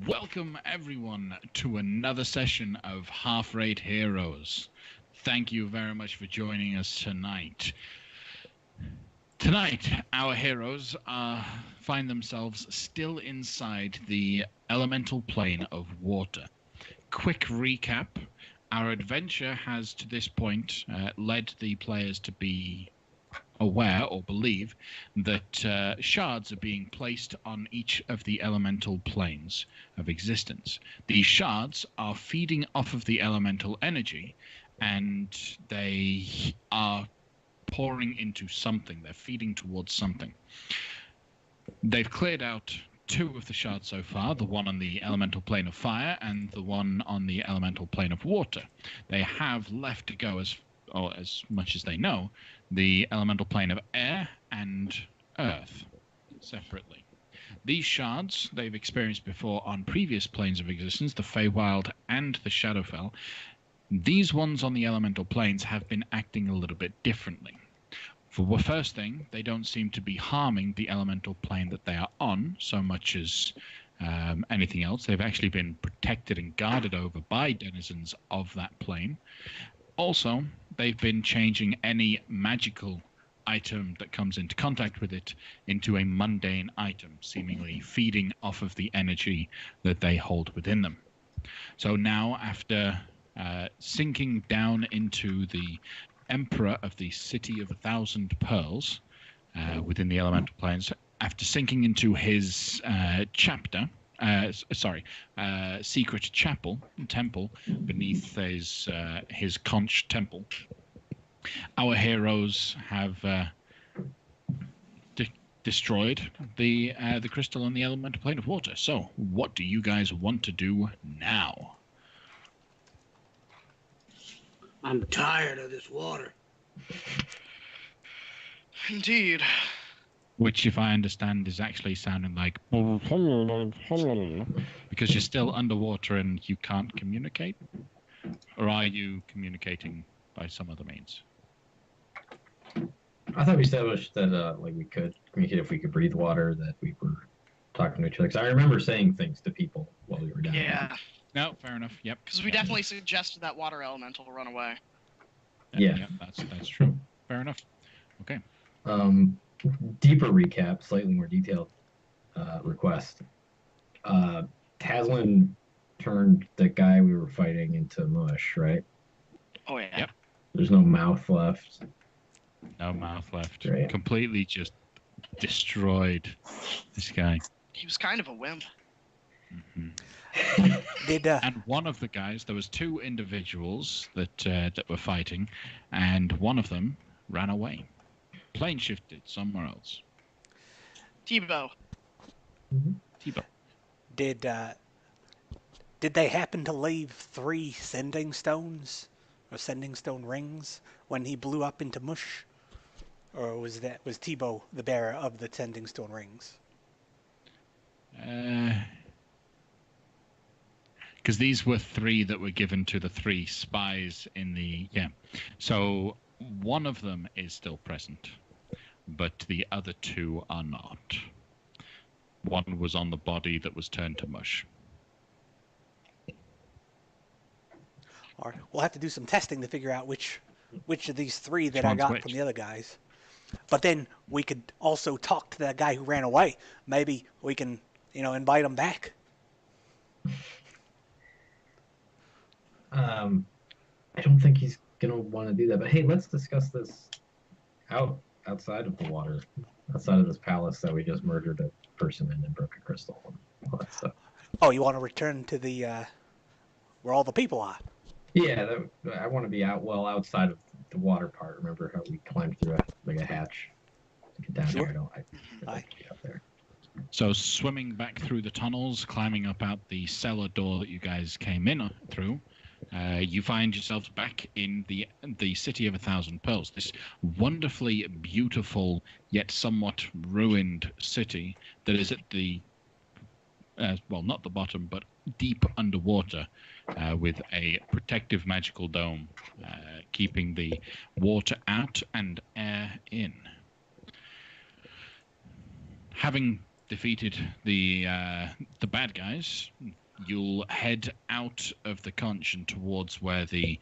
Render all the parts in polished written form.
Welcome everyone to another session of Half-Rate Heroes. Thank you very much for joining us tonight. Tonight, our heroes find themselves still inside the elemental plane of water. Quick recap, our adventure has to this point led the players to be aware or believe that shards are being placed on each of the elemental planes of existence. These shards are feeding off of the elemental energy, and they are pouring into something. They're feeding towards something. They've cleared out two of the shards so far, the one on the elemental plane of fire and the one on the elemental plane of water. They have left to go, as much as they know, the elemental plane of air and earth separately. These shards they've experienced before on previous planes of existence, the Feywild and the Shadowfell. These ones on the elemental planes have been acting a little bit differently. For the first thing, they don't seem to be harming the elemental plane that they are on so much as anything else. They've actually been protected and guarded over by denizens of that plane. Also, they've been changing any magical item that comes into contact with it into a mundane item, seemingly feeding off of the energy that they hold within them. So now, after sinking down into the Emperor of the City of 1,000 Pearls within the elemental planes, after sinking into his secret temple beneath his conch temple, our heroes have destroyed the crystal on the elemental plane of water. So, what do you guys want to do now? I'm tired of this water. Indeed. Which, if I understand, is actually sounding like because you're still underwater and you can't communicate? Or are you communicating by some other means? I thought we established that we could communicate if we could breathe water, that we were talking to each other. Because I remember saying things to people while we were down there. Yeah. No, fair enough. Yep. Because we definitely suggested that water elemental run away. Yeah. Yep, that's true. Fair enough. Okay. Deeper recap, slightly more detailed request. Taslin turned the guy we were fighting into mush, right? Oh, yeah. Yep. There's no mouth left. No mouth left. Right. Completely just destroyed this guy. He was kind of a wimp. Mm-hmm. Did And one of the guys, there was two individuals that were fighting, and one of them ran away. Plane shifted somewhere else. Tebow. Tebow. did they happen to leave 3 sending stones or sending stone rings when he blew up into mush, or was Tebow the bearer of the sending stone rings? Because these were 3 that were given to the 3 spies in the... Yeah. So one of them is still present, but the other 2 are not. One was on the body that was turned to mush. Or we'll have to do some testing to figure out which of these 3 that I got from the other guys. But then we could also talk to that guy who ran away. Maybe we can, invite him back. I don't think he's gonna want to do that. But hey, let's discuss this outside of the water, outside of this palace that we just murdered a person in and broke a crystal and all that stuff. Oh, you want to return to the where all the people are? Yeah, I want to be outside of the water part. Remember how we climbed through a hatch to get down Sure. there? I'd like to be out there. So swimming back through the tunnels, climbing up out the cellar door that you guys came in through, you find yourselves back in the City of 1,000 Pearls, this wonderfully beautiful yet somewhat ruined city that is at the, not the bottom, but deep underwater, with a protective magical dome keeping the water out and air in. Having defeated the bad guys, you'll head out of the conch and towards where the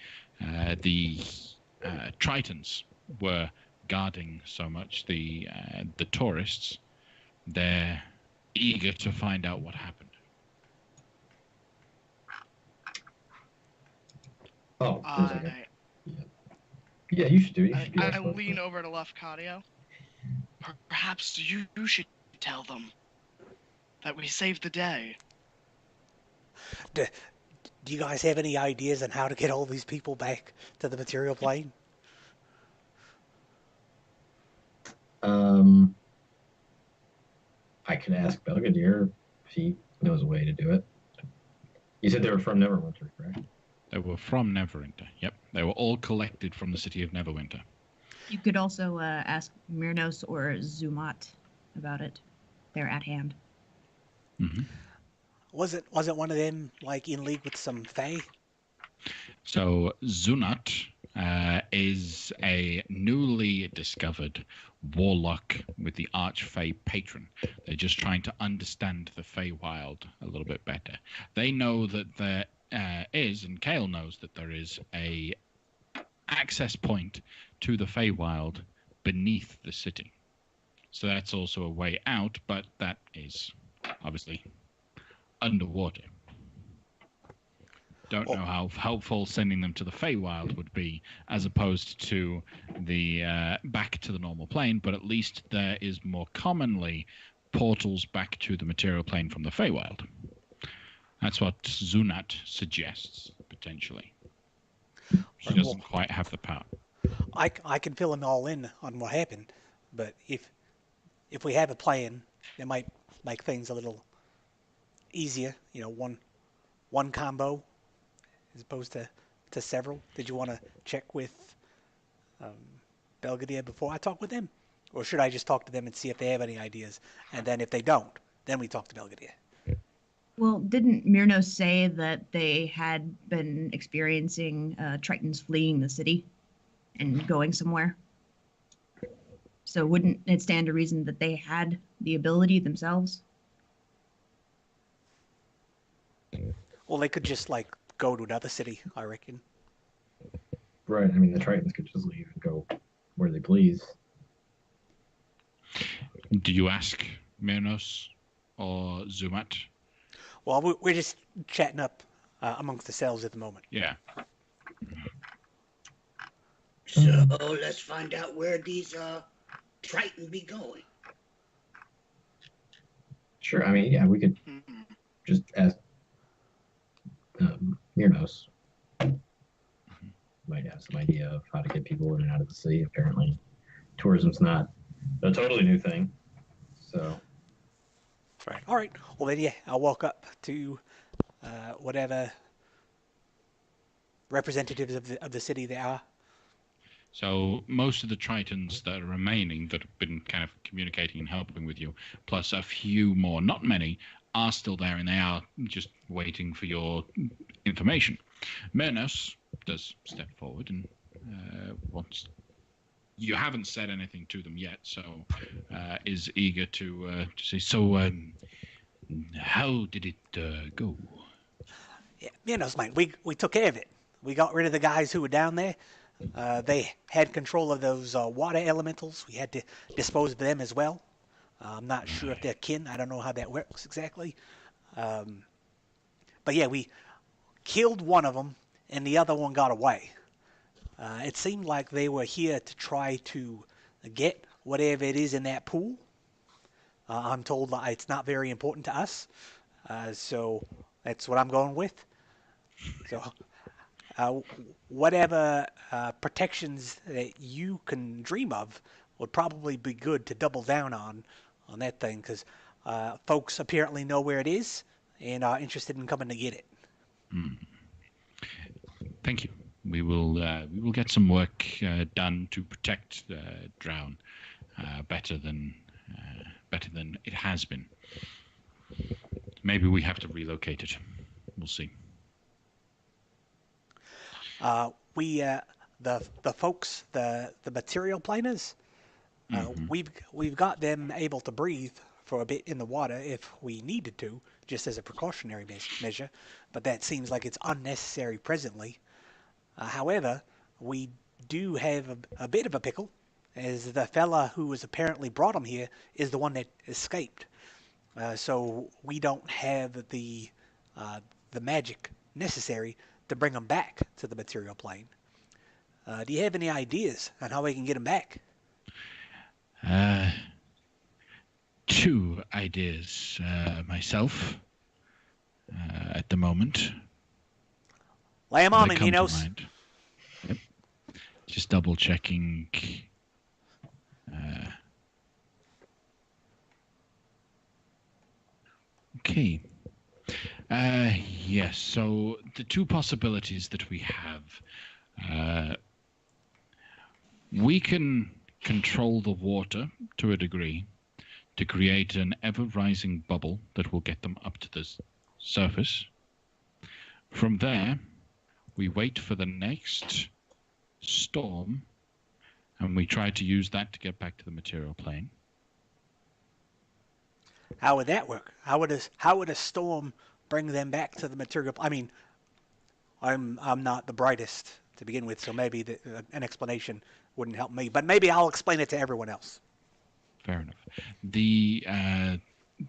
Tritons were guarding so much the tourists. They're eager to find out what happened. Oh, there's like a, I, yeah, you should do it. You should do I that. lean over to Lafcadio. Perhaps you should tell them that we saved the day. Do you guys have any ideas on how to get all these people back to the material plane? I can ask Belvedere if he knows a way to do it. You said they were from Neverwinter, correct? They were from Neverwinter. Yep, they were all collected from the city of Neverwinter. You could also ask Myrnos or Zumat about it. They're at hand. Mm-hmm. Wasn't one of them like in league with some Fae? So Zunat is a newly discovered warlock with the Archfey patron. They're just trying to understand the Feywild a little bit better. They know that there is, and Kale knows that there is a access point to the Feywild beneath the city. So that's also a way out, but that is obviously underwater. Don't know how helpful sending them to the Feywild would be, as opposed to the back to the normal plane. But at least there is more commonly portals back to the material plane from the Feywild. That's what Zunat suggests potentially. She doesn't quite have the power. I can fill them all in on what happened, but if we have a plan, it might make things a little easier. You know, one combo as opposed to several. Did you want to check with Belvedere before I talk with them? Or should I just talk to them and see if they have any ideas? And then if they don't, then we talk to Belvedere. Well, didn't Myrnos say that they had been experiencing Tritons fleeing the city and going somewhere? So wouldn't it stand to reason that they had the ability themselves? Well, they could just like go to another city, I reckon. Right. I mean, the Tritons could just leave and go where they please. Do you ask Myrnos or Zumat? Well, we're just chatting up amongst ourselves at the moment. Yeah. So let's find out where these Triton be going. Sure. I mean, yeah, we could just ask Myrnos. Might have some idea of how to get people in and out of the city. Apparently, tourism's not a totally new thing. So. Right. All right. Well, then, yeah, I'll walk up to whatever representatives of the city there are. So most of the Tritons that are remaining that have been kind of communicating and helping with you, plus a few more, not many, are still there and they are just waiting for your information. Myrnos does step forward and wants... You haven't said anything to them yet, so is eager to say, so how did it go? Yeah, Myrnos, mate, we took care of it. We got rid of the guys who were down there. They had control of those water elementals. We had to dispose of them as well. I'm not sure if they're kin. I don't know how that works exactly. But yeah, we killed one of them, and the other one got away. It seemed like they were here to try to get whatever it is in that pool. I'm told that it's not very important to us, so that's what I'm going with. So whatever protections that you can dream of would probably be good to double down on that thing, because folks apparently know where it is and are interested in coming to get it. Thank you. We will get some work done to protect Drown better than it has been. Maybe we have to relocate it. We'll see. The folks, the material planers, we've got them able to breathe for a bit in the water if we needed to, just as a precautionary measure, but that seems like it's unnecessary presently. However, we do have a bit of a pickle, as the fella who was apparently brought him here is the one that escaped. So we don't have the magic necessary to bring him back to the material plane. Do you have any ideas on how we can get him back? Two ideas myself at the moment. Lay him that on me, come to Minos. mind. Yep. Just double checking. Okay. Yes, so the two possibilities that we have, we can control the water to a degree to create an ever-rising bubble that will get them up to the surface. From there, we wait for the next storm, and we try to use that to get back to the material plane. How would that work? How would a storm bring them back to the material? I mean, I'm not the brightest to begin with, so maybe an explanation wouldn't help me. But maybe I'll explain it to everyone else. Fair enough.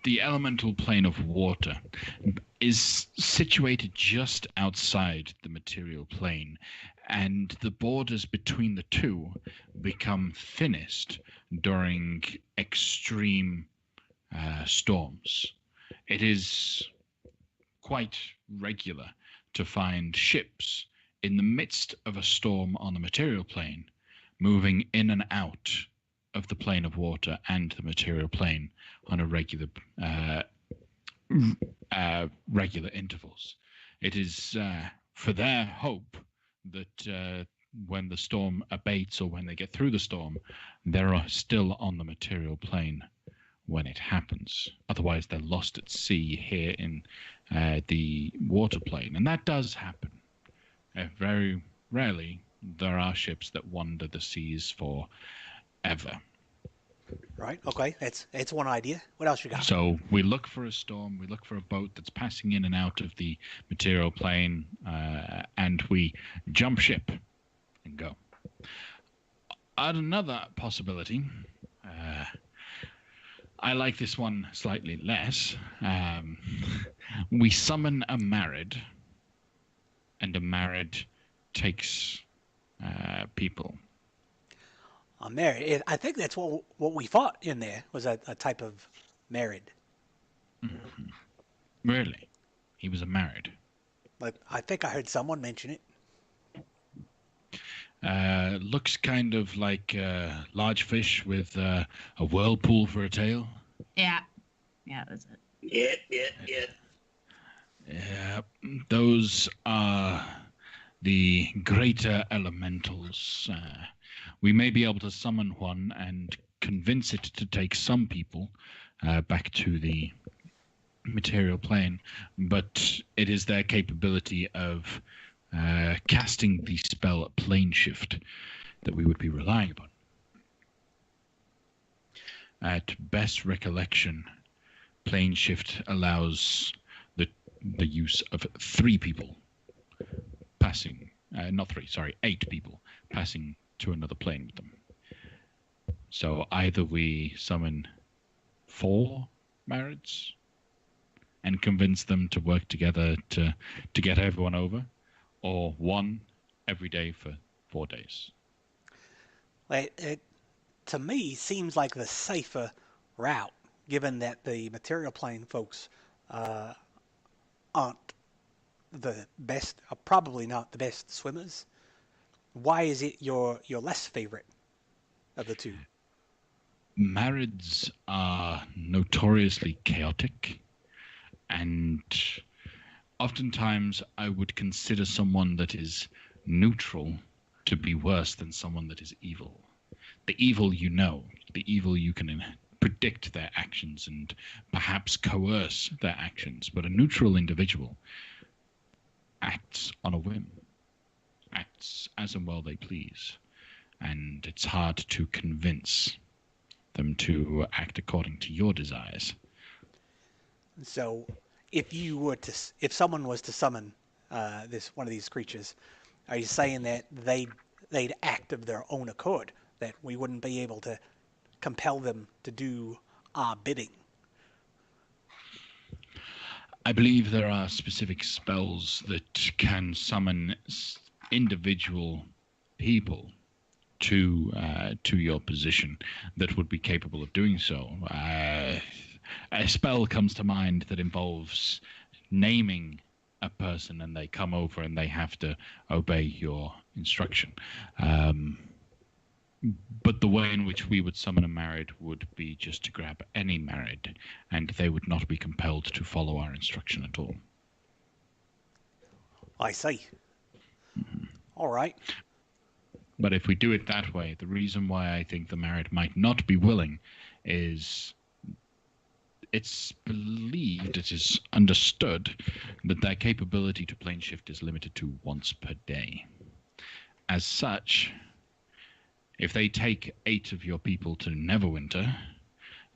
The elemental plane of water is situated just outside the material plane, and the borders between the two become thinnest during extreme storms. It is quite regular to find ships in the midst of a storm on the material plane moving in and out of the plane of water and the material plane on a regular intervals. It is for their hope that when the storm abates or when they get through the storm, they're still on the material plane when it happens. Otherwise, they're lost at sea here in the water plane. And that does happen. Very rarely, there are ships that wander the seas forever. Right. Okay. That's one idea. What else you got? So we look for a storm, we look for a boat that's passing in and out of the material plane, and we jump ship and go. Another possibility, I like this one slightly less. We summon a Marid, and a Marid takes people. A Marid. I think that's what we fought in there was a type of Marid. Mm-hmm. Really? He was a Marid? But I think I heard someone mention it. Looks kind of like a large fish with a whirlpool for a tail. Yeah. Yeah, that's it. Yeah, those are the greater elementals. We may be able to summon one and convince it to take some people back to the material plane, but it is their capability of casting the spell at plane shift that we would be relying upon. At best recollection, plane shift allows the use of 3 people passing, not 3, sorry, 8 people passing to another plane with them. So either we summon 4 Marids and convince them to work together to get everyone over, or 1 every day for 4 days. It to me seems like the safer route, given that the material plane folks aren't the best, probably not the best swimmers. Why is it your less favorite of the two? Marids are notoriously chaotic, and oftentimes I would consider someone that is neutral to be worse than someone that is evil. The evil you know, the evil you can predict their actions and perhaps coerce their actions, but a neutral individual acts on a whim, acts as and well they please, and it's hard to convince them to act according to your desires. So, if someone was to summon one of these creatures, are you saying that they'd act of their own accord, that we wouldn't be able to compel them to do our bidding? I believe there are specific spells that can summon individual people to your position that would be capable of doing so. A spell comes to mind that involves naming a person, and they come over and they have to obey your instruction. But the way in which we would summon a married would be just to grab any married, and they would not be compelled to follow our instruction at all. I see. All right. But if we do it that way, the reason why I think the married might not be willing is it's believed, it is understood, that their capability to plane shift is limited to once per day. As such, if they take 8 of your people to Neverwinter,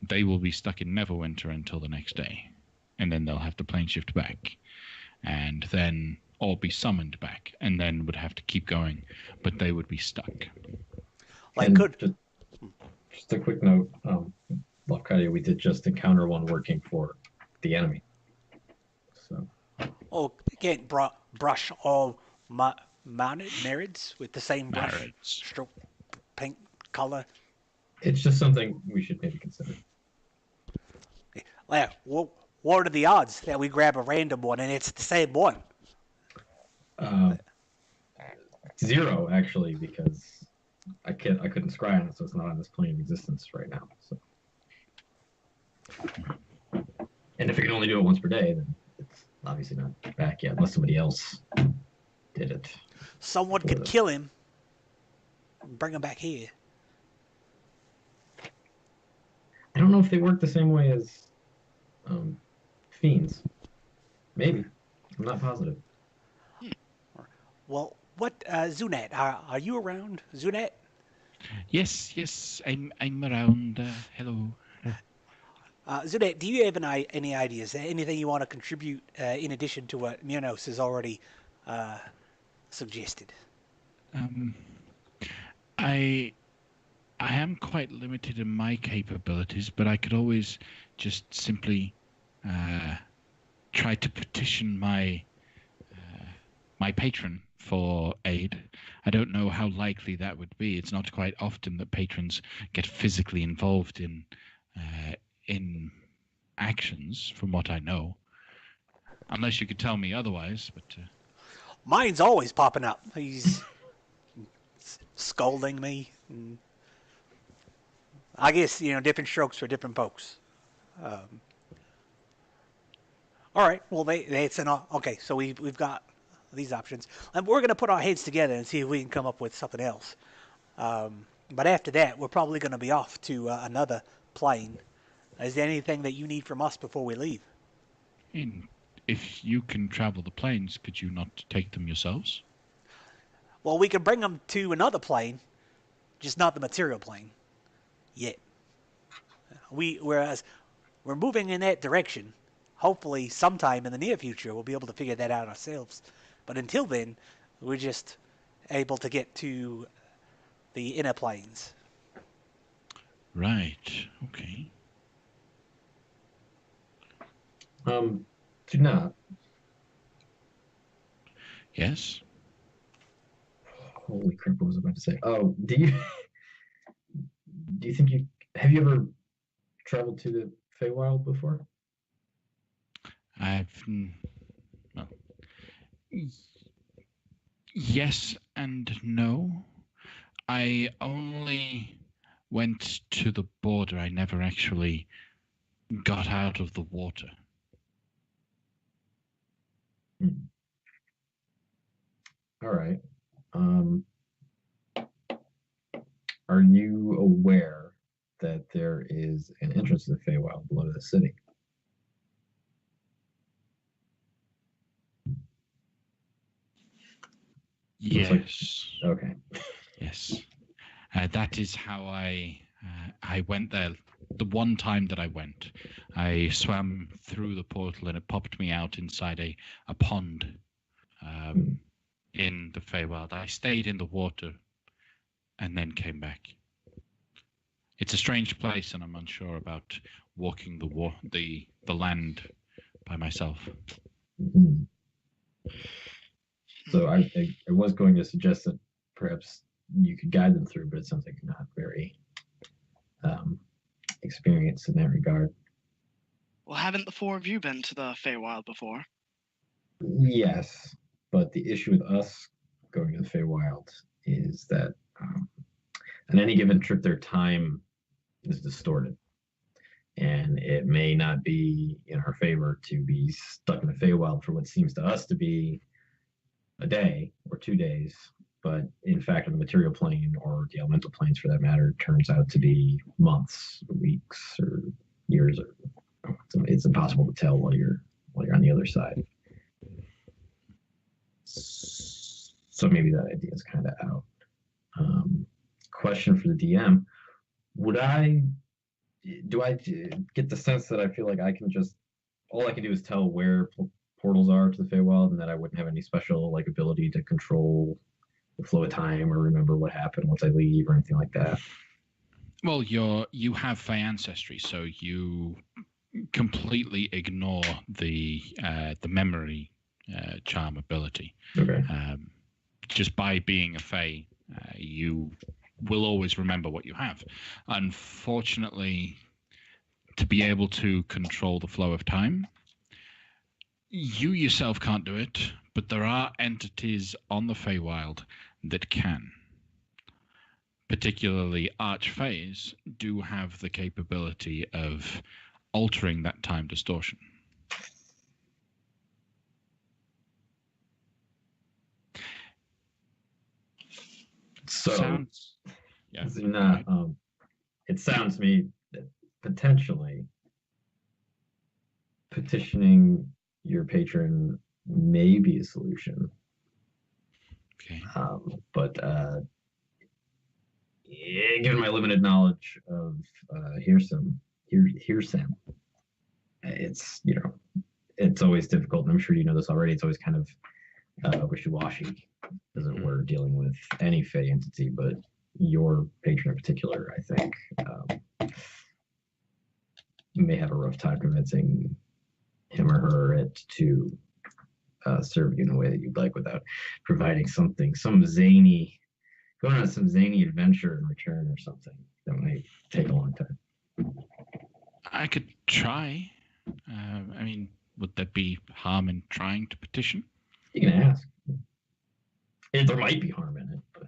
they will be stuck in Neverwinter until the next day. And then they'll have to plane shift back. And then, or be summoned back, and then would have to keep going. But they would be stuck. Just a quick note, Lafcadia, we did just encounter one working for the enemy. So. Oh, can't brush all marrieds with the same brush, stroke, paint, color. It's just something we should maybe consider. Well, what are the odds that we grab a random one and it's the same one? 0 actually, because I couldn't scry on it, so it's not on this plane of existence right now. So. And if it can only do it once per day, then it's obviously not back yet, unless somebody else did it. Someone could kill him and bring him back here. I don't know if they work the same way as fiends. Maybe. I'm not positive. Well, what, Zunat, are you around, Zunat? Yes, I'm around. Hello. Zunat, do you have any ideas? Anything you want to contribute in addition to what Myrnos has already suggested? I am quite limited in my capabilities, but I could always just simply try to petition my patron for aid. I don't know how likely that would be. It's not quite often that patrons get physically involved in actions, from what I know. Unless you could tell me otherwise, but... Mine's always popping up. He's scolding me. I guess, different strokes for different folks. All right. Well, okay. So we've got these options, and we're going to put our heads together and see if we can come up with something else. But after that, we're probably going to be off to another plane. Is there anything that you need from us before we leave? If you can travel the planes, could you not take them yourselves? Well, we can bring them to another plane, just not the material plane yet. Whereas we're moving in that direction. Hopefully, sometime in the near future, we'll be able to figure that out ourselves. But until then, we're just able to get to the inner planes. Right. Okay. Do not. Yes. Holy crap! What was I about to say? Oh, do you think have you ever traveled to the Feywild before? Well, yes and no. I only went to the border. I never actually got out of the water. All right. Are you aware that there is an entrance to the Feywild below the city? Yes. Okay. Yes. That is how I I went there the one time that I went. I swam through the portal and it popped me out inside a pond in the Feywild. I stayed in the water and then came back. It's a strange place, and I'm unsure about walking the land by myself. Mhm. So I was going to suggest that perhaps you could guide them through, but it sounds like you're not very experienced in that regard. Well, haven't the four of you been to the Feywild before? Yes, but the issue with us going to the Feywild is that on any given trip, their time is distorted, and it may not be in our favor to be stuck in the Feywild for what seems to us to be a day or 2 days, but in fact, on the material plane or the elemental planes, for that matter, turns out to be months, weeks, or years. Or it's impossible to tell while you're on the other side. So maybe that idea is kind of out. Question for the DM: do I get the sense that I feel like I can just all I can do is tell where portals are to the Feywild, and that I wouldn't have any special ability to control the flow of time or remember what happened once I leave or anything like that? Well, you have Fey ancestry, so you completely ignore the memory charm ability. Okay. Just by being a Fey, you will always remember what you have. Unfortunately, to be able to control the flow of time, you yourself can't do it, but there are entities on the Feywild that can. Particularly Archfays do have the capability of altering that time distortion. So Yeah. Not, it sounds to me that potentially petitioning your patron may be a solution. Okay. But given my limited knowledge of Hearsam, it's always difficult, and I'm sure you know this already. It's always kind of wishy-washy, as it were, dealing with any Fey entity, but your patron in particular, I think, may have a rough time convincing him or her to serve you in a way that you'd like without providing some zany, going on some zany adventure in return or something that might take a long time. I could try. I mean, would there be harm in trying to petition? You can ask. There might be harm in it, but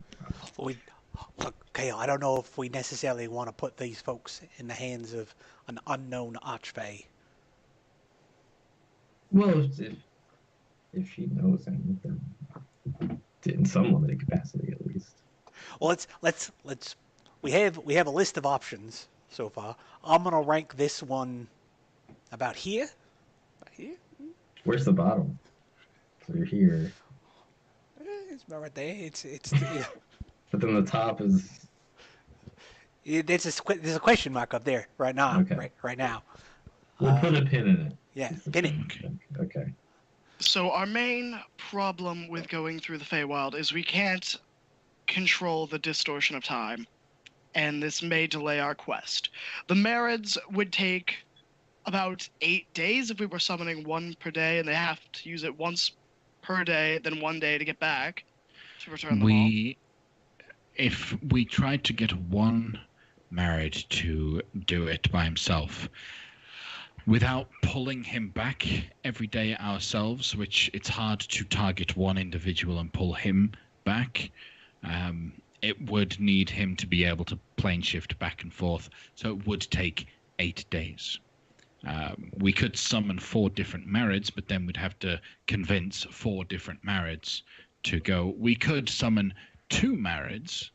Okay, I don't know if we necessarily want to put these folks in the hands of an unknown Archfey. well, if she knows anything, in some limited capacity at least. Well, let's we have a list of options so far. I'm gonna rank this one about here. Where's the bottom? So you're here. It's about right there. It's But then the top is. there's a question mark up there right now. Okay. Right now. We'll put a pin in it. Yeah, pin it. Okay. So our main problem with going through the Feywild is we can't control the distortion of time, and this may delay our quest. The Marids would take about 8 days if we were summoning one per day, and they have to use it once per day, then 1 day to get back to return them all. If we tried to get one Marid to do it by himself, without pulling him back every day ourselves, which it's hard to target one individual and pull him back, it would need him to be able to plane shift back and forth. So it would take 8 days. We could summon 4 different Marids, but then we'd have to convince 4 different Marids to go. We could summon 2 Marids,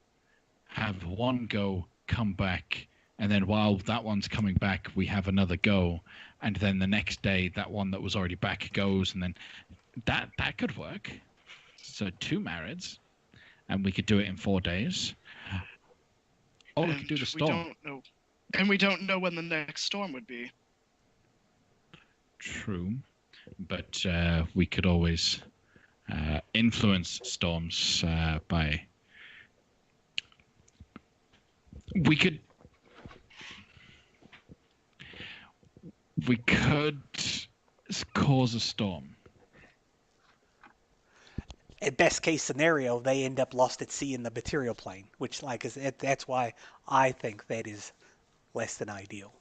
have one go, come back, and then while that one's coming back, we have another go, and then the next day that one that was already back goes, and then that could work. So 2 Marids, and we could do it in 4 days. Or we And could do the we storm. don't know, and we don't know when the next storm would be. True, but we could always influence storms by. We could. We could cause a storm. At best case scenario, they end up lost at sea in the material plane, which, like, that's why I think that is less than ideal.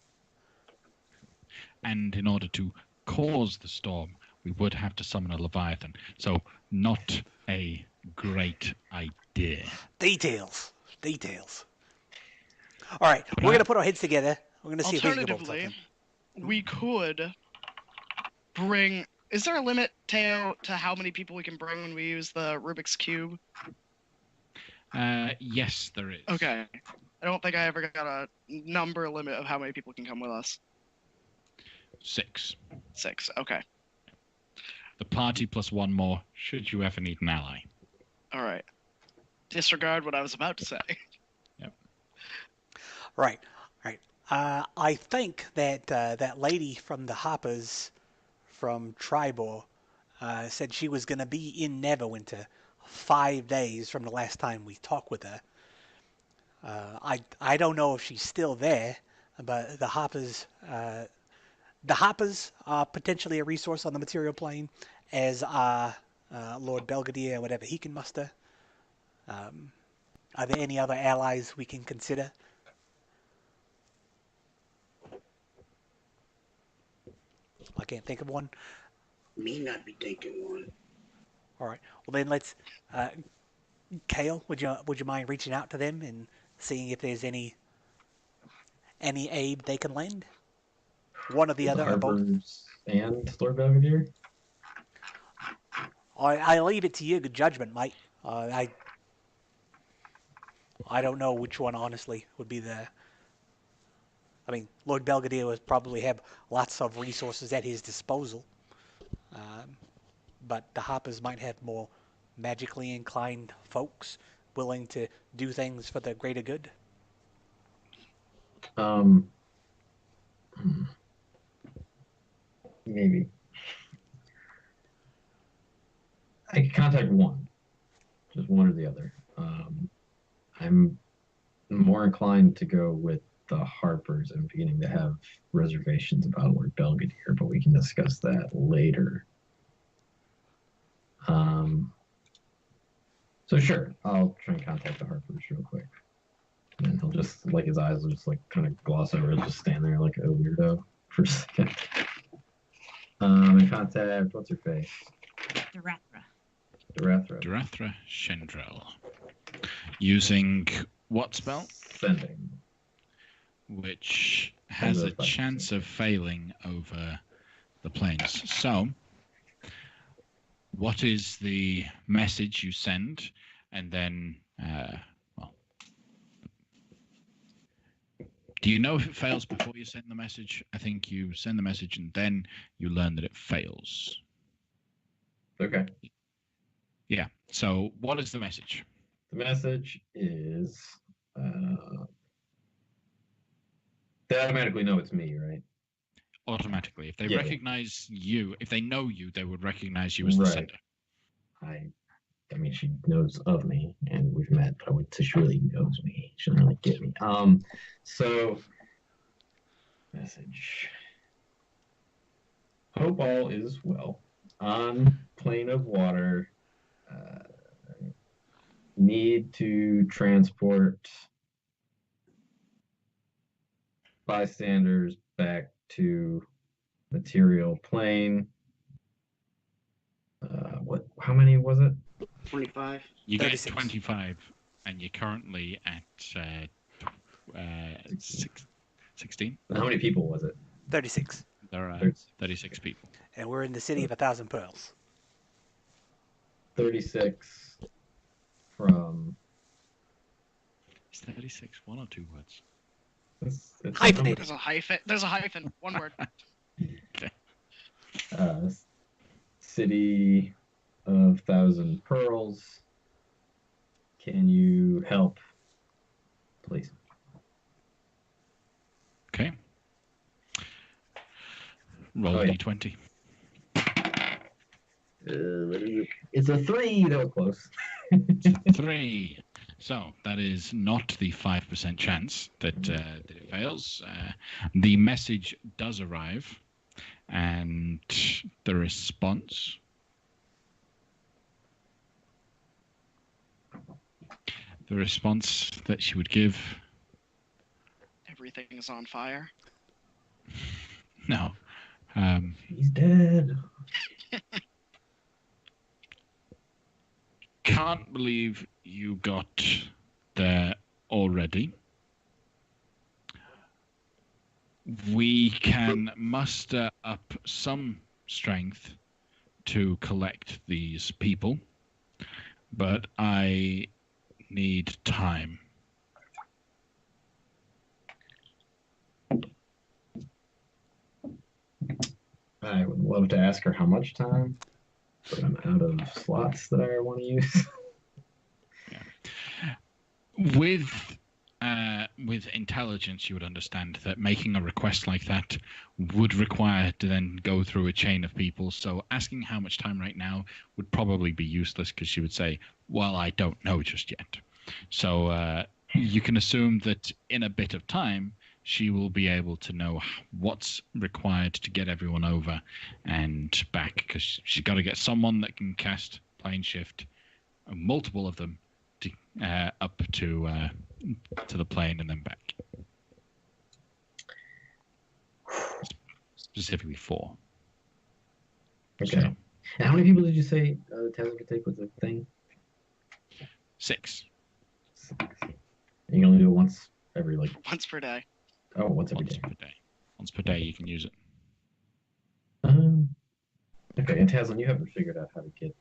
And in order to cause the storm, we would have to summon a Leviathan. So, not a great idea. Details. All right, we're gonna put our heads together. We're gonna see if we can come up with Alternatively, something. we could bring. Is there a limit, Teo, to how many people we can bring when we use the Rubik's Cube? Yes, there is. Okay. I don't think I ever got a number limit of how many people can come with us. 6. 6. Okay. The party plus one more, should you ever need an ally. All right. Disregard what I was about to say. Right. I think that that lady from the Hoppers from Tribor said she was going to be in Neverwinter 5 days from the last time we talked with her. I don't know if she's still there, but the Hoppers are potentially a resource on the material plane, as are Lord Belvedere and whatever he can muster. Are there any other allies we can consider? I can't think of one. Me not be thinking one. All right. Well, then let's. Kale, would you mind reaching out to them and seeing if there's any aid they can lend? One or the other, or both. Harpers and Lord Belvedere? I leave it to you, good judgment, mate. I don't know which one honestly would be the. I mean, Lord Belvedere would probably have lots of resources at his disposal, but the Hoppers might have more magically inclined folks willing to do things for the greater good. Maybe. I could contact one. Just one or the other. I'm more inclined to go with the Harpers. I'm beginning to have reservations about Lord Belvedere, but we can discuss that later. So sure, I'll try and contact the Harpers real quick. And he'll just, like, his eyes will just, like, kind of gloss over it, just stand there like a weirdo for a second. And contact, what's her face? Durathra Shendrel. Using what spell? Sending. Which has a chance of failing over the planes. So, what is the message you send? And then, do you know if it fails before you send the message? I think you send the message and then you learn that it fails. Okay. Yeah. So, what is the message? The message is they automatically know it's me, right? Automatically. If they Yeah. recognize you, if they know you, they would recognize you as the Right. sender. I mean, she knows of me, and we've met, but I would say she really knows me. She doesn't really get me. So, message. Hope all is well. On plane of water, need to transport bystanders back to material plane. How many was it? 25. You get 36. 25, and you're currently at 16. How many people was it? 36. There are 36 people. And we're in the city of 1,000 pearls. 36 from. Is 36 one or two words? It's Hyphenated. There's a hyphen. There's a hyphen. One word. Okay. City of 1,000 pearls. Can you help, please? Roll Oh, yeah. d20. What is it? It's a 3. That was close. 3. So that is not the 5% chance that it fails. The message does arrive, and the response. The response that she would give. Everything is on fire. No. He's dead. Can't believe you got there already. We can muster up some strength to collect these people, but I need time. I would love to ask her how much time, but I'm out of slots that I want to use. With intelligence, you would understand that making a request like that would require to then go through a chain of people. So asking how much time right now would probably be useless, because she would say, well, I don't know just yet. So you can assume that in a bit of time, she will be able to know what's required to get everyone over and back, because she's got to get someone that can cast plane shift, multiple of them, up to the plane and then back. Specifically 4. Okay. So, And how many people did you say Tazza could take with the thing? 6. 6. And you can only do it once every, like... Once per day. Oh, once every Once day. per day. Once per day you can use it. Okay, and Tazlin, you haven't figured out how to get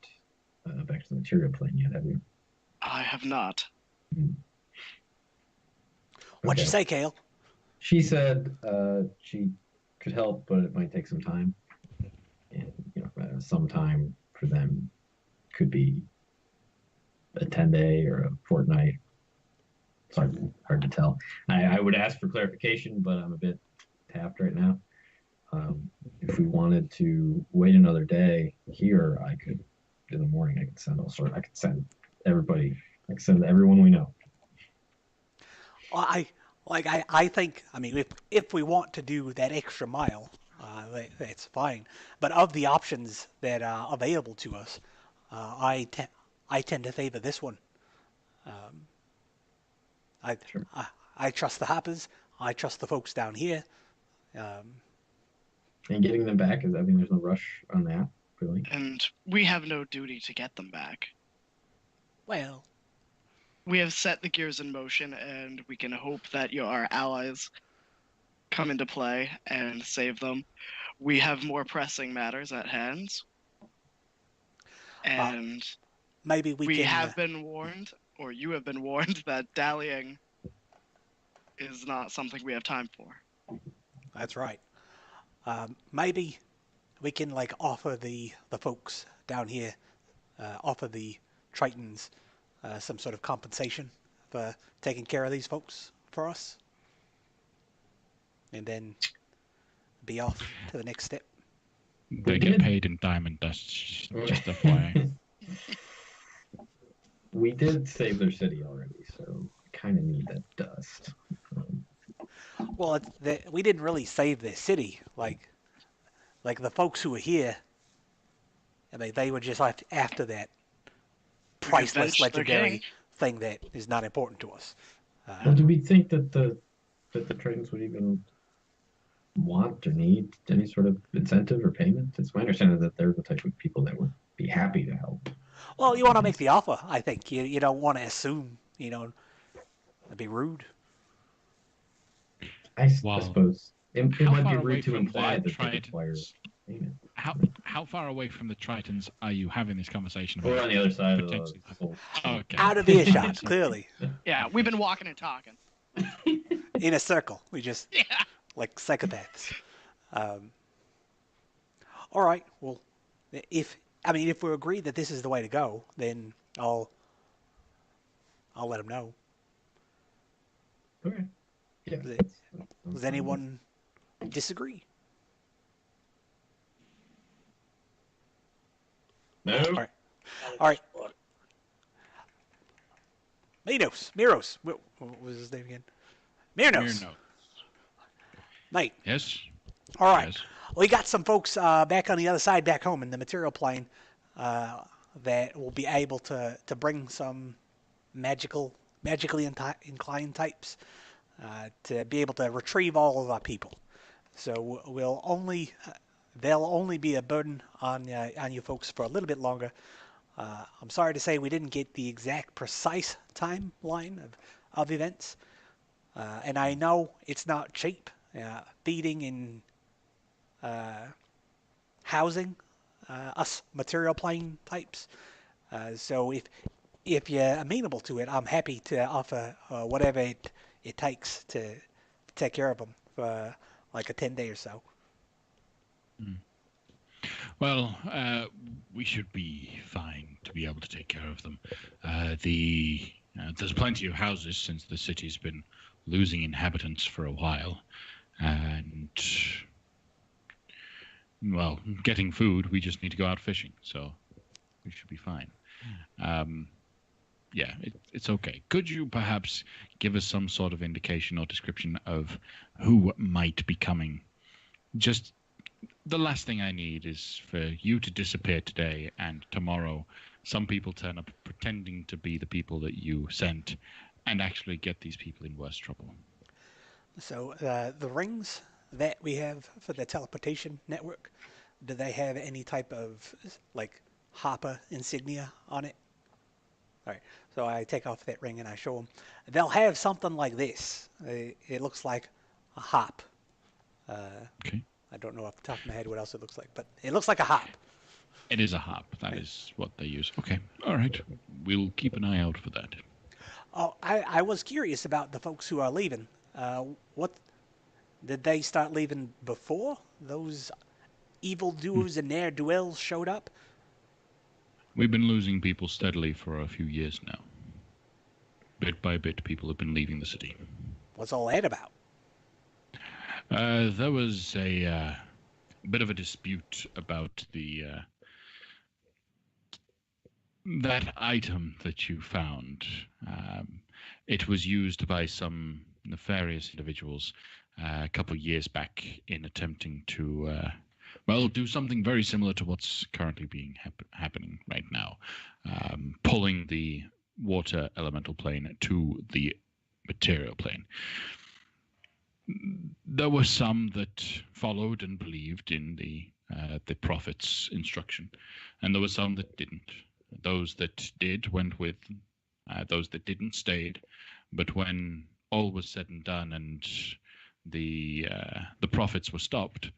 back to the material plane yet, have you? I have not. What'd you Okay. say, Kale? She said she could help, but it might take some time. And, some time for them could be a 10-day or a fortnight. It's hard to tell. I would ask for clarification, but I'm a bit tapped right now. If we wanted to wait another day here, I could, in the morning, I could send I could send everybody, I could send everyone we know. Well, I think, I mean, if we want to do that extra mile, that's fine. But of the options that are available to us, I tend to favor this one. Sure. I trust the Hoppers. I trust the folks down here. And getting them back there's no rush on that, really. And we have no duty to get them back. Well, We have set the gears in motion, and we can hope that our allies come into play and save them. We have more pressing matters at hand. And maybe we can... have been warned, or you have been warned, that dallying is not something we have time for. That's right. Maybe we can offer the folks down here, offer the Tritons some sort of compensation for taking care of these folks for us, and then be off to the next step. They get paid in diamond dust, just FYI. We did save their city already, so I kind of need that dust. Well, we didn't really save their city. Like the folks who were here, they were just after that priceless, legendary thing that is not important to us. Well, do we think that the Tritons would even want or need any sort of incentive or payment? It's my understanding that they're the type of people that would be happy to help. Well, you want to make the offer, I think. You don't want to assume, it'd be rude. I suppose it might be rude to imply that they Tritons, require payment. How far away from the Tritons are you having this conversation about? We're on the other side of the potentially? whole... Okay. Out of earshot, clearly. Yeah, we've been walking and talking. In a circle. We just, like psychopaths. All right. Well, if we agree that this is the way to go, then I'll let them know. Okay. Yeah. Does anyone disagree? No. right. All right. Miros. What was his name again? Myrnos. Mirno. Mate. Yes. All right. Yes. We got some folks back on the other side, back home in the material plane, that will be able to bring some magically inclined types to be able to retrieve all of our people. So they'll only be a burden on you folks for a little bit longer. I'm sorry to say we didn't get the exact precise timeline of events, and I know it's not cheap. Feeding and housing us material plane types. So if you're amenable to it, I'm happy to offer whatever it takes to take care of them for like a 10-day or so. Well, we should be fine to be able to take care of them. There's plenty of houses since the city's been losing inhabitants for a while, and well, getting food, we just need to go out fishing, so we should be fine. Yeah, it's okay. Could you perhaps give us some sort of indication or description of who might be coming? Just the last thing I need is for you to disappear today, and tomorrow some people turn up pretending to be the people that you sent and actually get these people in worse trouble. So the rings that we have for the teleportation network, do they have any type of like Hopper insignia on it? All right. So I take off that ring and I show them. They'll have something like this. It looks like a hop. Okay. I don't know off the top of my head what else it looks like, but it looks like a hop. It is a hop. That is what they use. Okay. All right. We'll keep an eye out for that. Oh, I was curious about the folks who are leaving. What did they start leaving before those evildoers and ne'er-do-wells showed up? We've been losing people steadily for a few years now. Bit by bit, people have been leaving the city. What's all that about? There was a bit of a dispute about that item that you found. It was used by some nefarious individuals a couple of years back in attempting to, do something very similar to what's currently being happening right now, pulling the water elemental plane to the material plane. There were some that followed and believed in the prophet's instruction, and there were some that didn't. Those that did went with, those that didn't stayed. But when all was said and done, and the prophets were stopped,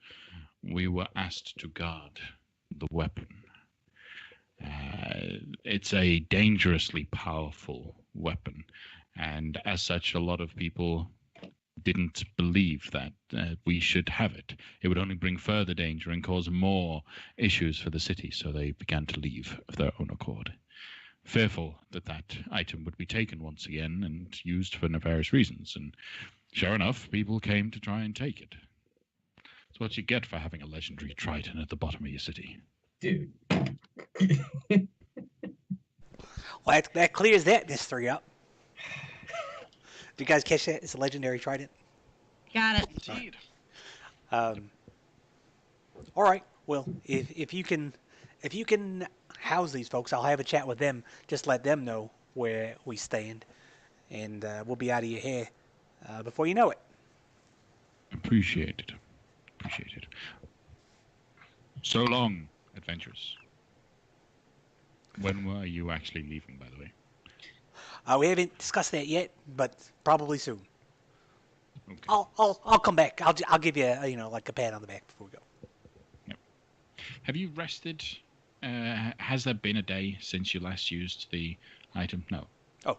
we were asked to guard the weapon. It's a dangerously powerful weapon, and as such, a lot of people didn't believe that we should have it. It would only bring further danger and cause more issues for the city, so they began to leave of their own accord, fearful that that item would be taken once again and used for nefarious reasons. And sure enough, people came to try and take it. It's what you get for having a legendary Triton at the bottom of your city. Dude. Well, that clears that mystery up. Do you guys catch that? It's a legendary trident. Got it. Indeed. All right. Well, if you can house these folks, I'll have a chat with them. Just let them know where we stand, and we'll be out of your hair before you know it. Appreciate it. Appreciate it. So long, adventurers. When were you actually leaving, by the way? We haven't discussed that yet, but probably soon. Okay. I'll come back. I'll give you like a pat on the back before we go. Yep. Have you rested? Has there been a day since you last used the item? No. Oh.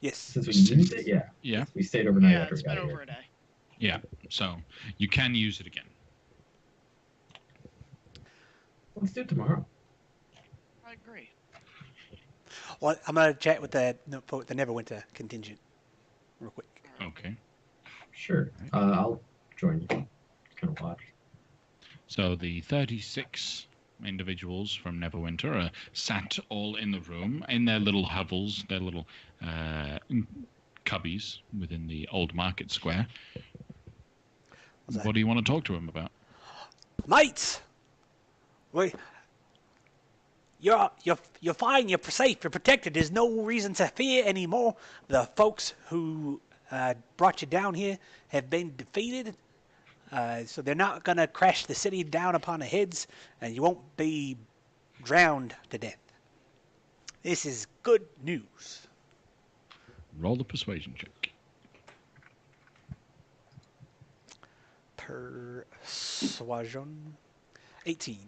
Yes. Since we used it, yeah. Yeah. We stayed overnight Yeah, after it's we got been here. over a day. Yeah. So you can use it again. Let's do it tomorrow. I agree. Well, I'm gonna chat with the Neverwinter contingent real quick. Okay. Sure. I'll join you. Kind of watch. So the 36 individuals from Neverwinter are sat all in the room in their little hovels, their little cubbies within the old market square. What do you want to talk to them about? Mates! Wait. You're fine, you're safe, you're protected. There's no reason to fear anymore. The folks who brought you down here have been defeated. So they're not going to crash the city down upon our heads, and you won't be drowned to death. This is good news. Roll the persuasion check. Persuasion. 18.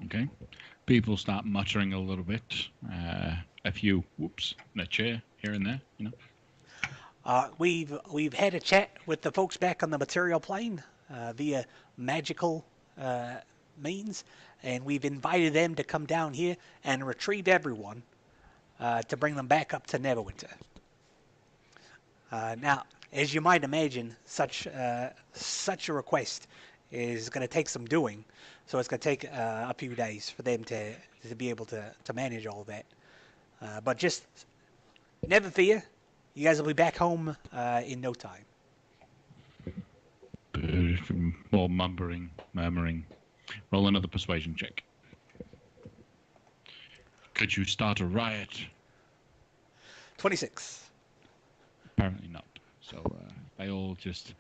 Okay. People start muttering a little bit. A few whoops in a chair here and there, you know. We've had a chat with the folks back on the material plane via magical means, and we've invited them to come down here and retrieve everyone to bring them back up to Neverwinter. Now, as you might imagine, such a request is going to take some doing, so it's going to take a few days for them to be able to manage all that. But just never fear. You guys will be back home in no time. More murmuring. Roll another persuasion check. Could you start a riot? 26. Apparently not. So they all just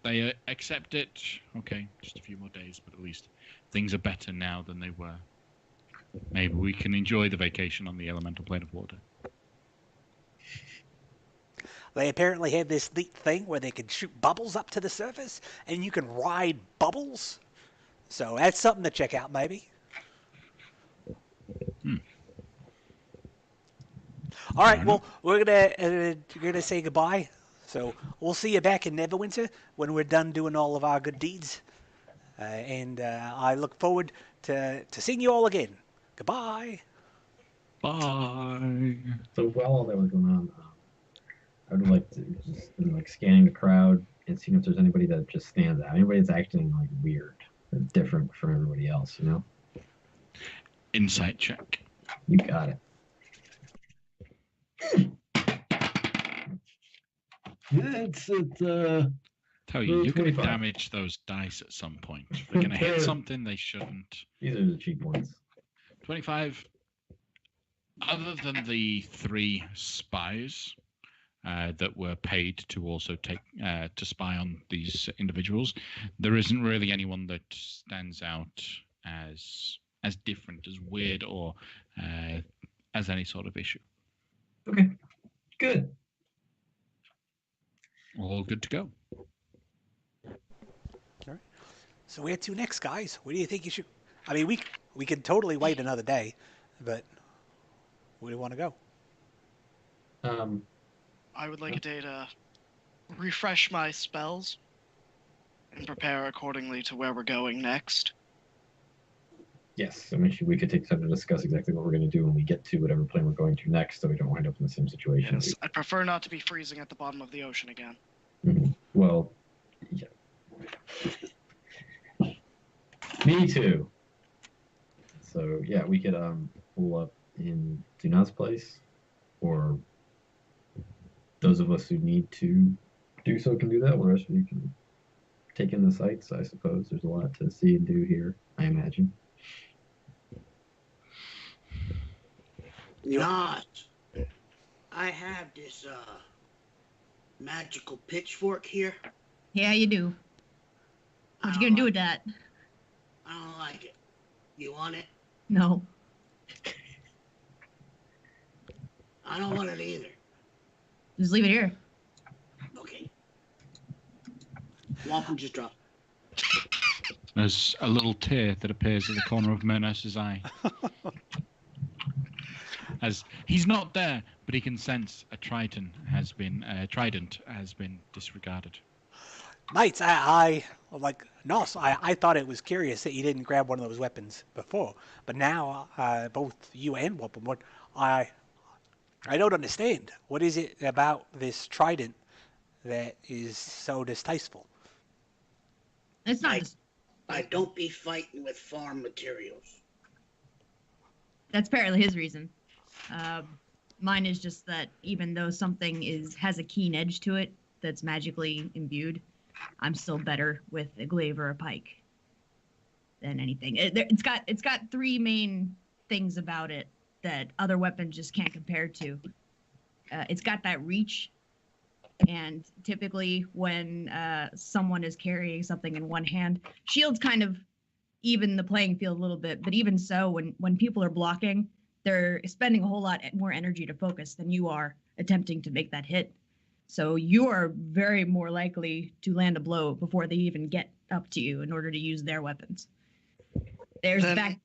they accept it. Okay, just a few more days, but at least things are better now than they were. Maybe we can enjoy the vacation on the elemental plane of water. They apparently have this neat thing where they can shoot bubbles up to the surface, and you can ride bubbles. So that's something to check out, maybe. All right, well, we're gonna say goodbye. So we'll see you back in Neverwinter when we're done doing all of our good deeds. And I look forward to seeing you all again. Goodbye. Bye. So while all that was going on, I would like to just like scanning the crowd and seeing if there's anybody that just stands out. Anybody that's acting like weird or different from everybody else, you know? Insight check. You got it. It's Tell you, you're going to 25. damage those dice at some point. They're going to hit something they shouldn't. These are the cheap ones. 25. Other than the 3 spies that were paid to also take to spy on these individuals, there isn't really anyone that stands out as different, as weird, or as any sort of issue. Okay, good. All good to go. All right. So where to next, guys? Where do you think you should? I mean, we could totally wait another day, but where do you want to go? I would like a day to refresh my spells and prepare accordingly to where we're going next. Yes, I mean, we could take time to discuss exactly what we're going to do when we get to whatever plane we're going to next, so we don't wind up in the same situation. Yes, I'd prefer not to be freezing at the bottom of the ocean again. Mm-hmm. Well, yeah. Me too. So yeah, we could pull up in Duna's place, or those of us who need to do so can do that. While the rest of you can take in the sights. I suppose there's a lot to see and do here, I imagine. Not. I have this magical pitchfork here. Yeah, you do. What you gonna do with that? I don't like it. You want it? No. I don't want it either. Just leave it here. Okay. Wampum just dropped. There's a little tear that appears at the corner of Myrnos's eye. As he's not there, but he can sense a trident has been disregarded. Mates, I like Nos. I thought it was curious that you didn't grab one of those weapons before, but now both you and Wampum, what I don't understand. What is it about this trident that is so distasteful? It's not Like- just I don't be fighting with farm materials. That's apparently his reason. Mine is just that even though something has a keen edge to it that's magically imbued, I'm still better with a glaive or a pike than anything. It's got three main things about it that other weapons just can't compare to. It's got that reach, and typically when someone is carrying something in one hand, shields kind of even the playing field a little bit. But even so, when people are blocking, they're spending a whole lot more energy to focus than you are attempting to make that hit. So you are very more likely to land a blow before they even get up to you in order to use their weapons. There's the fact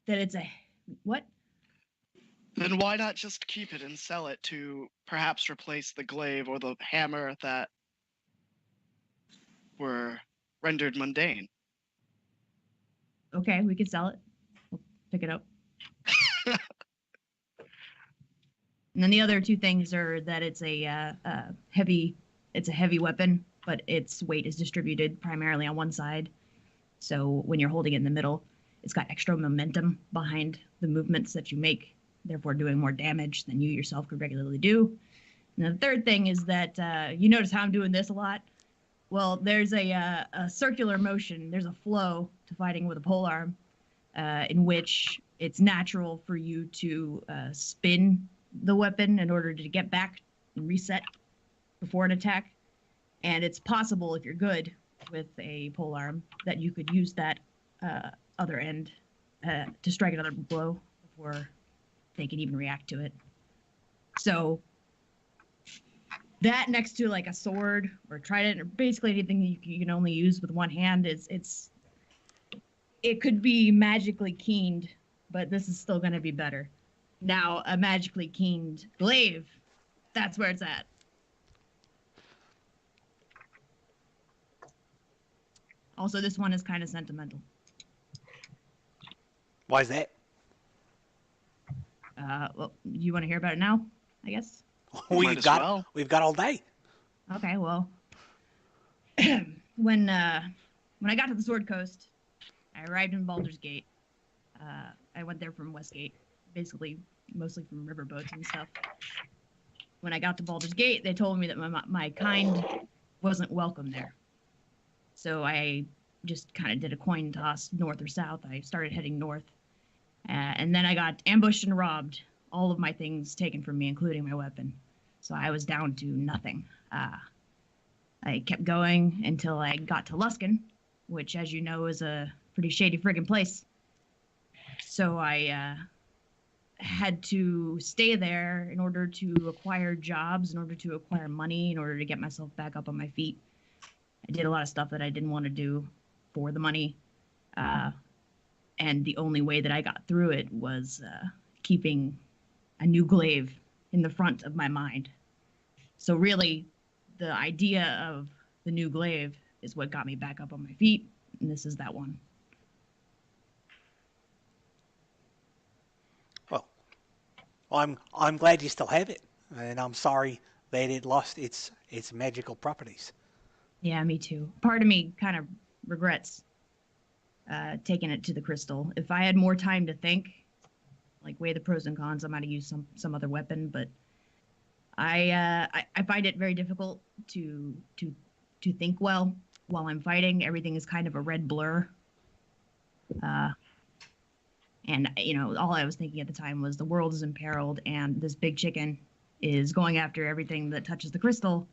that it's a what? Then why not just keep it and sell it to perhaps replace the glaive or the hammer that were rendered mundane? Okay, we could sell it. We'll pick it up. And then the other two things are that it's a heavy weapon, but its weight is distributed primarily on one side. So when you're holding it in the middle, it's got extra momentum behind the movements that you make, therefore doing more damage than you yourself could regularly do. And the third thing is that you notice how I'm doing this a lot. Well, there's a circular motion. There's a flow to fighting with a polearm, in which it's natural for you to spin the weapon in order to get back and reset before an attack. And it's possible, if you're good with a polearm, that you could use that other end to strike another blow before they can even react to it. So that next to like a sword or trident or basically anything you can only use with one hand, it could be magically keened, but this is still going to be better. Now, a magically keened glaive, that's where it's at. Also, this one is kind of sentimental. Why is that? Well, you want to hear about it now, I guess? We've got all day. Okay, well, when I got to the Sword Coast, I arrived in Baldur's Gate. I went there from Westgate, basically mostly from riverboats and stuff. When I got to Baldur's Gate, they told me that my kind wasn't welcome there. So I just kind of did a coin toss, north or south. I started heading north. And then I got ambushed and robbed. All of my things taken from me, including my weapon. So I was down to nothing. I kept going until I got to Luskan, which, as you know, is a pretty shady friggin' place. So I had to stay there in order to acquire jobs, in order to acquire money, in order to get myself back up on my feet. I did a lot of stuff that I didn't want to do for the money. And the only way that I got through it was keeping a new glaive in the front of my mind. So really, the idea of the new glaive is what got me back up on my feet, and this is that one. Well, I'm glad you still have it, and I'm sorry that it lost its magical properties. Yeah, me too. Part of me kind of regrets taking it to the crystal. If I had more time to think, like weigh the pros and cons, I might have used some other weapon. But I find it very difficult to think well while I'm fighting. Everything is kind of a red blur. And all I was thinking at the time was the world is imperiled, and this big chicken is going after everything that touches the crystal.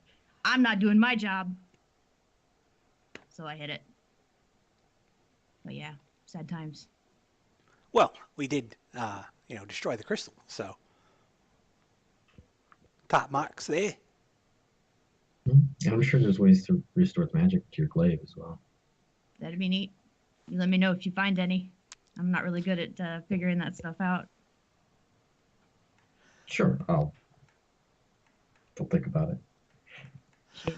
I'm not doing my job, so I hit it. But yeah, sad times. Well, we did, destroy the crystal, so top marks there. And I'm sure there's ways to restore the magic to your glaive as well. That'd be neat. You let me know if you find any. I'm not really good at figuring that stuff out. Sure, I'll think about it.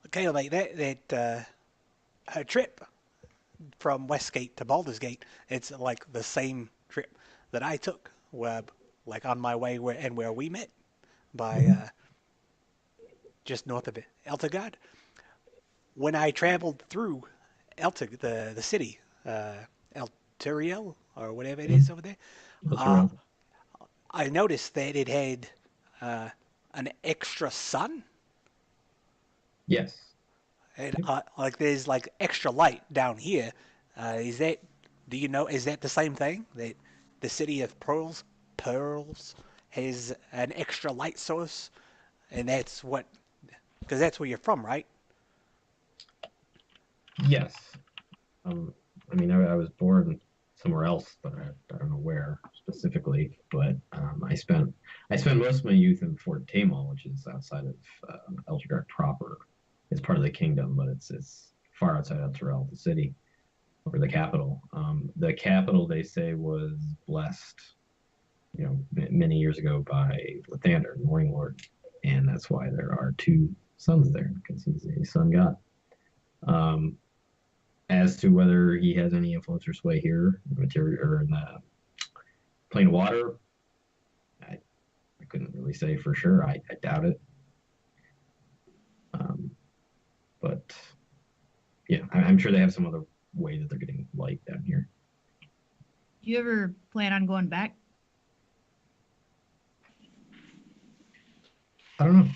Okay, like that a trip from Westgate to Baldur's Gate, it's like the same trip that I took, where like on my way where we met by just north of Eltegard. When I traveled through the city, Elturiel, or whatever it is over there. That's Uh, real. I noticed that it had an extra sun. Yes. And Yep. like there's like extra light down here. Is that? Do you know? Is that the same thing? That the city of pearls has an extra light source, and that's what? Because that's where you're from, right? Yes. I mean, I was born somewhere else, but I don't know where specifically. But I spent most of my youth in Fort Tamal, which is outside of Elturgarth proper. It's part of the kingdom, but it's far outside of Terrell, the city, or the capital. The capital, they say, was blessed, many years ago by Lathander, the Morning Lord, and that's why there are two sons there because he's a sun god. Um, as to whether he has any influence or sway here, material or in the plane of water, I couldn't really say for sure. I doubt it. Um, but yeah, I'm sure they have some other way that they're getting light down here. Do you ever plan on going back? I don't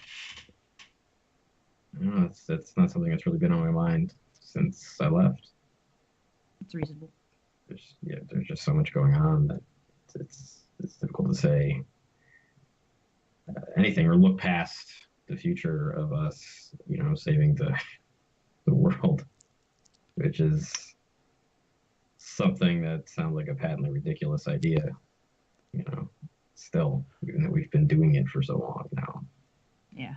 know. It's not something that's really been on my mind since I left. It's reasonable. There's just so much going on that it's difficult to say anything or look past the future of us, saving the world, which is something that sounds like a patently ridiculous idea, still, even though we've been doing it for so long now. Yeah.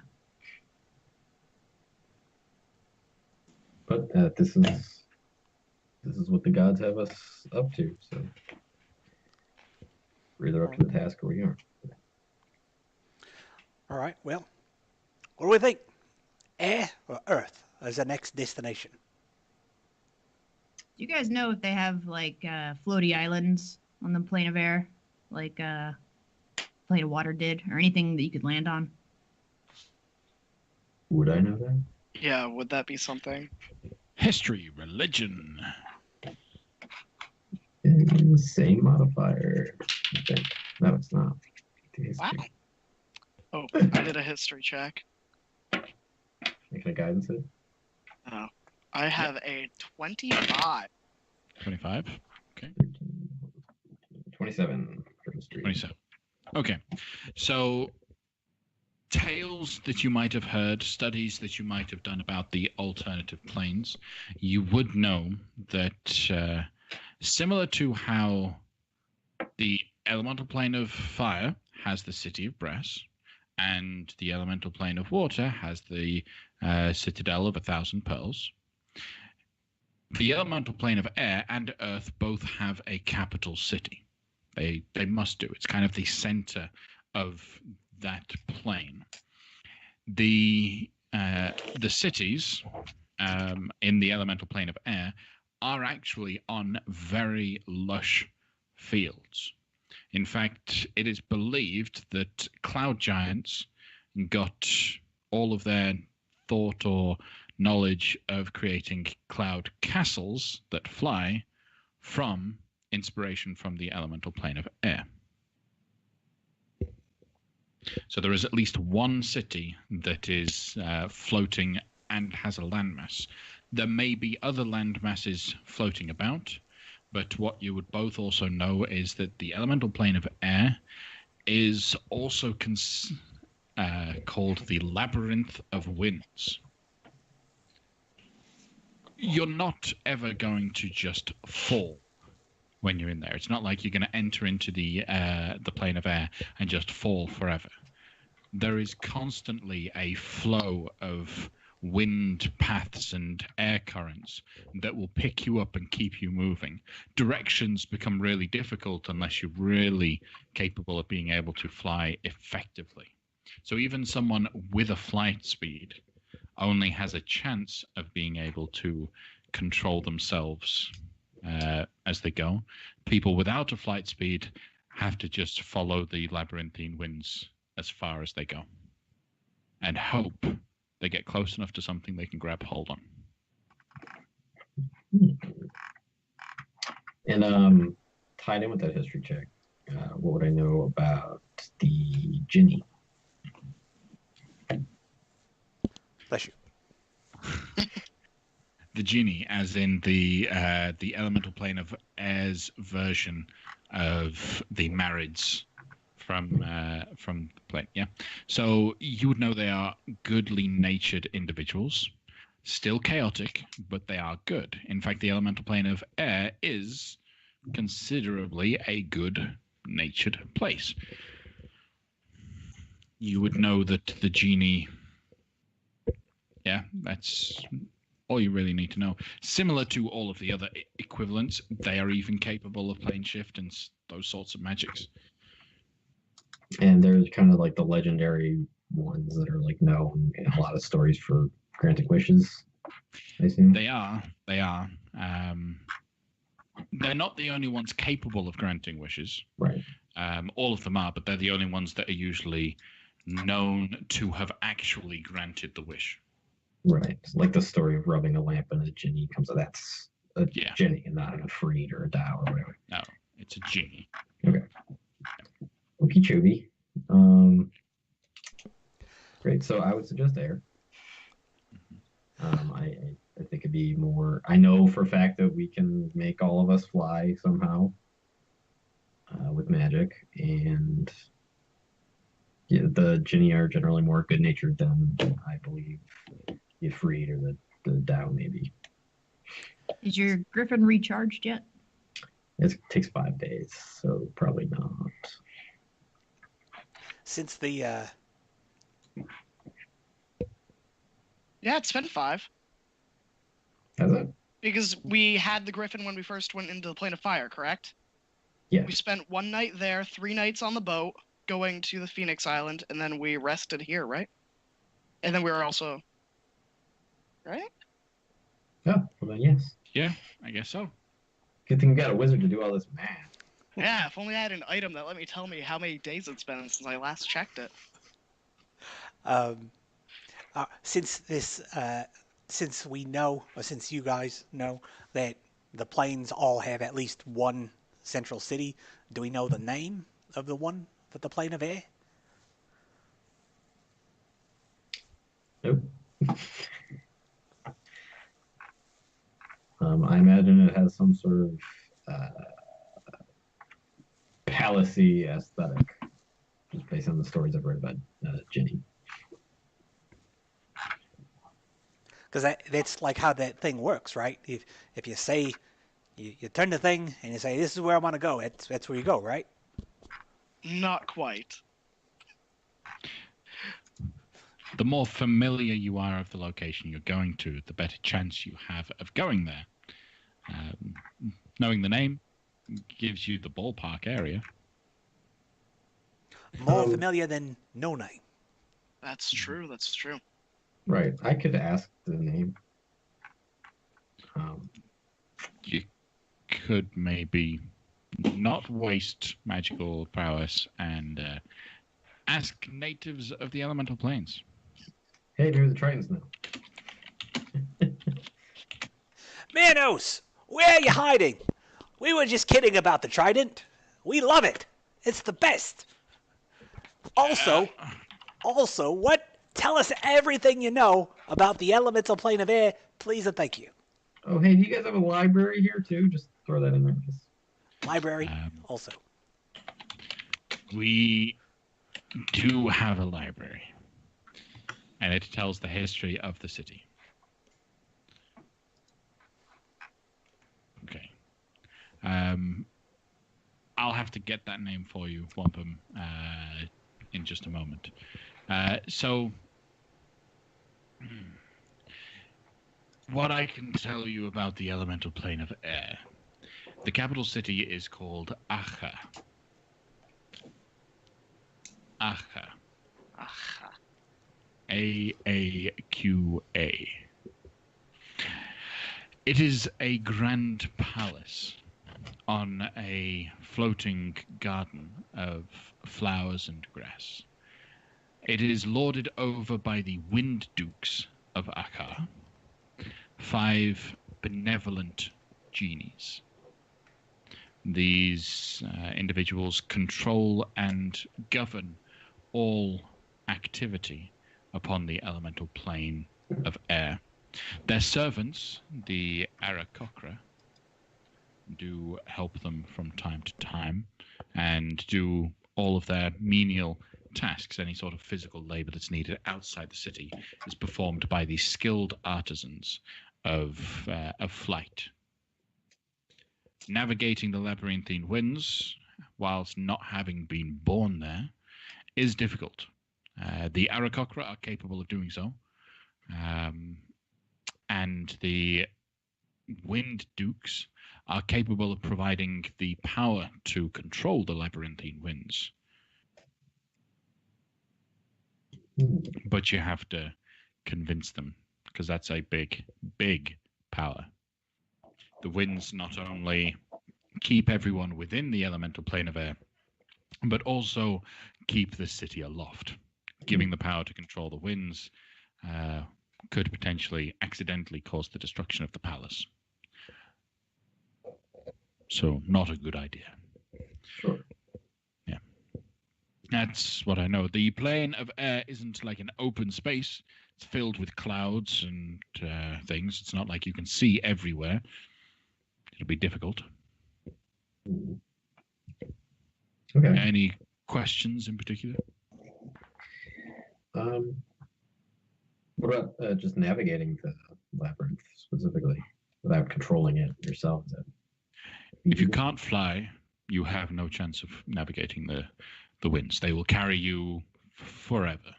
But this is what the gods have us up to, so we're either up to the task or we aren't. All right. Well, what do we think? Air or Earth as the next destination? Do you guys know if they have like floaty islands on the plane of air, like plane of water did, or anything that you could land on? Would I know that? Yeah, would that be something? History, religion. Same modifier. I think. No, it's not. Wow. Oh, I did a history check. Can I guidance it? Oh, I have a 25. 25. Okay. 27 for history. 27. Okay. So, tales that you might have heard, studies that you might have done about the alternative planes, you would know that similar to how the elemental plane of fire has the city of Brass, and the elemental plane of water has the citadel of 1,000 pearls, the elemental plane of air and earth both have a capital city. They must do. It's kind of the center of that plane. The cities in the elemental plane of air are actually on very lush fields. In fact, it is believed that cloud giants got all of their thought or knowledge of creating cloud castles that fly from inspiration from the elemental plane of air. So there is at least one city that is floating and has a landmass. There may be other land masses floating about, but what you would both also know is that the elemental plane of air is also called the Labyrinth of Winds. You're not ever going to just fall when you're in there. It's not like you're going to enter into the plane of air and just fall forever. There is constantly a flow of wind paths and air currents that will pick you up and keep you moving. Directions become really difficult unless you're really capable of being able to fly effectively. So even someone with a flight speed only has a chance of being able to control themselves as they go. People without a flight speed have to just follow the labyrinthine winds as far as they go and hope they get close enough to something they can grab hold on. And tied in with that history check, what would I know about the Ginny? Bless you. The genie, as in the elemental plane of air's version of the Marids from the plane. Yeah. So you would know they are goodly natured individuals, still chaotic, but they are good. In fact, the elemental plane of air is considerably a good natured place. You would know that the genie. Yeah, that's all you really need to know. Similar to all of the other equivalents, they are even capable of plane shift and those sorts of magics. And there's kind of like the legendary ones that are like known in a lot of stories for granting wishes, I assume. They are. They are. They're not the only ones capable of granting wishes. Right. All of them are, but they're the only ones that are usually known to have actually granted the wish. Right. Like the story of rubbing a lamp and a genie comes out. That's a Yeah. genie and not an Afreed or a Tao or whatever. No, it's a genie. Okay. Okeechobee. Great. So I would suggest air. I think it'd be more. I know for a fact that we can make all of us fly somehow with magic, and yeah, the Jinni are generally more good natured than I believe the Freed or the Tao maybe. Is your griffin recharged yet? It takes 5 days, so probably not. Since the Yeah, it's been 5. Has it? Because we had the Griffin when we first went into the Plane of Fire, correct? Yeah. We spent 1 night there, 3 nights on the boat, going to the Phoenix Island, and then we rested here, right? And then we were also... Right? Oh, well then yes. Yeah, I guess so. Good thing we got a wizard to do all this math. Yeah, if only I had an item that let me tell me how many days it's been since I last checked it. Since we know, or since you guys know that the planes all have at least one central city, do we know the name of the one with the plane of air? Nope. I imagine it has some sort of palacey aesthetic, just based on the stories I've read about Ginny. Because that's like how that thing works, right? If you say, you turn the thing and you say, this is where I want to go, that's where you go, right? Not quite. The more familiar you are of the location you're going to, the better chance you have of going there. Knowing the name gives you the ballpark area. More familiar than no name. That's true, that's true. Right. I could ask the name. You could maybe not waste magical prowess and ask natives of the elemental planes. Hey, there's the Tritons now. Manos, where are you hiding? We were just kidding about the trident. We love it. It's the best. Also, what? Tell us everything you know about the elemental plane of air, please and thank you. Oh, hey, do you guys have a library here too? Just throw that in there. Just... Library, also. We do have a library, and it tells the history of the city. Okay. I'll have to get that name for you, Wampum, in just a moment. What I can tell you about the elemental plane of air. The capital city is called Acha. Acha. Aha. Aaqa. It is a grand palace on a floating garden of flowers and grass. It is lorded over by the Wind Dukes of Akkar, 5 benevolent genies. These individuals control and govern all activity upon the elemental plane of air. Their servants, the Aarakocra, do help them from time to time and do all of their menial tasks. Any sort of physical labor that's needed outside the city is performed by the skilled artisans of flight. Navigating the labyrinthine winds, whilst not having been born there, is difficult. The Aarakocra are capable of doing so, and the Wind Dukes are capable of providing the power to control the labyrinthine winds. But you have to convince them, because that's a big, big power. The winds not only keep everyone within the elemental plane of air, but also keep the city aloft. Giving the power to control the winds could potentially accidentally cause the destruction of the palace. So, not a good idea. Sure. Yeah. That's what I know. The plane of air isn't like an open space. It's filled with clouds and things. It's not like you can see everywhere. It'll be difficult. Okay. Any questions in particular? What about just navigating the labyrinth specifically without controlling it yourself? If you can't fly, you have no chance of navigating the winds. They will carry you forever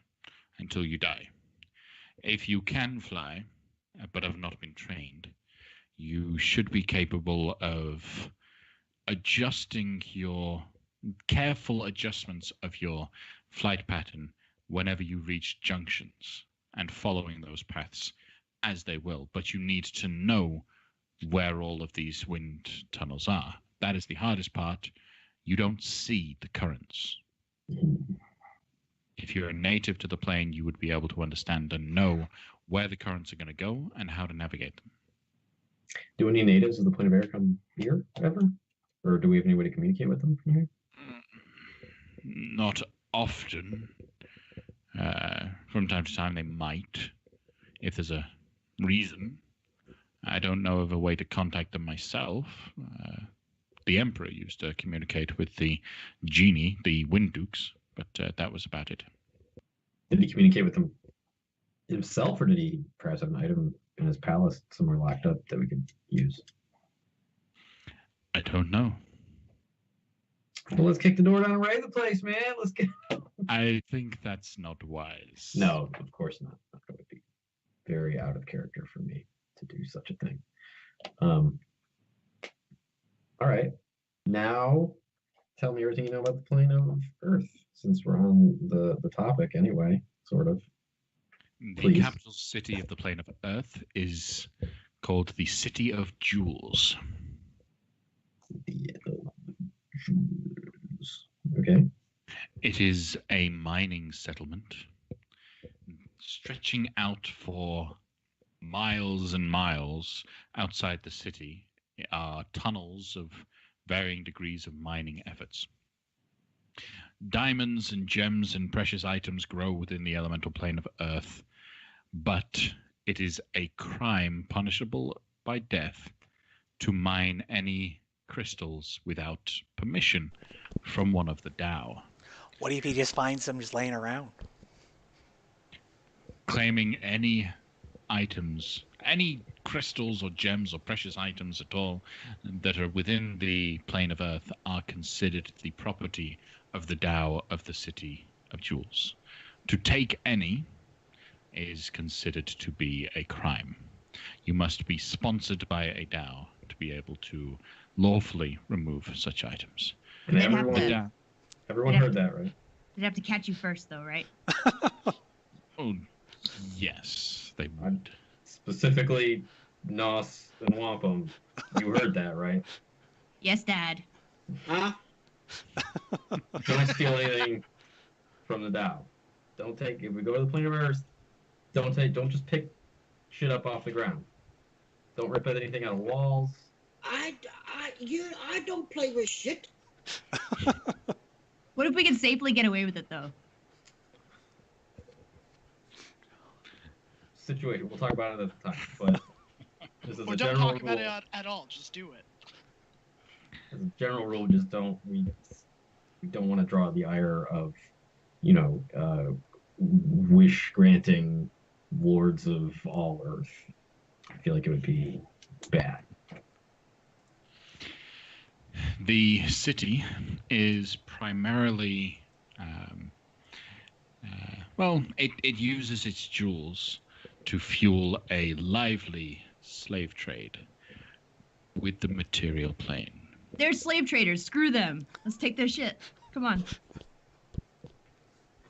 until you die. If you can fly, but have not been trained, you should be capable of adjusting your careful adjustments of your flight pattern whenever you reach junctions and following those paths as they will. But you need to know where all of these wind tunnels are. That is the hardest part. You don't see the currents. If you're a native to the plane, you would be able to understand and know where the currents are going to go and how to navigate them. Do any natives of the plane of air come here ever? Or do we have any way to communicate with them from here? Not often. From time to time they might, if there's a reason. I don't know of a way to contact them myself. The Emperor used to communicate with the genie, the Wind Dukes, but that was about it. Did he communicate with them himself, or did he perhaps have an item in his palace somewhere locked up that we could use? I don't know. Well, let's kick the door down and raid the place, man. Let's get. I think that's not wise. No, of course not. That would be very out of character for me to do such a thing. All right. Now, tell me everything you know about the plane of Earth, since we're on the topic anyway, sort of. The Please. capital city of the plane of Earth is called the City of Jewels. Okay. It is a mining settlement stretching out for miles and miles. Outside the city are tunnels of varying degrees of mining efforts. Diamonds and gems and precious items grow within the elemental plane of Earth, but it is a crime punishable by death to mine any crystals without permission from one of the Tao. What if he just finds them just laying around? Claiming any items, any crystals or gems or precious items at all that are within the plane of Earth are considered the property of the Tao of the City of Jewels. To take any is considered to be a crime. You must be sponsored by a Tao to be able to lawfully remove such items. And They'd have everyone, to- everyone they'd heard that, right? They'd have to catch you first, though, right? Oh, yes, they would. Specifically, Nos and Wampum. You heard that, right? Yes, Dad. Huh? Don't steal anything from the Tao. Don't take. If we go to the plane of Earth, don't just pick shit up off the ground. Don't rip anything out of walls. I don't play with shit. What if we can safely get away with it, though? Situation. We'll talk about it at the time, but just as Or a don't general talk about rule, it at all. Just do it. as a general rule, just don't we don't want to draw the ire of, wish granting lords of all Earth. I feel like it would be bad. The city is primarily, it uses its jewels to fuel a lively slave trade with the material plane. They're slave traders. Screw them. Let's take their shit. Come on.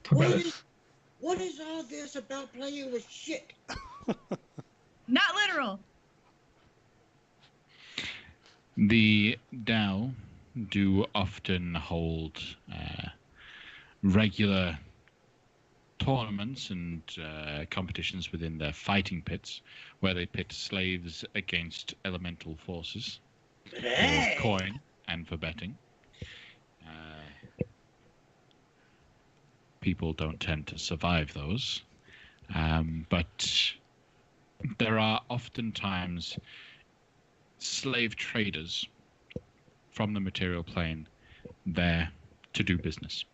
What is all this about playing with shit? Not literal. The Dao do often hold regular tournaments and competitions within their fighting pits, where they pit slaves against elemental forces Hey. for coin and for betting. People don't tend to survive those, but there are oftentimes slave traders from the material plane there to do business.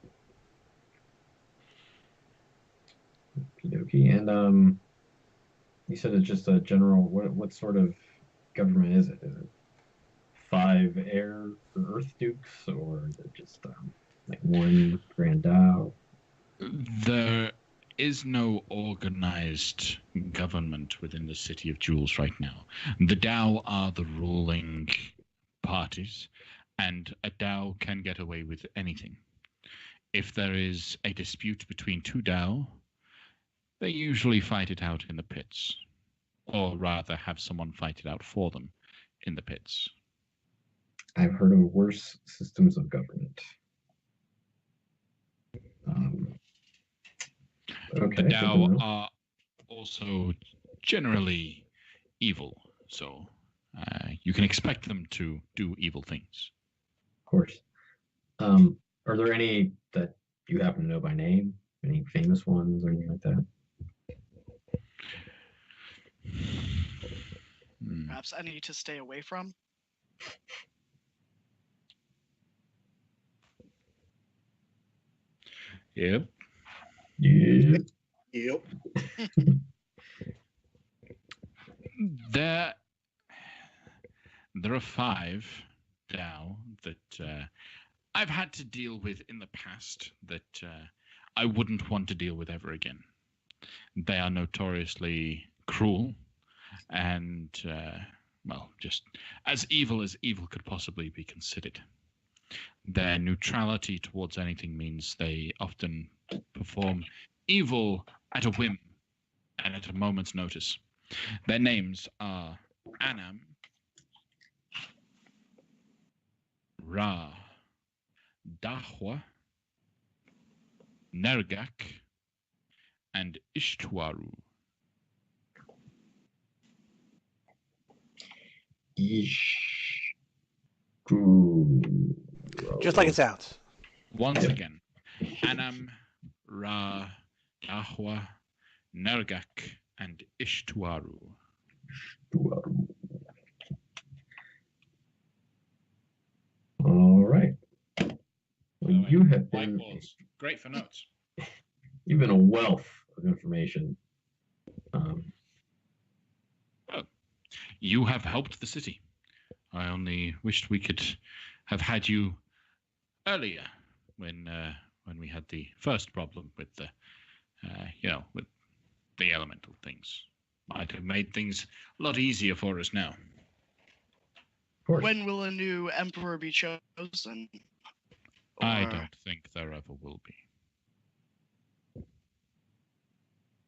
Okie dokie. And you said it's just a general. What sort of government is it? Is it 5 air or Earth dukes, or is it just like one Grand Dao? There is no organized government within the City of Jewels right now. The Dao are the ruling parties, and a Dao can get away with anything. If there is a dispute between 2 Dao, they usually fight it out in the pits, or rather have someone fight it out for them in the pits. I've heard of worse systems of government. Okay. The Dao are also generally evil, so you can expect them to do evil things. Of course. Are there any that you happen to know by name? Any famous ones or anything like that? Perhaps any to stay away from. Yep. Yeah. Yep. There are 5 Dao that I've had to deal with in the past that I wouldn't want to deal with ever again. They are notoriously cruel and, just as evil could possibly be considered. Their neutrality towards anything means they often perform evil at a whim and at a moment's notice. Their names are Anam, Ra, Dahwa, Nergak, and Ishtuaru. Just like it sounds. Once again, Anam, Ra, Dahwa, Nergak, and Ishtuaru. All right. Well, you have been great for notes. You've been a wealth of information. You have helped the city. I only wished we could have had you earlier when we had the first problem with the with the elemental things. Might have made things a lot easier for us now. Of course. When will a new emperor be chosen? I don't think there ever will be.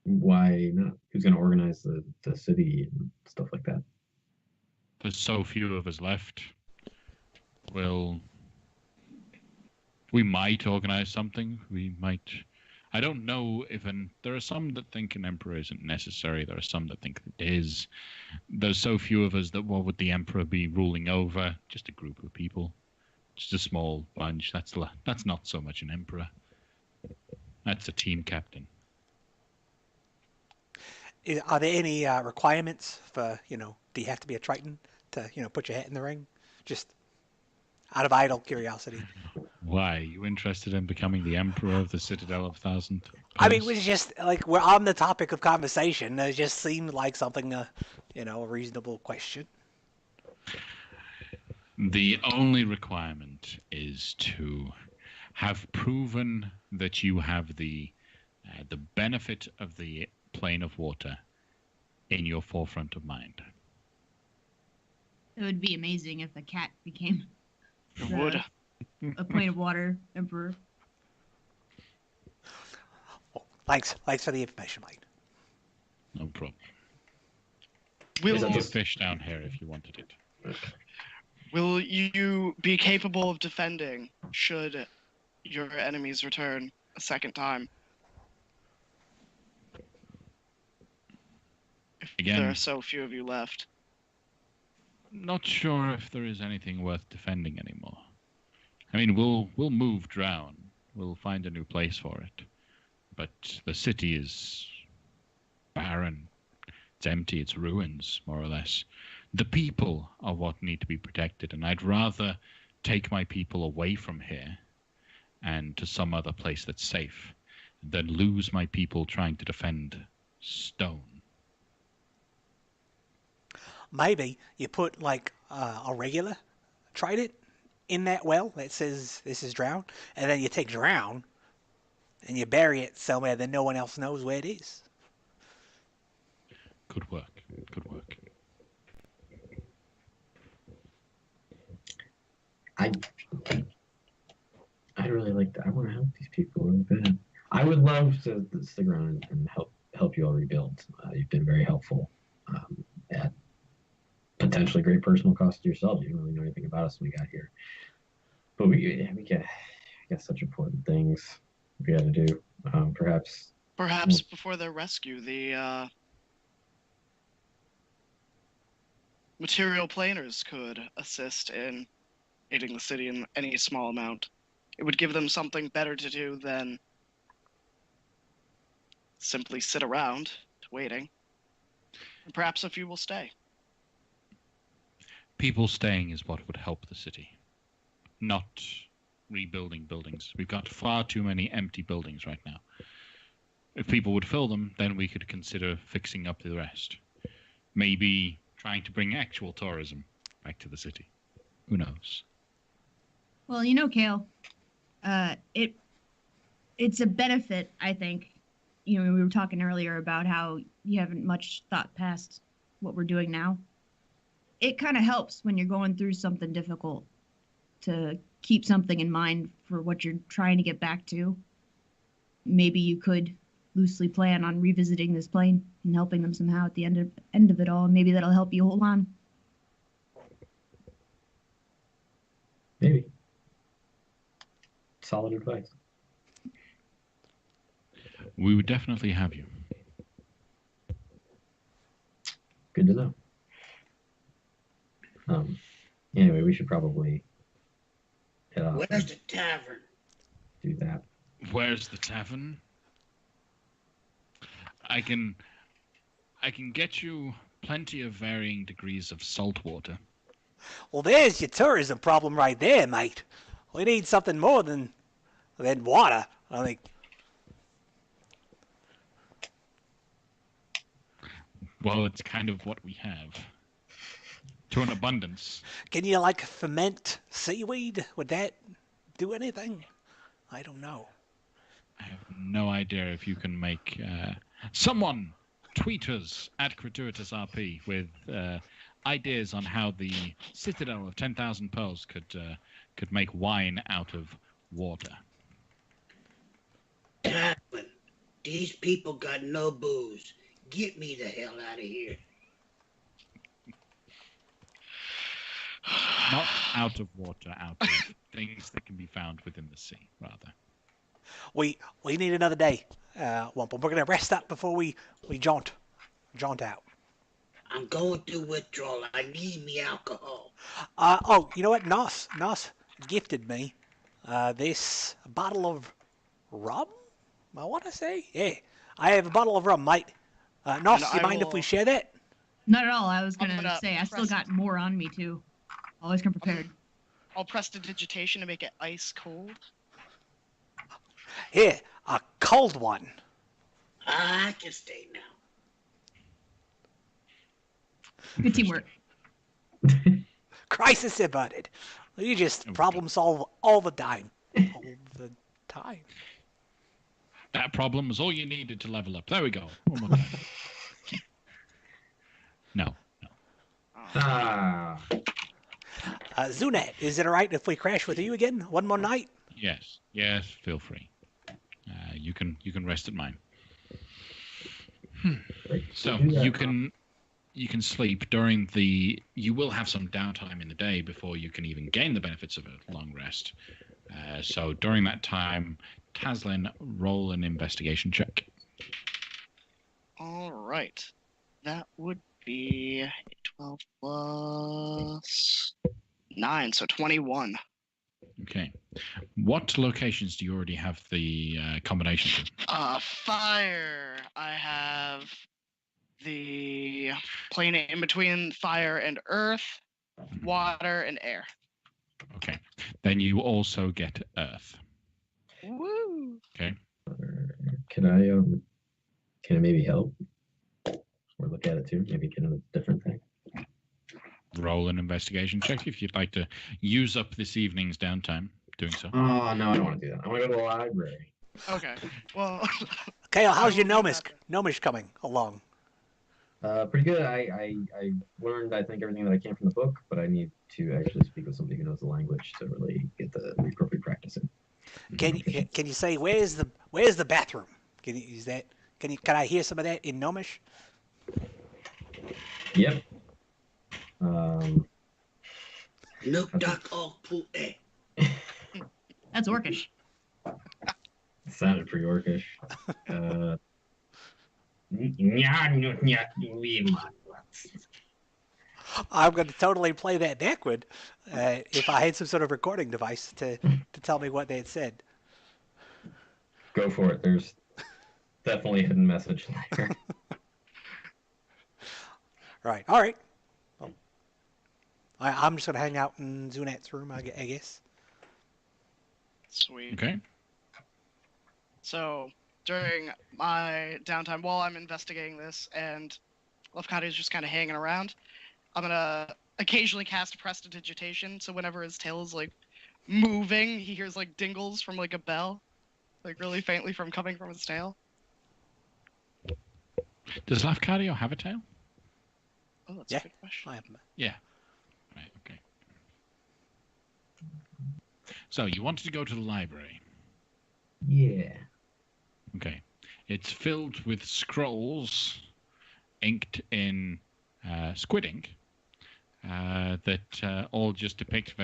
Why not? Who's going to organize the city and stuff like that? There's so few of us left. We might organize something. We might I don't know if there are some that think an emperor isn't necessary. There are some that think it is. There's so few of us that what would the emperor be ruling over? Just a group of people, just a small bunch. That's not so much an emperor. That's a team captain. Are there any requirements for, do you have to be a Triton to, put your hat in the ring? Just out of idle curiosity. Why? Are you interested in becoming the emperor of the Citadel of Thousand I mean, it Pearls? was just like we're on the topic of conversation. It just seemed like something, a reasonable question. The only requirement is to have proven that you have the benefit of the plane of water in your forefront of mind. It would be amazing if the cat became It would. a plane of water emperor. Oh, thanks for the information, Mike. No problem. Will that There's a just- fish down here if you wanted it. Will you be capable of defending should your enemies return a second time? If Again. there are so few of you left. Not sure if there is anything worth defending anymore. I mean, we'll move Drown. We'll find a new place for it. But the city is barren. It's empty. It's ruins, more or less. The people are what need to be protected, and I'd rather take my people away from here and to some other place that's safe than lose my people trying to defend stone. Maybe you put like a regular trident in that well that says this is Drown, and then you take Drown and you bury it somewhere that no one else knows where it is. Could work. Could work. I'd really like that. I want to help these people really bad. I would love to stick around and help you all rebuild. You've been very helpful at potentially great personal cost to yourself. You didn't really know anything about us when we got here, but we got such important things we got to do. Perhaps Before their rescue, the material planers could assist in aiding the city in any small amount. It would give them something better to do than simply sit around waiting. And perhaps a few will stay. People staying is what would help the city, not rebuilding buildings. We've got far too many empty buildings right now. If people would fill them, then we could consider fixing up the rest. Maybe trying to bring actual tourism back to the city. Who knows? Well, Kale, it's a benefit, I think. We were talking earlier about how you haven't much thought past what we're doing now. It kind of helps when you're going through something difficult to keep something in mind for what you're trying to get back to. Maybe you could loosely plan on revisiting this plane and helping them somehow at the end of it all. And maybe that'll help you hold on. maybe solid advice. We would definitely have you. Good to know. Anyway, we should probably head off. Where's the tavern? Do that. Where's the tavern? I can get you plenty of varying degrees of salt water. Well, there's your tourism problem right there, mate. We need something more than water. I think. Well, it's kind of what we have. To an abundance. Can you like ferment seaweed? Would that do anything? I don't know. I have no idea if you can make... someone tweet us at Crituitous RP with ideas on how the Citadel of 10,000 Pearls could make wine out of water. Tavern. These people got no booze. Get me the hell out of here. Not out of water, out of things that can be found within the sea, rather. We need another day, Wumple. We're gonna rest up before we jaunt out. I'm going through withdrawal. I need me alcohol. Oh, you know what? Nos gifted me this bottle of rum. I want to say, yeah, I have a bottle of rum, mate. Nos, And you I mind if we will- share that? Not at all. I was I'm gonna gonna say I still press- got more on me too. Always come prepared. I'll press the digitation to make it ice cold. Here, a cold one. I can stay now. Good teamwork. Crisis averted. You just problem solve all the time. All the time. That problem was all you needed to level up. There we go. One more time. No. Ah, Zunat, is it alright if we crash with you again? One more night? Yes. Feel free. You can rest at mine. great. So Do that. you can sleep during the. You will have some downtime in the day before you can even gain the benefits of a long rest. So during that time, Taslin, roll an investigation check. All right. That would be 12 plus 9, so 21. Okay. What locations do you already have the combination to? Fire. I have the plane in between fire and earth, water, and air. Okay. Then you also get Earth. Woo! Can I maybe help or look at it too? Maybe get a different thing. Roll an investigation check if you'd like to use up this evening's downtime doing so. Oh no, I don't want to do that. I want to go to the library. Okay. Well, Kale, how's your I will do Gnomish? that Gnomish coming along? Pretty good. I learned I think everything that I can from the book, but I need to actually speak with somebody who knows the language to really get the appropriate practice in. Can you say where's the bathroom? Can I hear some of that in Gnomish? Yep. Look, Doc, all poo. That's Orcish. Sounded pretty orcish. I'm going to totally play that backward if I had some sort of recording device to tell me what they had said. Go for it. There's definitely a hidden message there. Right. All right. Well, I'm just going to hang out in Zunat's room, I guess. sweet. Okay. So during my downtime, while I'm investigating this, and Lefkati is just kind of hanging around, I'm gonna occasionally cast Prestidigitation. So whenever his tail is like moving, he hears like dingles from like a bell, like really faintly coming from his tail. Does Lafcadio have a tail? Oh, that's Yeah. a good question. I have Yeah. Right. Okay. So you wanted to go to the library. Yeah. Okay. It's filled with scrolls inked in squid ink that all just depict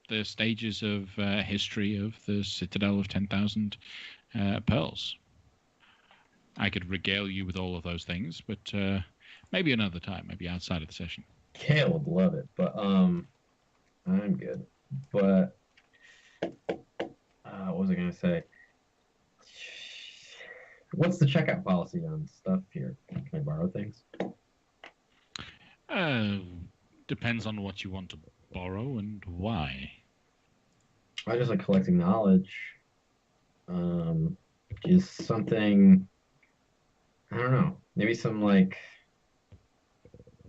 the stages of history of the Citadel of 10,000 Pearls. I could regale you with all of those things, but maybe another time, maybe outside of the session. Kale would love it, but I'm good. But what was I gonna say? What's the checkout policy on stuff here? Can I borrow things? Depends on what you want to borrow and why. I just like collecting knowledge. Is something, I don't know, maybe some like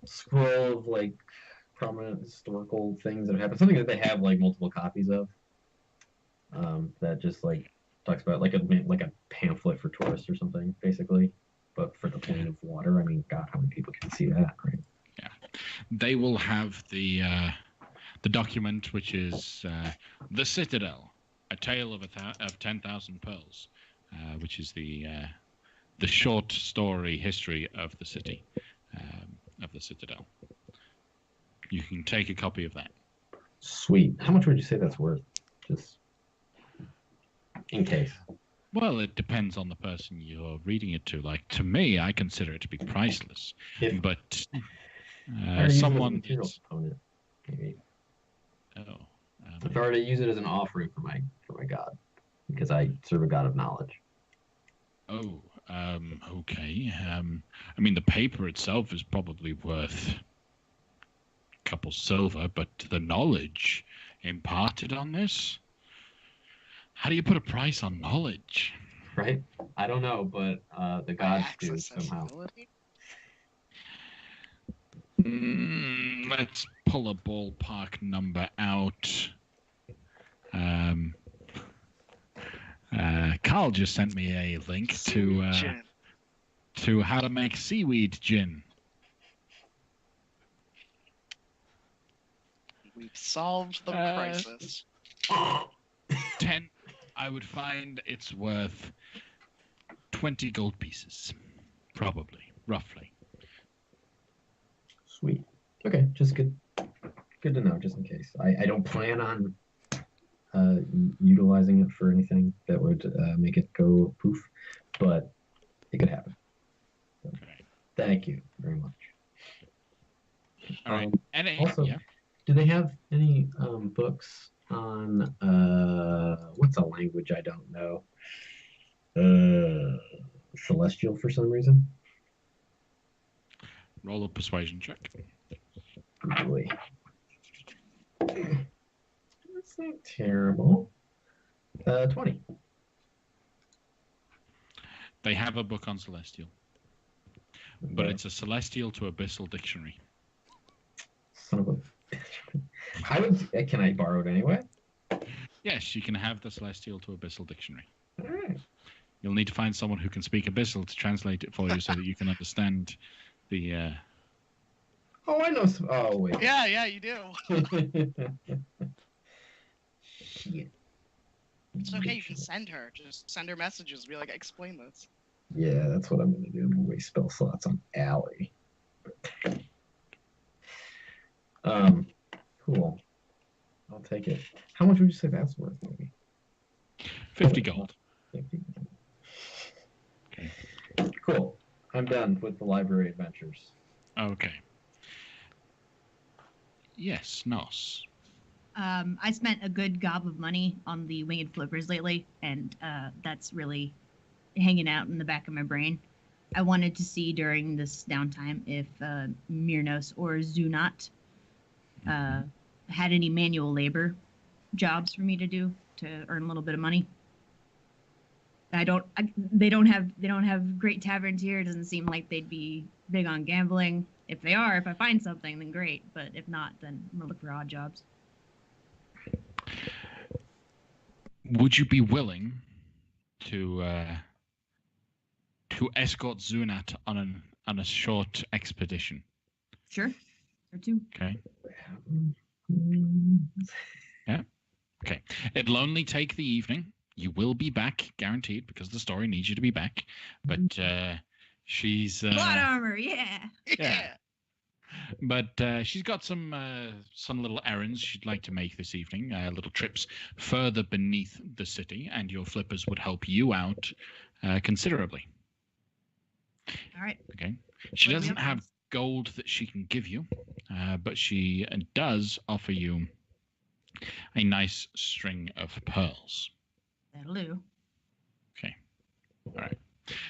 scroll of like prominent historical things that have happened, something that they have like multiple copies of. That just like talks about like a pamphlet for tourists or something, basically. But for the plane of water, I mean, God, how many people can see that, right? They will have the document, which is the Citadel, a tale of 10,000 pearls, which is the short story history of the city, of the Citadel. You can take a copy of that. Sweet. How much would you say that's worth? Just in case. Well, it depends on the person you're reading it to. Like, to me, I consider it to be priceless. If But I were to use it as a someone material is... component, maybe. Oh. If I were to use it as an offering for my god, because I serve a god of knowledge. Oh, okay. I mean, the paper itself is probably worth a couple silver, but the knowledge imparted on this? How do you put a price on knowledge? Right? I don't know, but the gods do somehow. Accessibility? Let's pull a ballpark number out. Carl just sent me a link Seaweed gin. to how to make seaweed gin. We've solved the crisis. 10, I would find it's worth 20 gold pieces. Probably, roughly. Sweet. Okay, just good to know, just in case. I don't plan on utilizing it for anything that would make it go poof, but it could happen. So, Okay. thank you very much. All right. And Also, yeah. do they have any books on what's a language I don't know? Celestial for some reason. Roll a persuasion check. Boy. That's not terrible. 20. They have a book on Celestial, but it's a Celestial to Abyssal dictionary. Son of a. Can I borrow it anyway? Yes, you can have the Celestial to Abyssal dictionary. All right. You'll need to find someone who can speak Abyssal to translate it for you so that you can understand the... Oh, I know. Oh, wait. Yeah, you do. Shit. It's okay, you can send her. Just send her messages. Be like, explain this. Yeah, that's what I'm going to do. I'm going to waste spell slots on Allie. Cool. I'll take it. How much would you say that's worth, maybe? 50 gold. 50. Okay. Cool. I'm done with the library adventures. Okay. Yes, Nos. I spent a good gob of money on the winged flippers lately, and that's really hanging out in the back of my brain. I wanted to see during this downtime if Myrnos or Zunat had any manual labor jobs for me to do to earn a little bit of money. They don't have great taverns here. It doesn't seem like they'd be big on gambling. If they are, if I find something, then great. But if not, then I'm gonna look for odd jobs. Would you be willing to escort Zunat on a short expedition? Sure. Or two. Okay. Yeah. Okay. It'll only take the evening. You will be back, guaranteed, because the story needs you to be back. But she's Plot armor, yeah. Yeah. But she's got some little errands she'd like to make this evening, little trips further beneath the city, and your flippers would help you out considerably. All right. Okay. She What do we doesn't have? have gold that she can give you, but she does offer you a nice string of pearls. That'll do. Okay. All right.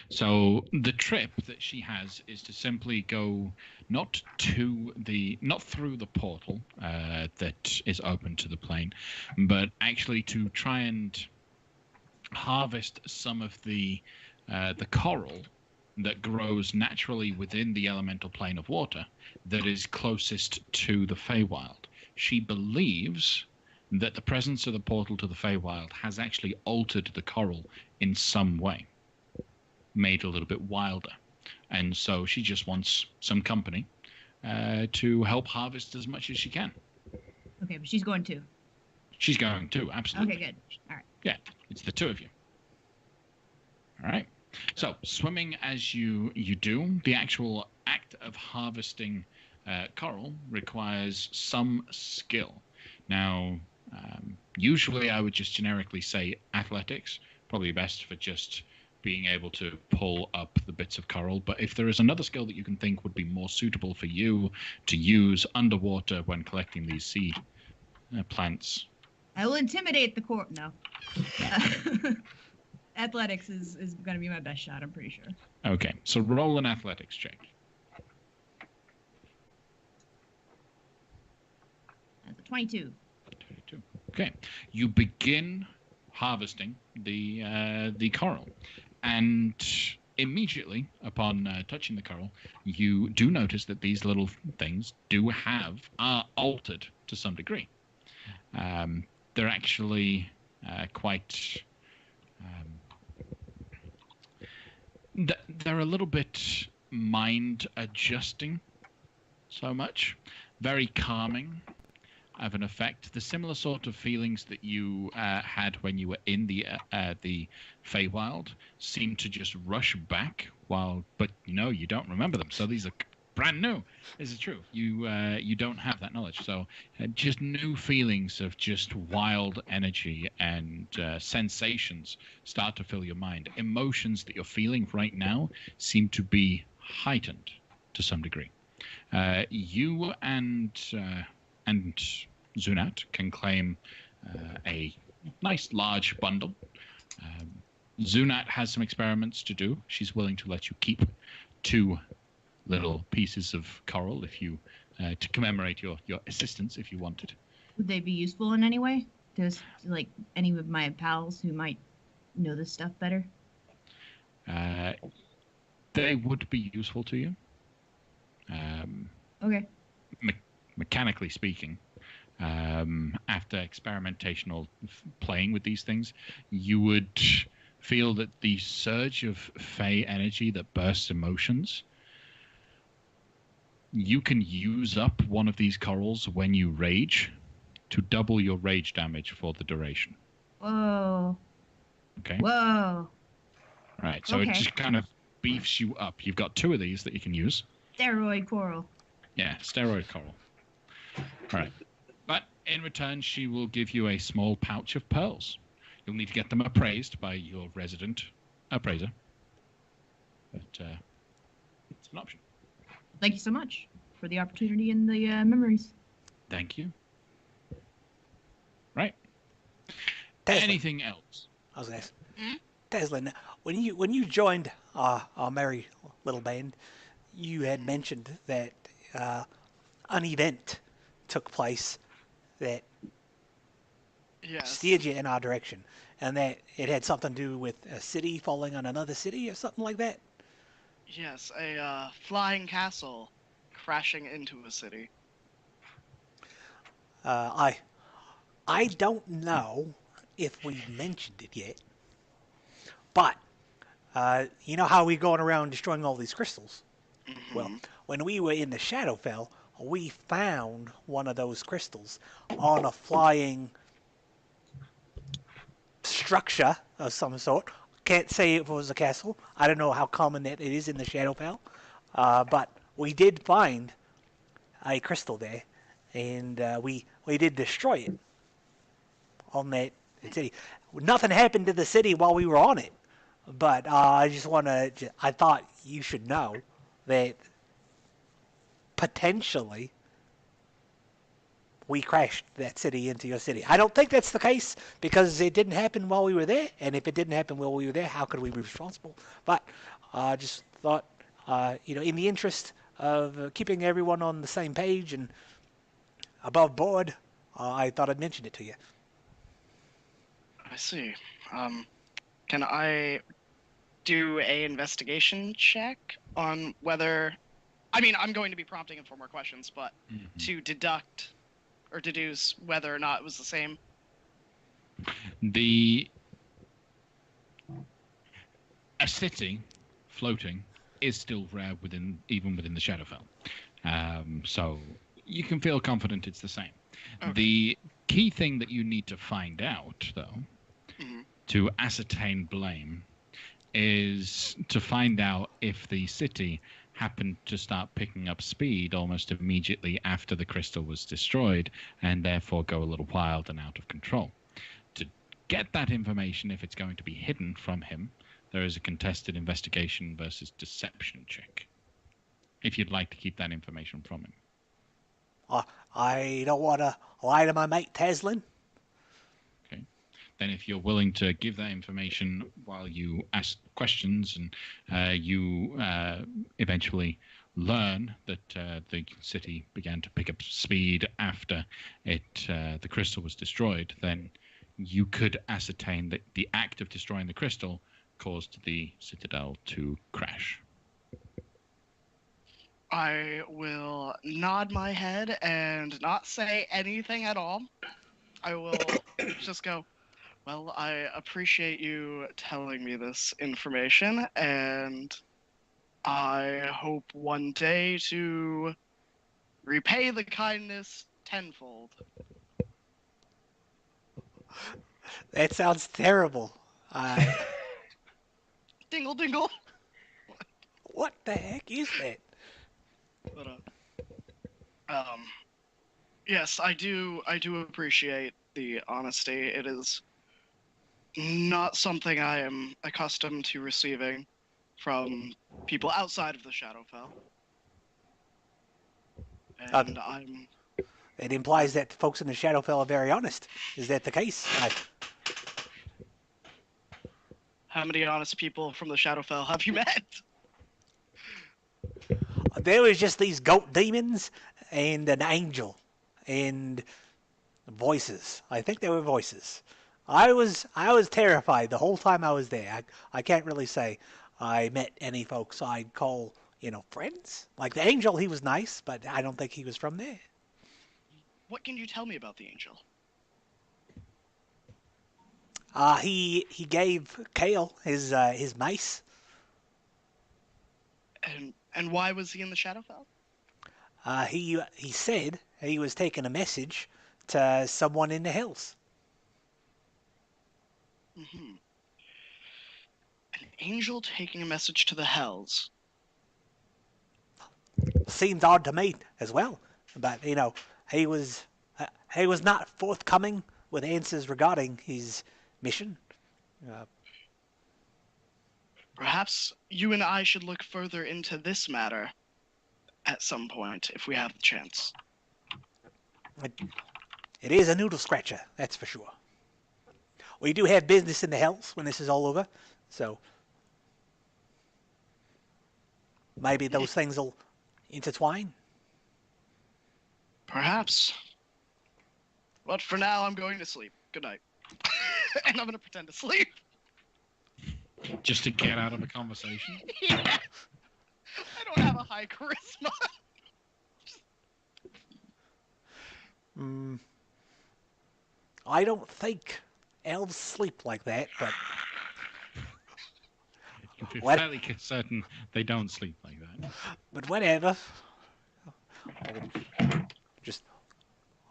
So the trip that she has is to simply go not through the portal that is open to the plane, but actually to try and harvest some of the coral that grows naturally within the elemental plane of water that is closest to the Feywild. She believes that the presence of the portal to the Feywild has actually altered the coral in some way, made it a little bit wilder. And so she just wants some company to help harvest as much as she can. Okay, but she's going too. She's going too, absolutely. Okay, good. All right. Yeah, it's the two of you. All right. So swimming as you do, the actual act of harvesting coral requires some skill. Now, usually I would just generically say athletics, probably best for just being able to pull up the bits of coral. But if there is another skill that you can think would be more suitable for you to use underwater when collecting these sea plants. I will intimidate the coral. No. Athletics is going to be my best shot, I'm pretty sure. Okay, so roll an athletics check. That's a 22. 22. Okay, you begin harvesting the coral, and immediately upon touching the coral, you do notice that these little things are altered to some degree. They're actually quite. They're a little bit mind adjusting, so much, very calming of an effect. The similar sort of feelings that you had when you were in the Feywild seem to just rush back. But you don't remember them, so these are brand new. This is true. You don't have that knowledge, so just new feelings of just wild energy and sensations start to fill your mind. Emotions that you're feeling right now seem to be heightened to some degree. You and Zunat can claim a nice large bundle. Zunat has some experiments to do. She's willing to let you keep 2 little pieces of coral if you to commemorate your assistance if you wanted. Would they be useful in any way? There's like any of my pals who might know this stuff better. They would be useful to you. Okay. Mechanically speaking, after experimentational playing with these things, you would feel that the surge of Fey energy that bursts emotions, you can use up one of these corals when you rage to double your rage damage for the duration. Whoa. Okay. Whoa. Right. So Okay. it just kind of beefs you up. You've got 2 of these that you can use. Steroid coral. Yeah, steroid coral. All right. But in return, she will give you a small pouch of pearls. You'll need to get them appraised by your resident appraiser. But it's an option. Thank you so much for the opportunity and the memories. Thank you. Right. Tesla. Anything else? I was going to ask. Tesla, when you joined our merry little band, you had mentioned that an event took place that steered you in our direction, and that it had something to do with a city falling on another city or something like that. Yes, a flying castle crashing into a city. I don't know if we mentioned it yet, but you know how we're going around destroying all these crystals? Mm-hmm. Well, when we were in the Shadowfell, we found one of those crystals on a flying structure of some sort. Can't say if it was a castle. I don't know how common that it is in the Shadowfell, but we did find a crystal there, and we did destroy it on that city. Nothing happened to the city while we were on it, but I thought you should know that potentially we crashed that city into your city. I don't think that's the case because it didn't happen while we were there, and if it didn't happen while we were there, how could we be responsible? But I just thought, in the interest of keeping everyone on the same page and above board, I thought I'd mention it to you. I see. Can I do a investigation check on whether... I mean, I'm going to be prompting him for more questions, but to deduct or deduce whether or not it was the same? A city floating is still rare even within the Shadowfell. So you can feel confident it's the same. Okay. The key thing that you need to find out, though, to ascertain blame, is to find out if the city happened to start picking up speed almost immediately after the crystal was destroyed, and therefore go a little wild and out of control. To get that information if it's going to be hidden from him, there is a contested investigation versus deception check. If you'd like to keep that information from him. I don't want to lie to my mate Taslin. Okay. Then if you're willing to give that information while you ask questions and you eventually learn that the city began to pick up speed after the crystal was destroyed, then you could ascertain that the act of destroying the crystal caused the citadel to crash. I will nod my head and not say anything at all. I will just go, well, I appreciate you telling me this information, and I hope one day to repay the kindness tenfold. That sounds terrible. Dingle, dingle. What the heck is that? But, yes, I do appreciate the honesty. It is not something I am accustomed to receiving from people outside of the Shadowfell. And I'm... It implies that folks in the Shadowfell are very honest. Is that the case? How many honest people from the Shadowfell have you met? There was just these goat demons and an angel and voices. I think they were voices. I was terrified the whole time I was there. I can't really say I met any folks I'd call, friends. Like the angel, he was nice, but I don't think he was from there. What can you tell me about the angel? He gave Kale his mace. And why was he in the Shadowfell? He said he was taking a message to someone in the hills. Mm-hmm. An angel taking a message to the hells. Seems odd to me as well, but he was not forthcoming with answers regarding his mission. Perhaps you and I should look further into this matter at some point, if we have the chance. It is a noodle scratcher, that's for sure. We do have business in the hells when this is all over, so maybe those things will intertwine. Perhaps. But for now, I'm going to sleep. Good night. And I'm going to pretend to sleep. Just to get out of a conversation? Yeah. I don't have a high charisma. I don't think elves sleep like that, but... You're fairly certain they don't sleep like that. But whatever.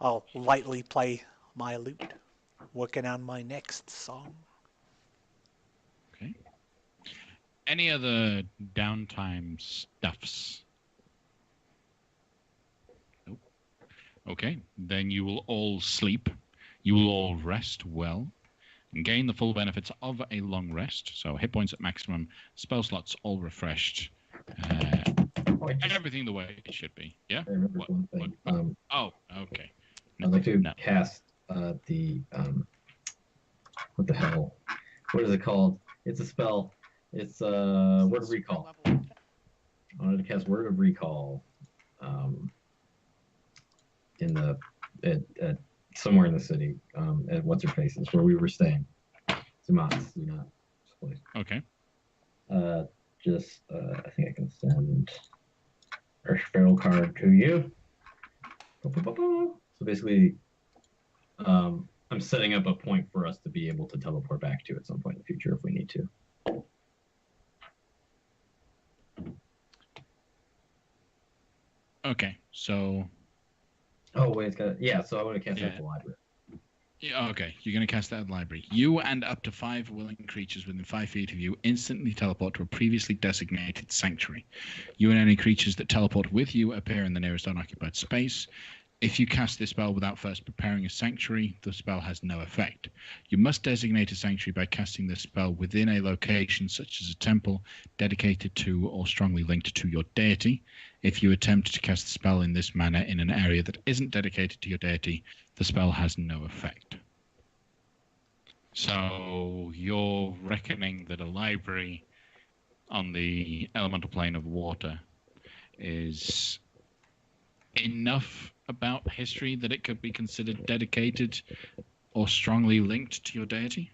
I'll lightly play my lute, working on my next song. Okay. Any other downtime stuffs? Nope. Okay, then you will all sleep. You will all rest well and gain the full benefits of a long rest. So hit points at maximum, spell slots all refreshed. Everything the way it should be. Yeah? I remember one thing. Oh, okay. I'd like to cast the what the hell? What is it called? It's a spell. It's Word of Recall. I wanted to cast Word of Recall at somewhere in the city, at what's her face's where we were staying. Zumat's place. Okay. I think I can send our spell card to you. So basically, I'm setting up a point for us to be able to teleport back to at some point in the future if we need to. Okay, so... Oh, wait, it's got... Yeah, so I want to cast it at the library. Yeah, okay, you're going to cast that at the library. You and up to 5 willing creatures within 5 feet of you instantly teleport to a previously designated sanctuary. You and any creatures that teleport with you appear in the nearest unoccupied space. If you cast this spell without first preparing a sanctuary, the spell has no effect. You must designate a sanctuary by casting the spell within a location such as a temple dedicated to or strongly linked to your deity. If you attempt to cast the spell in this manner in an area that isn't dedicated to your deity, the spell has no effect. So you're reckoning that a library on the elemental plane of water is enough about history that it could be considered dedicated or strongly linked to your deity?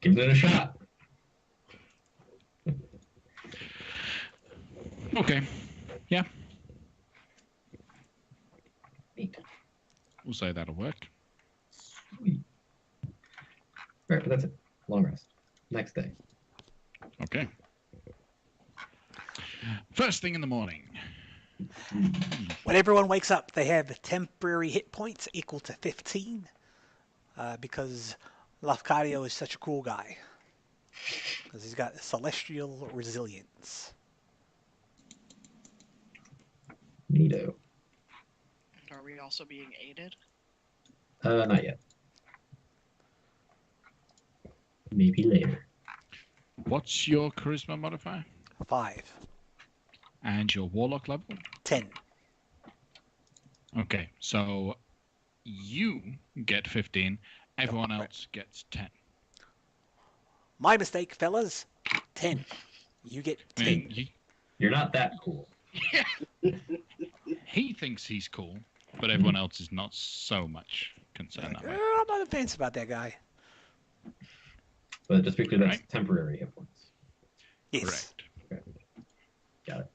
Give it a shot. Okay. Yeah, Neat. we'll say that'll work. Sweet. All right, but that's it. Long rest. Next day. Okay. First thing in the morning. When everyone wakes up, they have temporary hit points equal to 15 because Lafcadio is such a cool guy. Because he's got celestial resilience. Neato. Are we also being aided? Not yet. Maybe later. What's your charisma modifier? 5. And your warlock level? 10. Okay, so you get 15, everyone else gets 10. My mistake, fellas. 10. You get 10. I mean, You're not that cool. he thinks he's cool, but everyone else is not so much concerned that way. I'm on the fence about that guy. But just because that's Right. temporary hit points. Yes. Correct. Okay. Got it.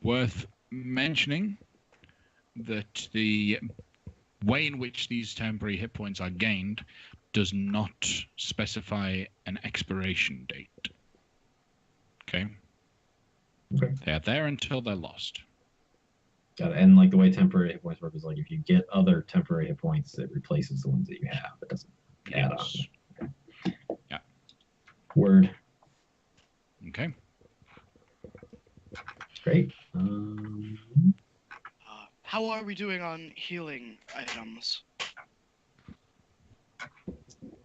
Worth mentioning that the way in which these temporary hit points are gained does not specify an expiration date. Okay? Okay. They are there until they're lost. Got it. And like the way temporary hit points work is like if you get other temporary hit points, it replaces the ones that you have. It doesn't add on. Yes. Yeah. Word. Okay. Great. How are we doing on healing items?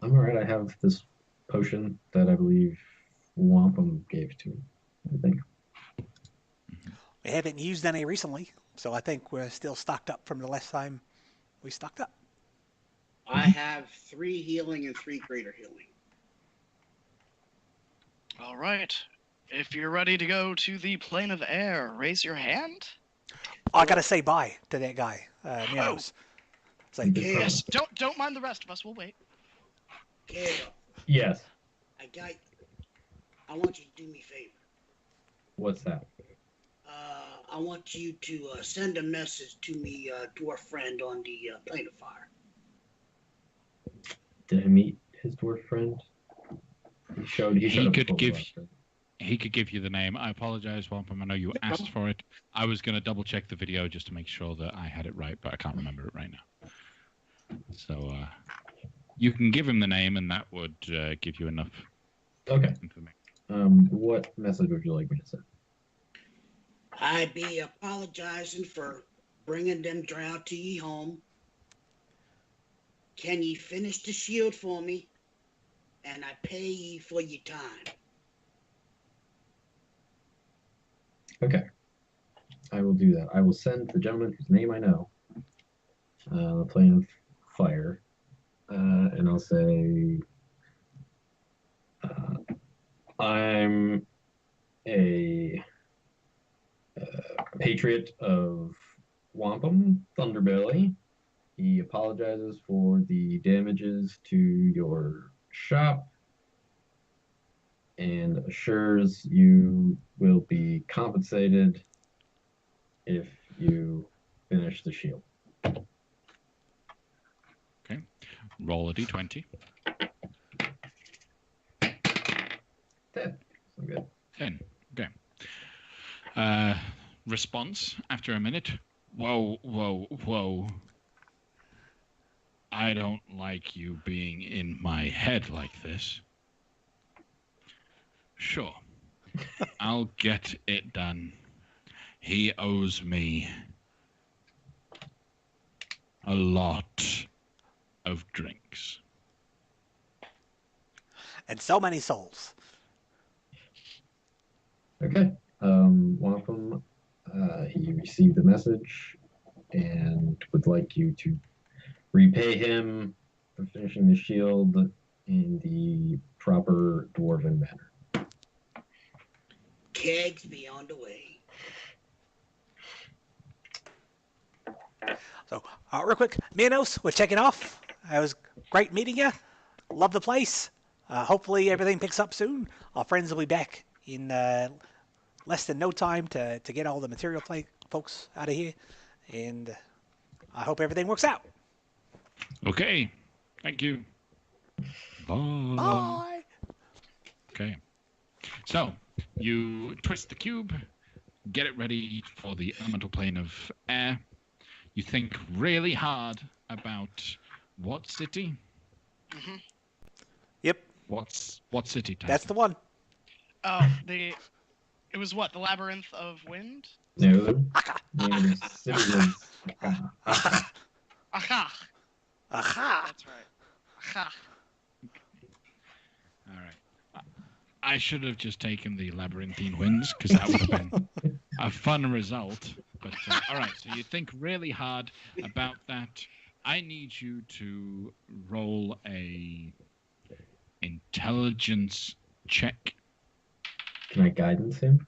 I'm alright. I have this potion that I believe Wampum gave to me. I think. We haven't used any recently, so I think we're still stocked up from the last time we stocked up. I have 3 healing and 3 greater healing. All right. If you're ready to go to the plane of air, raise your hand. I gotta say bye to that guy, Mianos. It's like, You did Yes. Don't mind the rest of us. We'll wait. Kale, Yes. I want you to do me a favor. What's that? I want you to send a message to me, to our friend on the plane of fire. Did I meet his dwarf friend? He showed He up could before we give- left, right? He could give you the name. I apologize, Wampum. I know you asked for it. I was going to double check the video just to make sure that I had it right, but I can't remember it right now. So you can give him the name, and that would give you enough Okay. information. What message would you like me to send? I be apologizing for bringing them drowned to ye home. Can ye finish the shield for me? And I pay ye for your time. Okay. I will do that. I will send the gentleman whose name I know, the plane of fire, and I'll say, I'm a patriot of Wampum, Thunderbelly. He apologizes for the damages to your shop and assures you will be compensated if you finish the shield. Roll a d20. 10. So good. 10. Okay. Response after a minute. Whoa, whoa, whoa. I don't like you being in my head like this. Sure. I'll get it done. He owes me a lot of drinks. And so many souls. Okay. One of them, he received the message and would like you to repay him for finishing the shield in the proper dwarven manner. Kegs be on the way. So, real quick, Minos, we're checking off. It was great meeting you. Love the place. Hopefully everything picks up soon. Our friends will be back in less than no time to get all the material folks out of here. And I hope everything works out. Okay. Thank you. Bye. Bye. Okay. So, you twist the cube, get it ready for the elemental plane of air. You think really hard about what city? Mm-hmm. Yep, What city type? that's the one. Oh, it was what? The Labyrinth of Wind? No, the name of the city was Aha! Aha! That's right. Aha! All right. I should have just taken the labyrinthine winds because that would have been a fun result. But all right, so you think really hard about that. I need you to roll a intelligence check. Can I guidance him?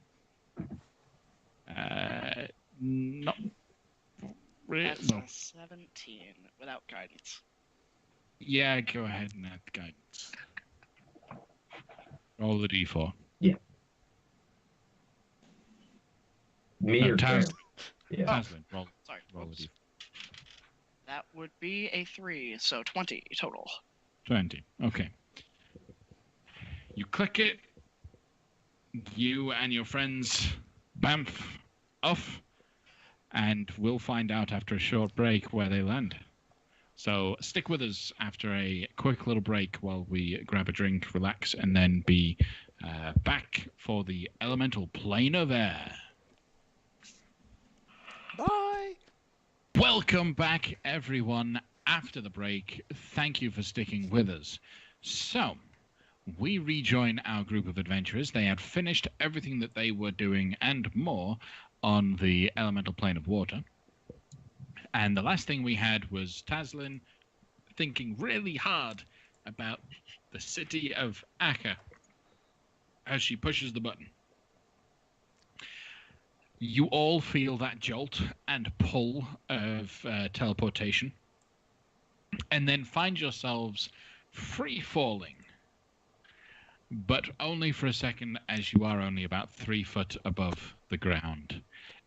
Not really. That's No. a 17 without guidance. Yeah, go ahead and add guidance. Roll the d4. Me or Taz. Karen? Yeah. Taslin, roll Sorry. the Oops. d4. That would be a 3, so 20 total. 20. Okay. You click it. You and your friends bamf off, and we'll find out after a short break where they land. So stick with us after a quick little break while we grab a drink, relax, and then be back for the elemental plane of air. Bye. Welcome back, everyone, after the break. Thank you for sticking with us. So, we rejoin our group of adventurers. They had finished everything that they were doing and more on the elemental plane of water. And the last thing we had was Taslin thinking really hard about the city of Akka as she pushes the button. You all feel that jolt and pull of teleportation, and then find yourselves free falling, but only for a second, as you are only about 3 foot above the ground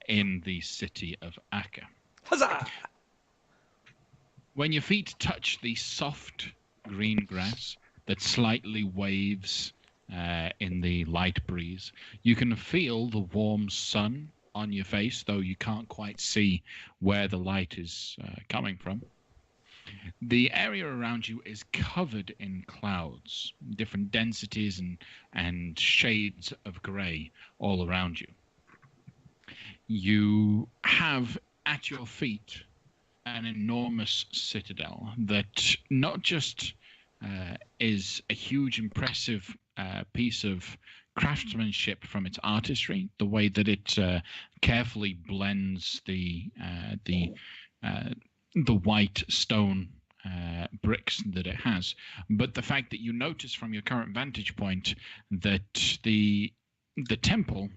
in the city of Akka. Huzzah! When your feet touch the soft green grass that slightly waves in the light breeze, you can feel the warm sun on your face, though you can't quite see where the light is coming from. The area around you is covered in clouds, different densities and shades of grey all around you. You have at your feet an enormous citadel that not just is a huge, impressive piece of craftsmanship from its artistry, the way that it carefully blends the white stone bricks that it has, but the fact that you notice from your current vantage point that the temple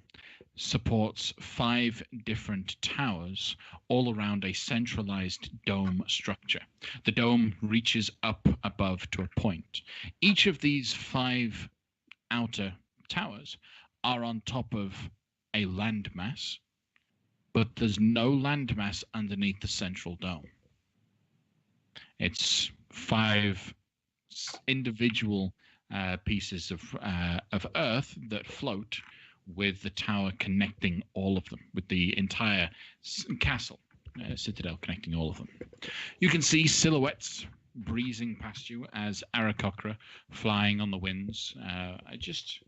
supports 5 different towers all around a centralized dome structure. The dome reaches up above to a point. Each of these 5 outer towers are on top of a landmass, but there's no landmass underneath the central dome. It's 5 individual pieces of earth that float, with the tower connecting all of them, with the entire castle, citadel connecting all of them. You can see silhouettes breezing past you as Aarakocra flying on the winds, just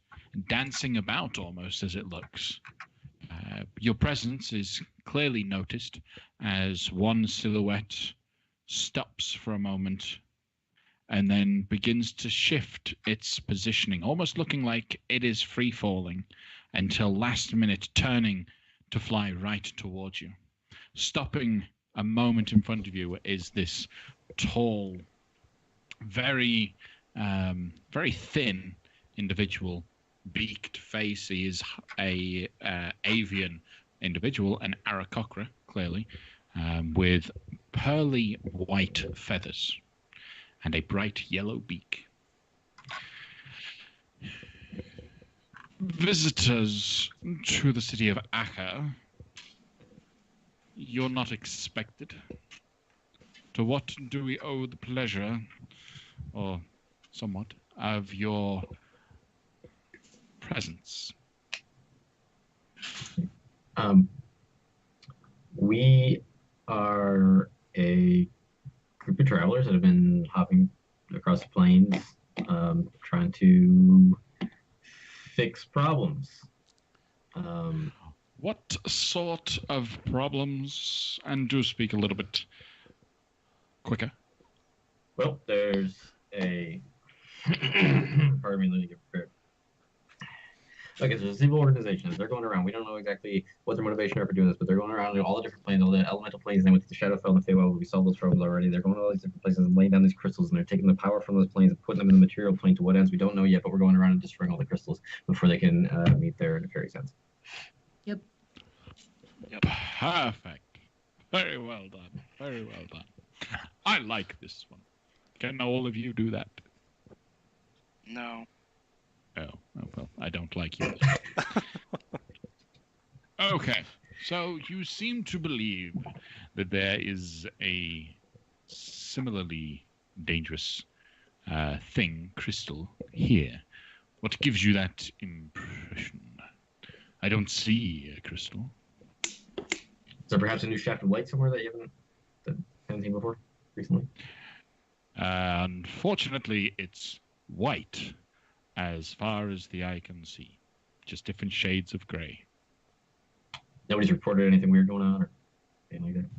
dancing about almost as it looks. Your presence is clearly noticed as one silhouette stops for a moment, and then begins to shift its positioning, almost looking like it is free falling, until last minute turning to fly right towards you. Stopping a moment in front of you is this tall, very, very thin individual, beaked face. He is a avian individual, an Aarakocra, clearly, with pearly white feathers and a bright yellow beak. Visitors to the city of Akka, you're not expected. To what do we owe the pleasure, or somewhat, of your presence? We are a group of travelers that have been hopping across the plains, trying to fix problems. What sort of problems? And do speak a little bit quicker. Well, there's a pardon me, let me get prepared. Okay, so there's civil organizations. They're going around. We don't know exactly what their motivation are for doing this, but they're going around all the different planes, all the elemental planes. They went to the Shadowfell and the Feywild. We solved those problems already. They're going to all these different places and laying down these crystals, and they're taking the power from those planes and putting them in the material plane. To what ends, we don't know yet, but we're going around and destroying all the crystals before they can meet their nefarious ends. Yep. Perfect. Very well done. Very well done. I like this one. Can all of you do that? No. Oh, well, I don't like you. Okay, so you seem to believe that there is a similarly dangerous crystal here. What gives you that impression? I don't see a crystal. Is there perhaps a new shaft of light somewhere that you haven't seen before recently? Unfortunately, it's white as far as the eye can see. Just different shades of gray. Nobody's reported anything weird going on or anything like that?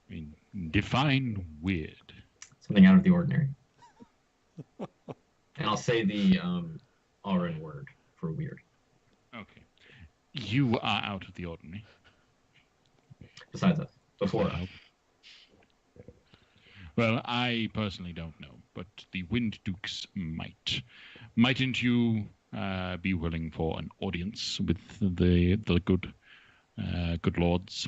I mean, define weird. Something out of the ordinary. And I'll say the Auran word for weird. Okay. You are out of the ordinary. Besides us. Before us. Well, I personally don't know, but the Wind Dukes might. Mightn't you be willing for an audience with the good lords?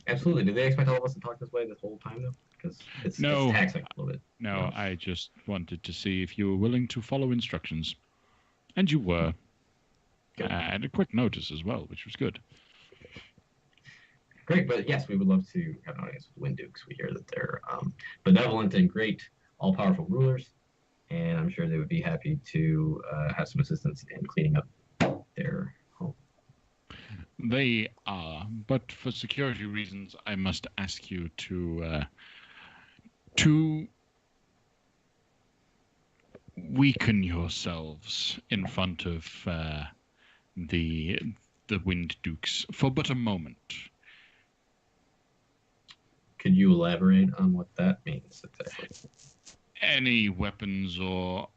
Absolutely. Did they expect all of us to talk this way this whole time, though? Because it's taxing a little bit. No, I just wanted to see if you were willing to follow instructions. And you were. And a quick notice as well, which was good. Great, but yes, we would love to have an audience with Wind Dukes. We hear that they're benevolent and great, all-powerful rulers, and I'm sure they would be happy to have some assistance in cleaning up their home. They are, but for security reasons, I must ask you to weaken yourselves in front of the Wind Dukes for but a moment. Could you elaborate on what that means exactly? Any weapons or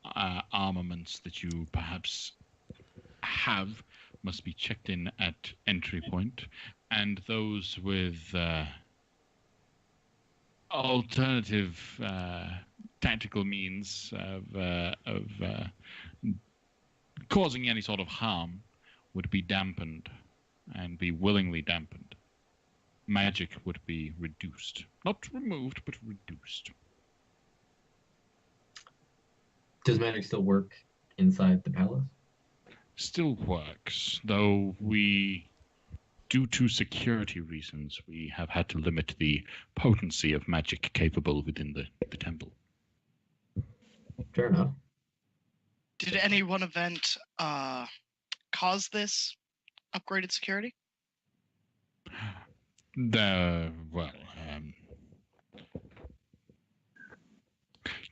armaments that you perhaps have must be checked in at entry point, and those with alternative tactical means of causing any sort of harm would be dampened and be willingly dampened. Magic would be reduced. Not removed, but reduced. Does magic still work inside the palace? Still works, though due to security reasons, we have had to limit the potency of magic capable within the temple. Fair enough. Did any one event cause this upgraded security? Can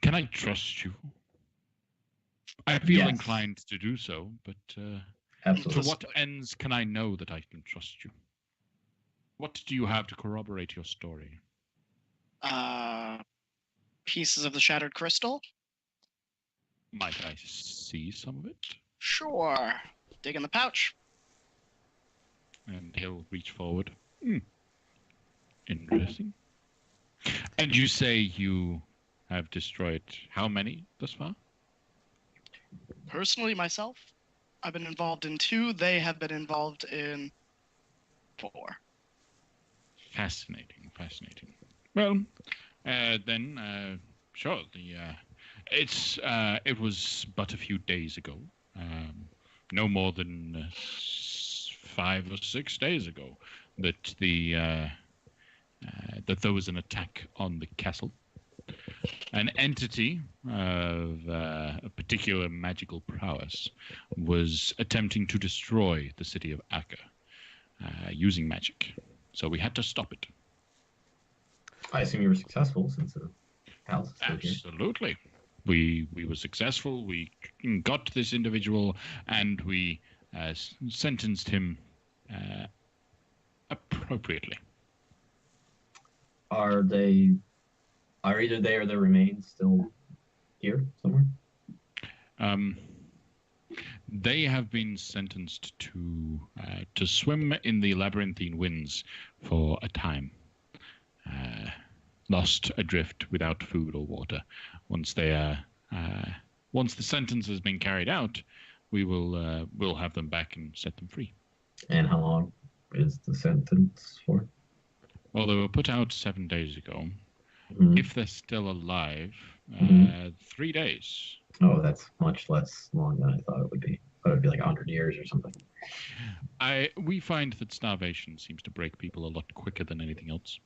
I trust you? I feel Yes. inclined to do so, but Absolutely. to what ends can I know that I can trust you? What do you have to corroborate your story? Pieces of the shattered crystal? Might I see some of it? Sure. Dig in the pouch. And he'll reach forward. Interesting. And you say you have destroyed how many thus far? Personally, myself, I've been involved in 2. They have been involved in 4. Fascinating. Well, then, sure. It was but a few days ago. No more than 5 or 6 days ago that that there was an attack on the castle. An entity of a particular magical prowess was attempting to destroy the city of Akka using magic. So we had to stop it. I assume you were successful since the palace is still here. Absolutely. We were successful. We got this individual and we sentenced him appropriately. Are either they or their remains still here somewhere? They have been sentenced to swim in the labyrinthine winds for a time. Lost adrift without food or water. Once the sentence has been carried out, we'll have them back and set them free. And how long is the sentence for? Well, they were put out 7 days ago. Mhm. If they're still alive, 3 days. Oh, that's much less long than I thought it would be. I thought it would be like 100 years or something. We find that starvation seems to break people a lot quicker than anything else.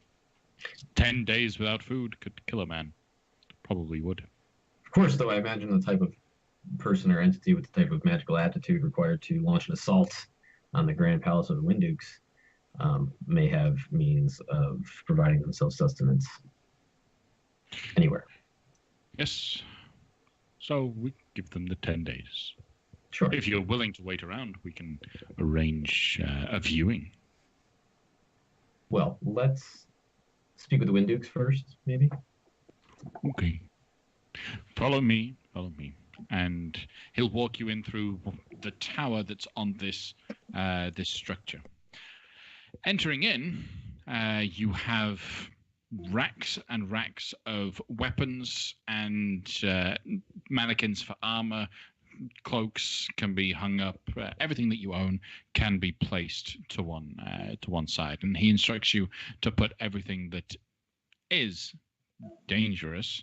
10 days without food could kill a man. Probably would. Of course, though, I imagine the type of person or entity with the type of magical aptitude required to launch an assault on the Grand Palace of the Windukes may have means of providing themselves sustenance anywhere. Yes. So we give them the 10 days. Sure. If you're willing to wait around, we can arrange a viewing. Well, let's speak with the Windukes first, maybe. Okay. Follow me. And he'll walk you in through the tower that's on this structure. Entering in, you have racks and racks of weapons and mannequins for armor. Cloaks can be hung up. Everything that you own can be placed to one side. And he instructs you to put everything that is dangerous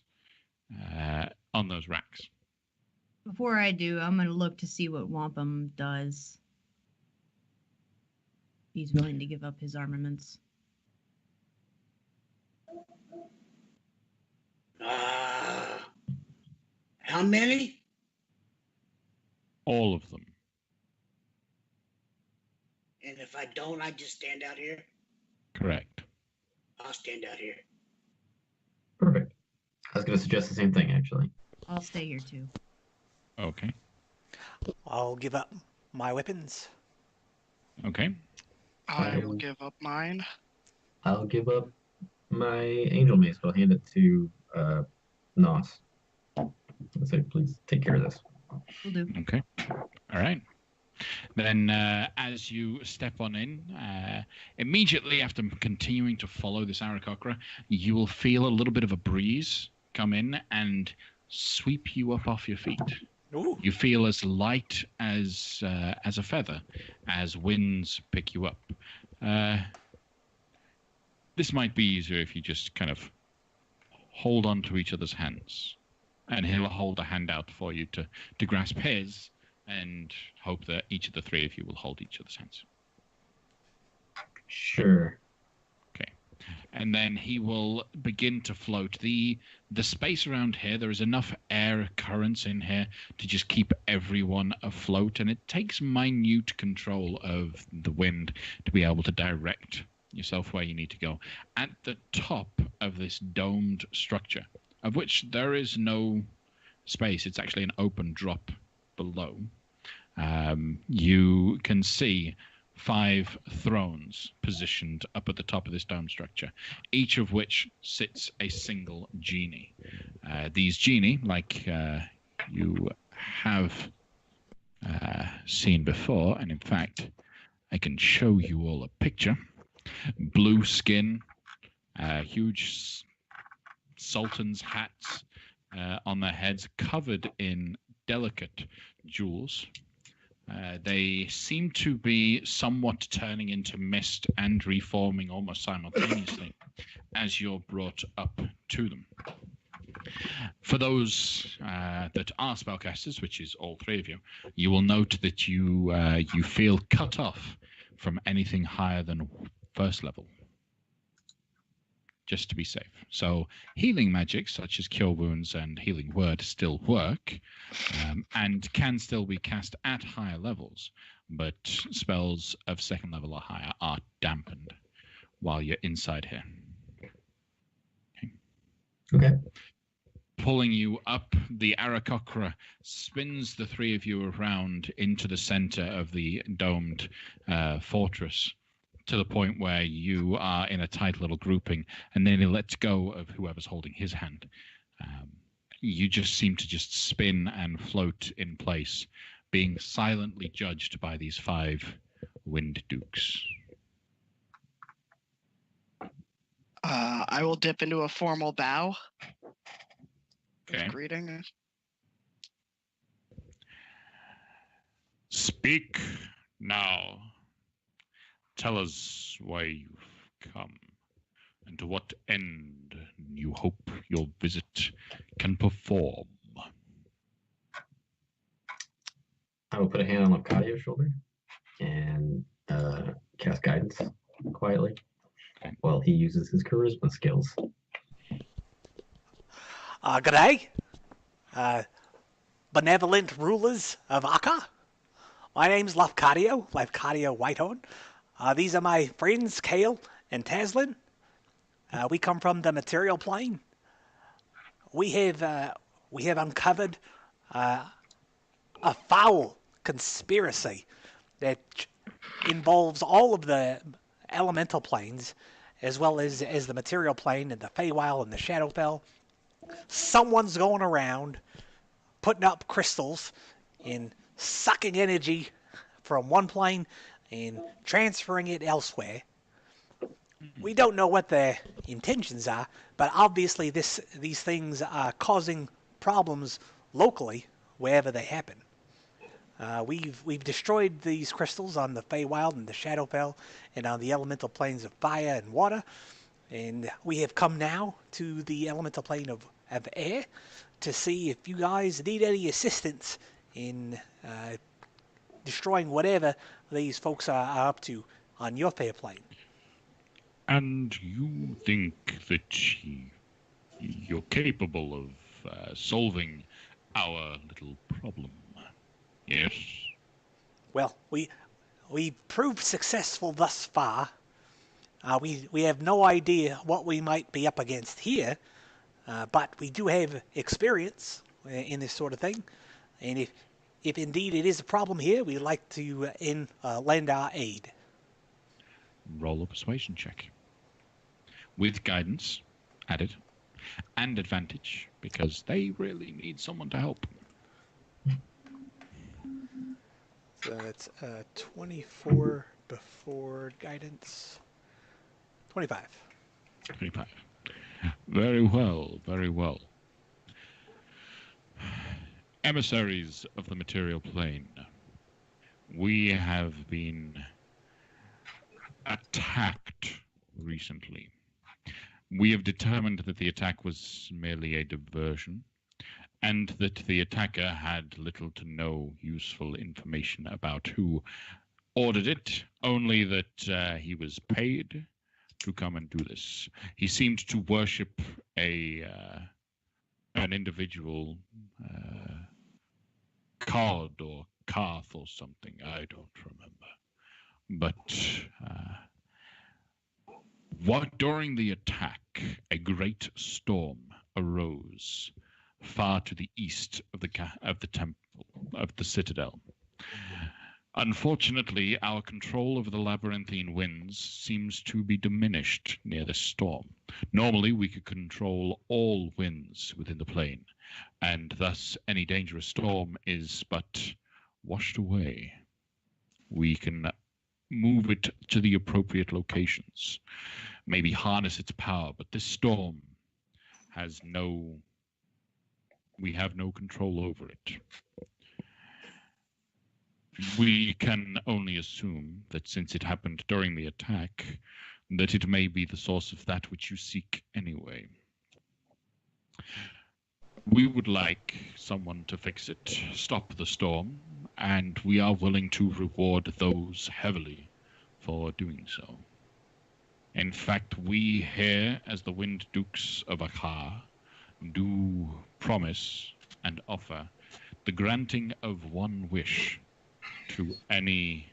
on those racks. Before I do, I'm going to look to see what Wampum does. He's willing to give up his armaments. How many? All of them. And if I don't, I just stand out here? Correct. I'll stand out here. Perfect. I was going to suggest the same thing, actually. I'll stay here too. Okay. I'll give up my weapons. Okay. I will give up mine. I'll give up my angel mace, but I'll hand it to Nos. I'll say, please take care of this. Will do. Okay. All right. Then as you step on in, immediately after continuing to follow this Aarakocra, you will feel a little bit of a breeze come in and sweep you up off your feet. Ooh. You feel as light as a feather as winds pick you up. This might be easier if you just kind of hold on to each other's hands. And he'll hold a hand out for you to grasp his and hope that each of the three of you will hold each other's hands. Sure. Okay. And then he will begin to float. The space around here, there is enough air currents in here to just keep everyone afloat. And it takes minute control of the wind to be able to direct yourself where you need to go. At the top of this domed structure, of which there is no space, it's actually an open drop below. You can see 5 thrones positioned up at the top of this dome structure, each of which sits a single genie. These genie, like you have seen before, and in fact, I can show you all a picture. Blue skin, huge sultan's hats on their heads, covered in delicate jewels. They seem to be somewhat turning into mist and reforming almost simultaneously as you're brought up to them. For those that are spellcasters, which is all 3 of you, you will note that you feel cut off from anything higher than 1st level, just to be safe. So healing magic, such as Cure Wounds and Healing Word, still work, and can still be cast at higher levels, but spells of 2nd level or higher are dampened while you're inside here. Okay. Pulling you up, the Aarakocra spins the 3 of you around into the center of the domed fortress, to the point where you are in a tight little grouping, and then he lets go of whoever's holding his hand. You just seem to just spin and float in place, being silently judged by these 5 Wind Dukes. I will dip into a formal bow. Okay. Greeting. Speak now. Tell us why you've come, and to what end you hope your visit can perform. I will put a hand on Locatio's shoulder and cast guidance quietly while he uses his charisma skills. Good day, benevolent rulers of Akka. My name's Lafcadio Whitehorn. These are my friends, Kale and Taslin. We come from the material plane. We have uncovered a foul conspiracy that involves all of the elemental planes, as well as the material plane and the Feywild and the Shadowfell. Someone's going around putting up crystals and sucking energy from one plane and transferring it elsewhere. We don't know what their intentions are, but obviously these things are causing problems locally wherever they happen. We've destroyed these crystals on the Feywild and the Shadowfell and on the elemental planes of fire and water, and we have come now to the elemental plane of air to see if you guys need any assistance in destroying whatever these folks are up to on your fair plane. And you think that you're capable of solving our little problem, yes? Well, we've proved successful thus far. We have no idea what we might be up against here, but we do have experience in this sort of thing. And if indeed it is a problem here, we'd like to lend our aid. Roll a persuasion check. With guidance added, and advantage, because they really need someone to help. So it's 24 before guidance. 25. 25. Very well, very well. Emissaries of the material plane, we have been attacked recently. We have determined that the attack was merely a diversion, and that the attacker had little to no useful information about who ordered it, only that he was paid to come and do this. He seemed to worship an individual Cod or Carth or something, I don't remember. But during the attack, a great storm arose far to the east of the temple of the citadel. Unfortunately, our control over the labyrinthine winds seems to be diminished near this storm. Normally, we could control all winds within the plane, and thus any dangerous storm is but washed away. We can move it to the appropriate locations, maybe harness its power, but this storm has we have no control over it. We can only assume that since it happened during the attack, that it may be the source of that which you seek anyway. We would like someone to fix it, stop the storm, and we are willing to reward those heavily for doing so. In fact, we here, as the Wind Dukes of Akar, do promise and offer the granting of one wish to any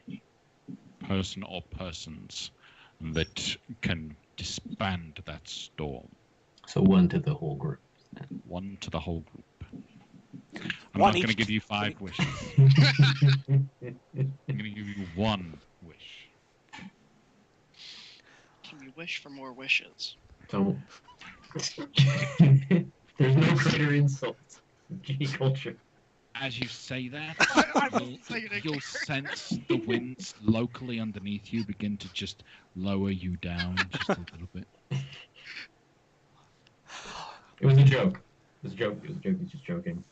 person or persons that can disband that storm. So one to the whole group. One to the whole group. I'm One not going to each- give you 5 wishes. I'm going to give you 1 wish. Can you wish for more wishes? Don't. There's no greater insult in G culture. As you say that, I wasn't saying it you'll sense the winds locally underneath you begin to just lower you down just a little bit. It was a joke. It was a joke. It was a joke. He's just joking.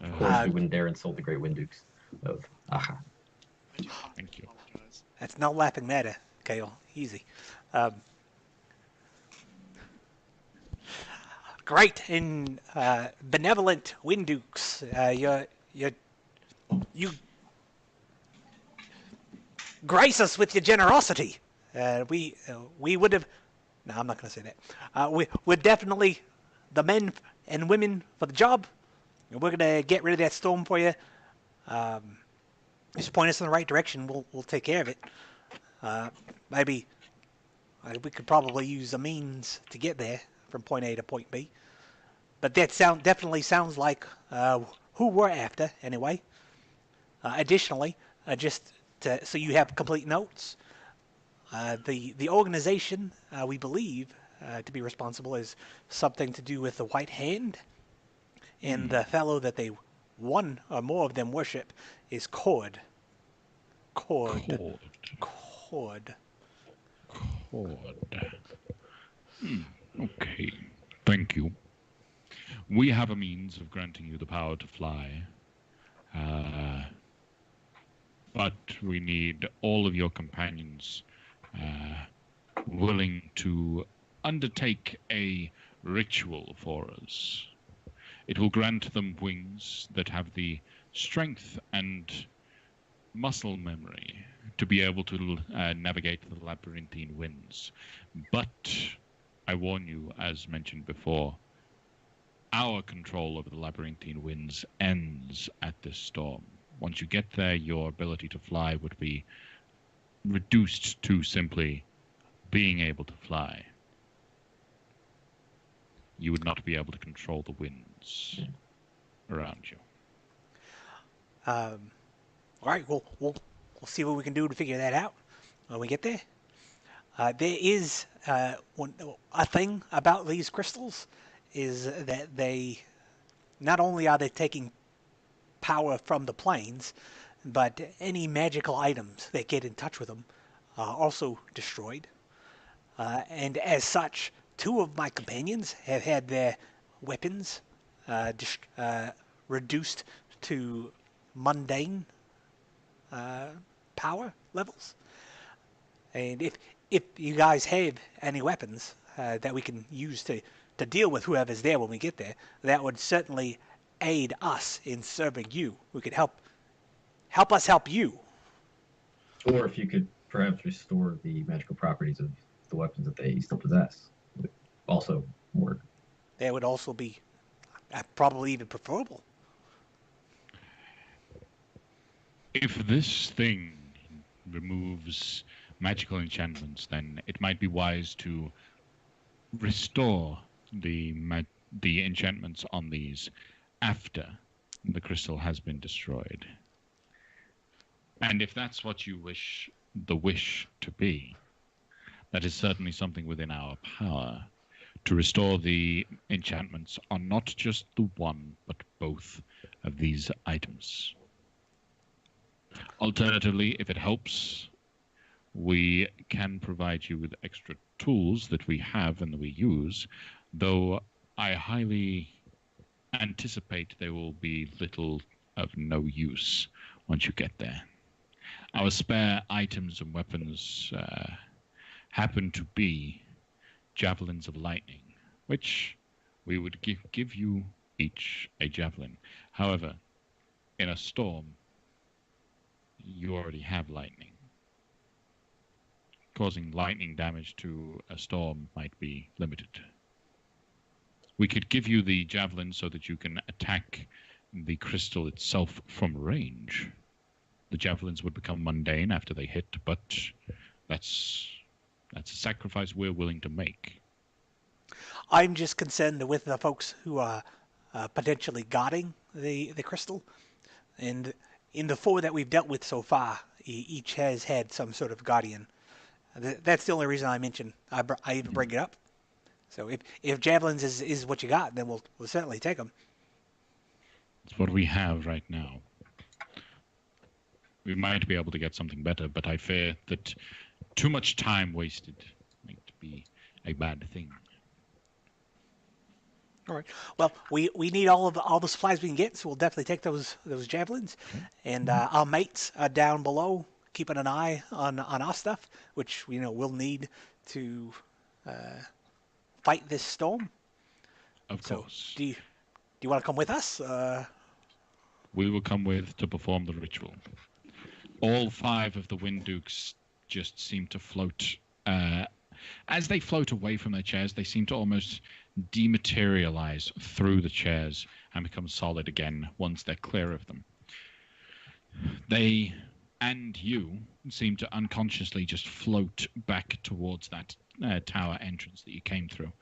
Of course, we wouldn't dare insult the great Windukes of Aha. I do Thank you. apologize. That's no laughing matter, Kale. Easy. Great and benevolent Windukes. You grace us with your generosity. We would have. No, I'm not going to say that. We're definitely the men and women for the job. We're going to get rid of that storm for you. Just point us in the right direction. We'll take care of it. Maybe we could probably use a means to get there from point A to point B. But that definitely sounds like who we're after anyway. Additionally, so you have complete notes, the organization we believe to be responsible is something to do with the White Hand, and the fellow that one or more of them worship is Cord. Cord. Okay. Thank you. We have a means of granting you the power to fly. But we need all of your companions willing to undertake a ritual for us. It will grant them wings that have the strength and muscle memory to be able to navigate the labyrinthine winds. But I warn you, as mentioned before, our control over the labyrinthine winds ends at this storm. Once you get there, your ability to fly would be reduced to simply being able to fly. You would not be able to control the winds around you. All right, we'll see what we can do to figure that out when we get there. There is a thing about these crystals is that they not only are they taking power from the planes, but any magical items that get in touch with them are also destroyed. And as such, 2 of my companions have had their weapons reduced to mundane power levels. And if you guys have any weapons that we can use to deal with whoever's there when we get there, that would certainly aid us in serving you. We could help us help you. Or if you could perhaps restore the magical properties of the weapons that they still possess, would also work. That would also be probably even preferable. If this thing removes magical enchantments, then it might be wise to restore the enchantments on these after the crystal has been destroyed. And if that's what you wish the wish to be, that is certainly something within our power to restore the enchantments on not just the one, but both of these items. Alternatively, if it helps, we can provide you with extra tools that we have and that we use, though I highly anticipate they will be little of no use once you get there. Our spare items and weapons happen to be javelins of lightning, which we would give you each a javelin. However, in a storm, you already have lightning. Causing lightning damage to a storm might be limited. We could give you the javelin so that you can attack the crystal itself from range. The javelins would become mundane after they hit, but that's a sacrifice we're willing to make. I'm just concerned with the folks who are potentially guarding the crystal. And in the 4 that we've dealt with so far, each has had some sort of guardian. That's the only reason I mention. I even bring it up. So if javelins is what you got, then we'll certainly take them. It's what we have right now. We might be able to get something better, but I fear that too much time wasted might be a bad thing. All right. Well, we need all the supplies we can get, so we'll definitely take those javelins. Okay. And our mates are down below, keeping an eye on our stuff, which we'll need to fight this storm. Of course. Do you want to come with us? We will come with to perform the ritual. All 5 of the Wind Dukes just seem to float. As they float away from their chairs, they seem to almost dematerialize through the chairs and become solid again once they're clear of them. They and you seem to unconsciously just float back towards that tower entrance that you came through.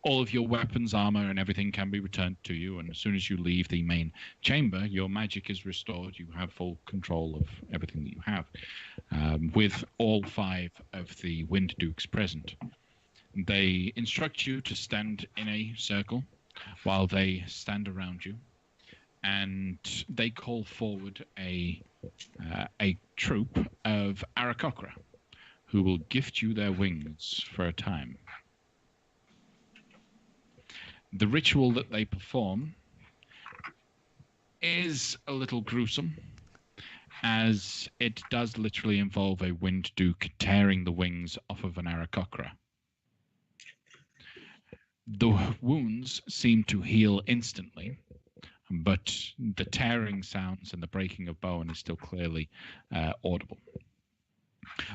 All of your weapons, armor, and everything can be returned to you, and as soon as you leave the main chamber, your magic is restored. You have full control of everything that you have, with all 5 of the Wind Dukes present. They instruct you to stand in a circle while they stand around you, and they call forward a troop of Aarakocra, who will gift you their wings for a time. The ritual that they perform is a little gruesome, as it does literally involve a Wind Duke tearing the wings off of an Aarakocra. The wounds seem to heal instantly, but the tearing sounds and the breaking of bone is still clearly audible.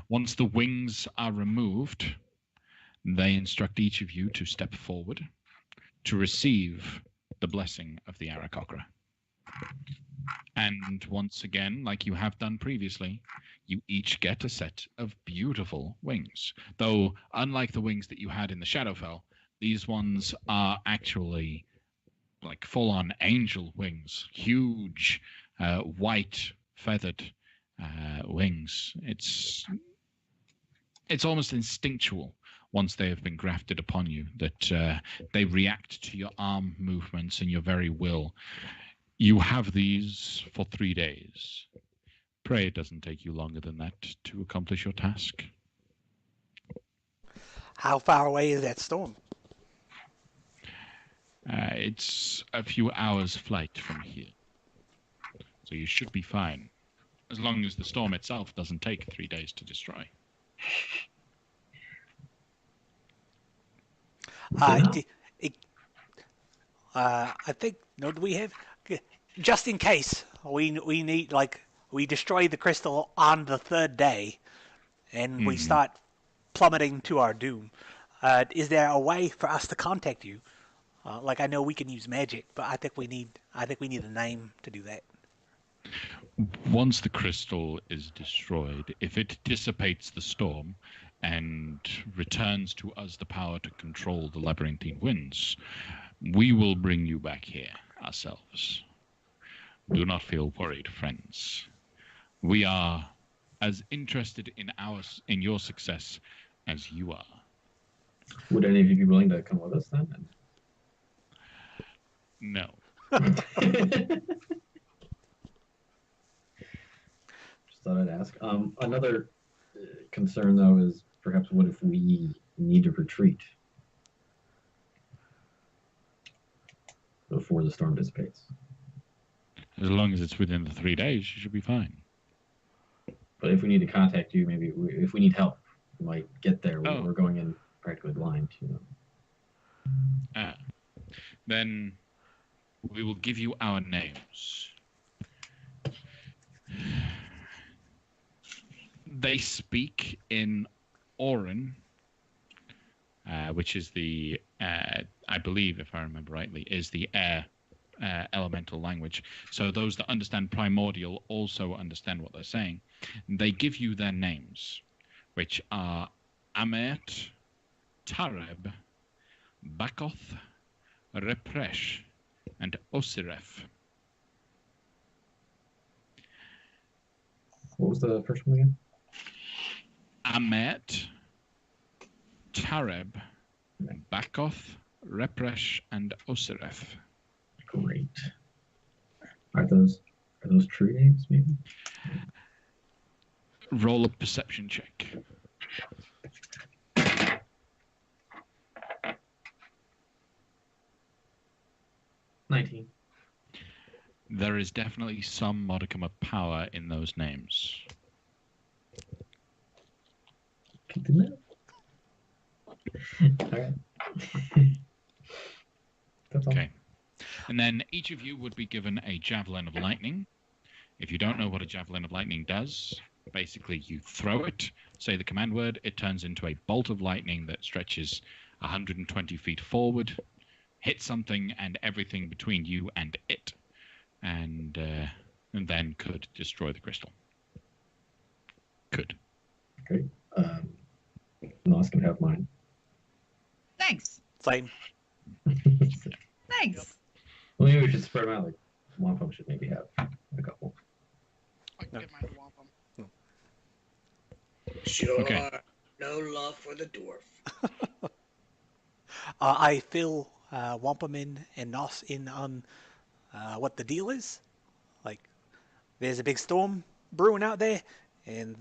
Once the wings are removed, they instruct each of you to step forward to receive the blessing of the Aarakocra. And once again, like you have done previously, you each get a set of beautiful wings. Though, unlike the wings that you had in the Shadowfell, these ones are actually like full-on angel wings. Huge, white, feathered wings. It's almost instinctual once they have been grafted upon you, that they react to your arm movements and your very will. You have these for 3 days. Pray it doesn't take you longer than that to accomplish your task. How far away is that storm? It's a few hours' flight from here. So you should be fine, as long as the storm itself doesn't take 3 days to destroy. I think. No, do we have? Just in case we need, like, we destroy the crystal on the 3rd day, and we start plummeting to our doom. Is there a way for us to contact you? Like, I know we can use magic, but I think we need a name to do that. Once the crystal is destroyed, if it dissipates the storm and returns to us the power to control the labyrinthine winds, we will bring you back here ourselves. Do not feel worried, friends. We are as interested in your success as you are. Would any of you be willing to come with us then? No. Just thought I'd ask. Another concern, though, is perhaps what if we need to retreat before the storm dissipates? As long as it's within the 3 days, you should be fine. But if we need to contact you, maybe if we need help, we might get there. Oh. We're going in practically blind, you know. Then we will give you our names. They speak in Orin, which is the, I believe, if I remember rightly, is the air elemental language. So those that understand primordial also understand what they're saying. They give you their names, which are Amet, Tareb, Bakoth, Represh, and Osiref. What was the first one again? Amet, Tareb, Bakoth, Represh, and Osiref. Great. Are those true names, maybe? Roll a perception check. 19. There is definitely some modicum of power in those names. Keep them there. All right. That's all. Okay. And then each of you would be given a javelin of lightning. If you don't know what a javelin of lightning does, basically you throw it, say the command word, it turns into a bolt of lightning that stretches 120 feet forward, hits something and everything between you and it, and then could destroy the crystal. Could. Great. Nos can have mine. Thanks. Same. Thanks. Well, maybe we should spread them out. Like one of them should maybe have a couple. I can get mine to Wampum. Sure. Okay. No love for the dwarf. I fill Wampum in and Nos in on what the deal is. Like, there's a big storm brewing out there, and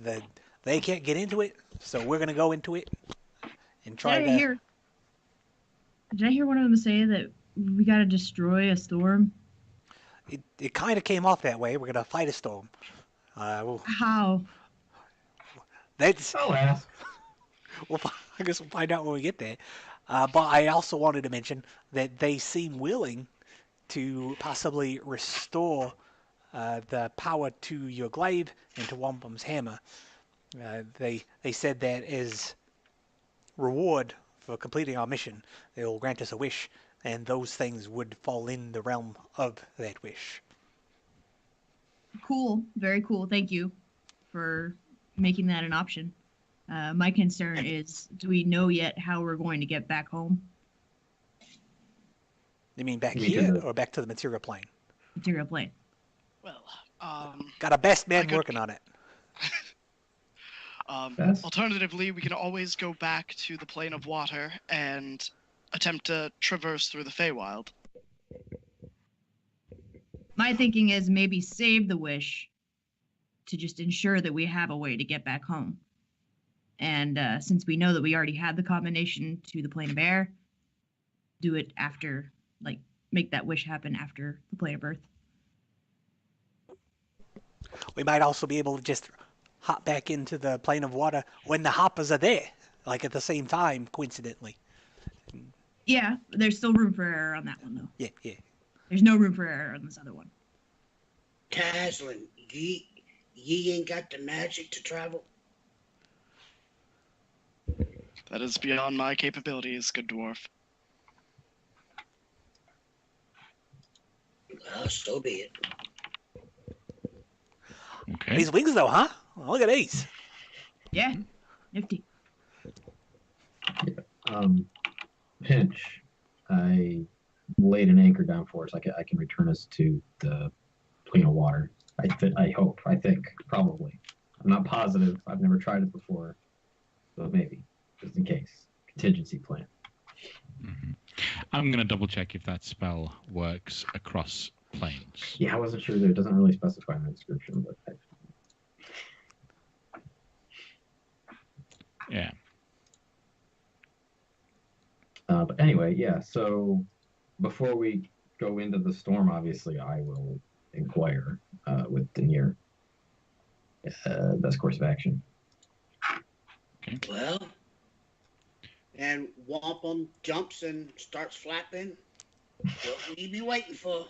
they can't get into it, so we're gonna go into it and try Did to. I hear one of them say that we gotta destroy a storm? It kind of came off that way. We're gonna fight a storm. How? That's. I'll ask. I guess we'll find out when we get there. But I also wanted to mention that they seem willing to possibly restore the power to your glaive and to Wampum's hammer. They said that as reward for completing our mission, they will grant us a wish, and those things would fall in the realm of that wish. Cool. Very cool. Thank you for making that an option. My concern is, do we know yet how we're going to get back home? You mean back Me here too. or back to the material plane? Material plane. Well, Got a best man I could- working on it. Best? Alternatively, we can always go back to the plane of water and attempt to traverse through the Feywild. My thinking is maybe save the wish to just ensure that we have a way to get back home. And since we know that we already had the combination to the plane of air, do it after, like, make that wish happen after the plane of earth. We might also be able to just hop back into the plane of water when the hoppers are there, like at the same time, coincidentally. Yeah, there's still room for error on that one, though. Yeah. There's no room for error on this other one. Taslin, ye ain't got the magic to travel? That is beyond my capabilities, good dwarf. Well, so be it. Okay. These wings, though, huh? Look at these. Yeah, nifty. Pinch. I laid an anchor down for us. I can return us to the plane of water. I hope. I think. Probably. I'm not positive. I've never tried it before. But maybe. Just in case. Contingency plan. Hmm. I'm going to double check if that spell works across planes. Yeah, I wasn't sure there. It doesn't really specify in the description, but Yeah. but anyway, yeah. So before we go into the storm, obviously, I will inquire with Denier. Best course of action. Well, and Wampum jumps and starts flapping. What we be waiting for?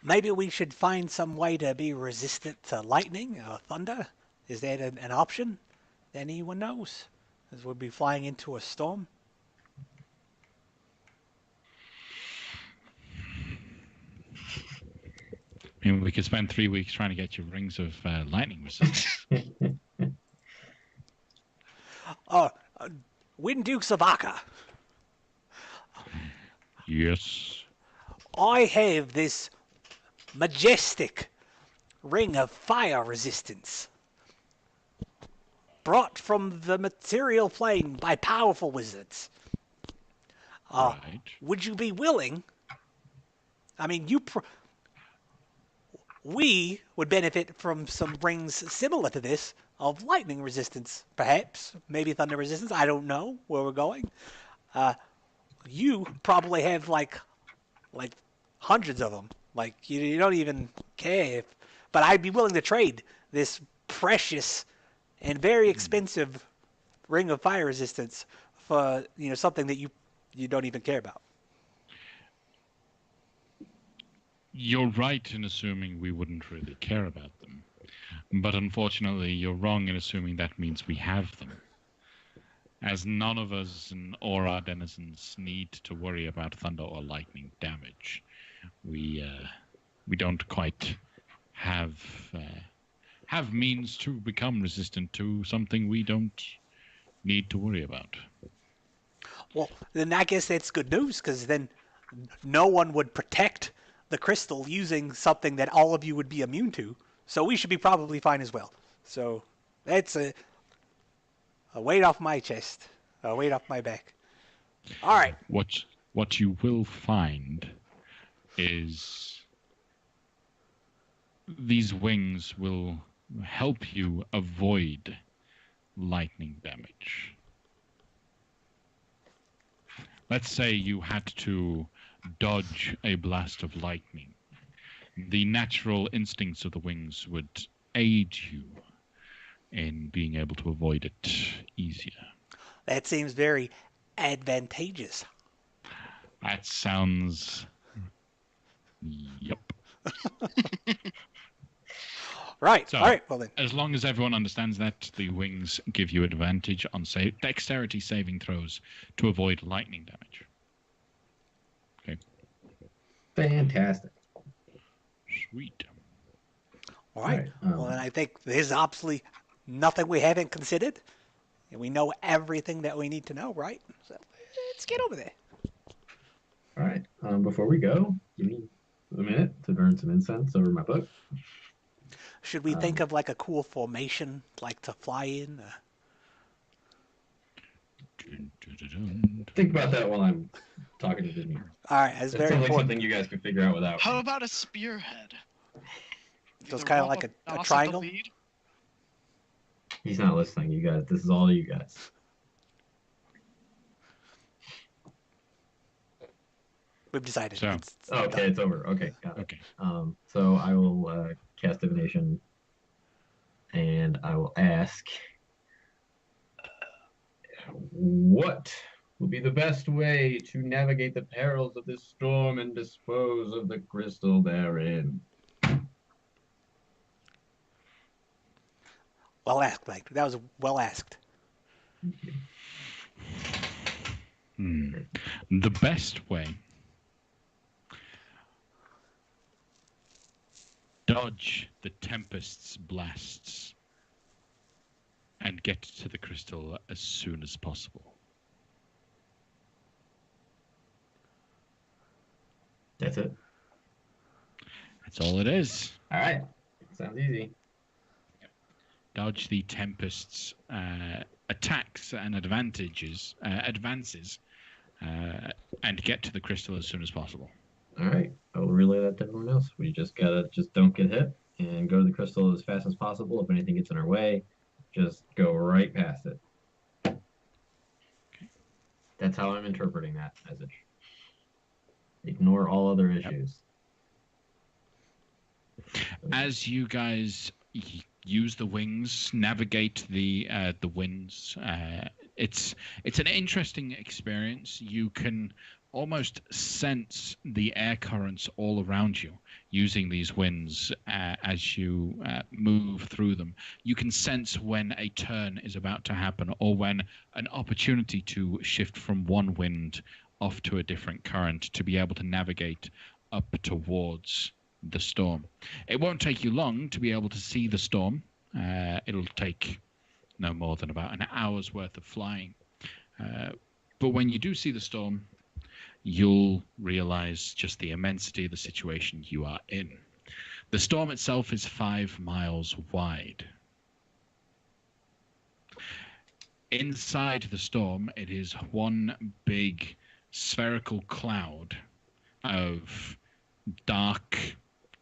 Maybe we should find some way to be resistant to lightning or thunder. Is that an option that anyone knows? As we'll be flying into a storm. I mean, we could spend 3 weeks trying to get you rings of lightning resistance. Oh, Wind Dukes of Aka. Yes. I have this majestic ring of fire resistance brought from the material plane by powerful wizards. Right. Would you be willing? I mean, we would benefit from some rings similar to this of lightning resistance, perhaps, maybe thunder resistance. I don't know where we're going. You probably have like hundreds of them. Like you don't even care if, but I'd be willing to trade this precious and very expensive ring of fire resistance for something that you don't even care about. You're right in assuming we wouldn't really care about them. But unfortunately, you're wrong in assuming that means we have them. As none of us or our denizens need to worry about thunder or lightning damage. We don't quite have means to become resistant to something we don't need to worry about. Well, then I guess that's good news, because then no one would protect the crystal using something that all of you would be immune to. So we should be probably fine as well. So that's a weight off my chest, a weight off my back. All right. What you will find is these wings will help you avoid lightning damage. Let's say you had to dodge a blast of lightning. The natural instincts of the wings would aid you in being able to avoid it easier. That seems very advantageous. That sounds... Yep. Right. So, all right. Well then. As long as everyone understands that, the wings give you advantage on dexterity saving throws to avoid lightning damage. Okay. Fantastic. Sweet. All right. Right, Well, then I think there's absolutely nothing we haven't considered. And we know everything that we need to know, right? So let's get over there. All right. Before we go, give me a minute to burn some incense over my book. Should we think of like a cool formation, like to fly in? Think about that while I'm talking to Disney. All right, that's That very sounds like important. something you guys can figure out without. How about a spearhead? So it's Either kind of Wampa like a Boss at the triangle? lead. He's not listening, you guys. This is all you guys. We've decided. So- it's Oh, okay, done. it's over. Okay, got it. Okay. So I will cast divination, and I will ask, what will be the best way to navigate the perils of this storm and dispose of the crystal therein? Well asked, Mike. That was well asked. The best way. Dodge the tempest's blasts and get to the crystal as soon as possible. That's it. That's all it is. All right. Sounds easy. Dodge the Tempest's attacks and advances, and get to the crystal as soon as possible. All right, I'll relay that to everyone else. We just gotta don't get hit and go to the crystal as fast as possible. If anything gets in our way, just go right past it. Okay. That's how I'm interpreting that message. Ignore all other issues. As you guys use the wings, navigate the winds, it's an interesting experience. You can almost sense the air currents all around you using these winds as you move through them. You can sense when a turn is about to happen or when an opportunity to shift from one wind off to a different current to be able to navigate up towards the storm. It won't take you long to be able to see the storm. It'll take no more than about an hour's worth of flying. But when you do see the storm, you'll realize just the immensity of the situation you are in. The storm itself is 5 miles wide. Inside the storm, it is one big spherical cloud of dark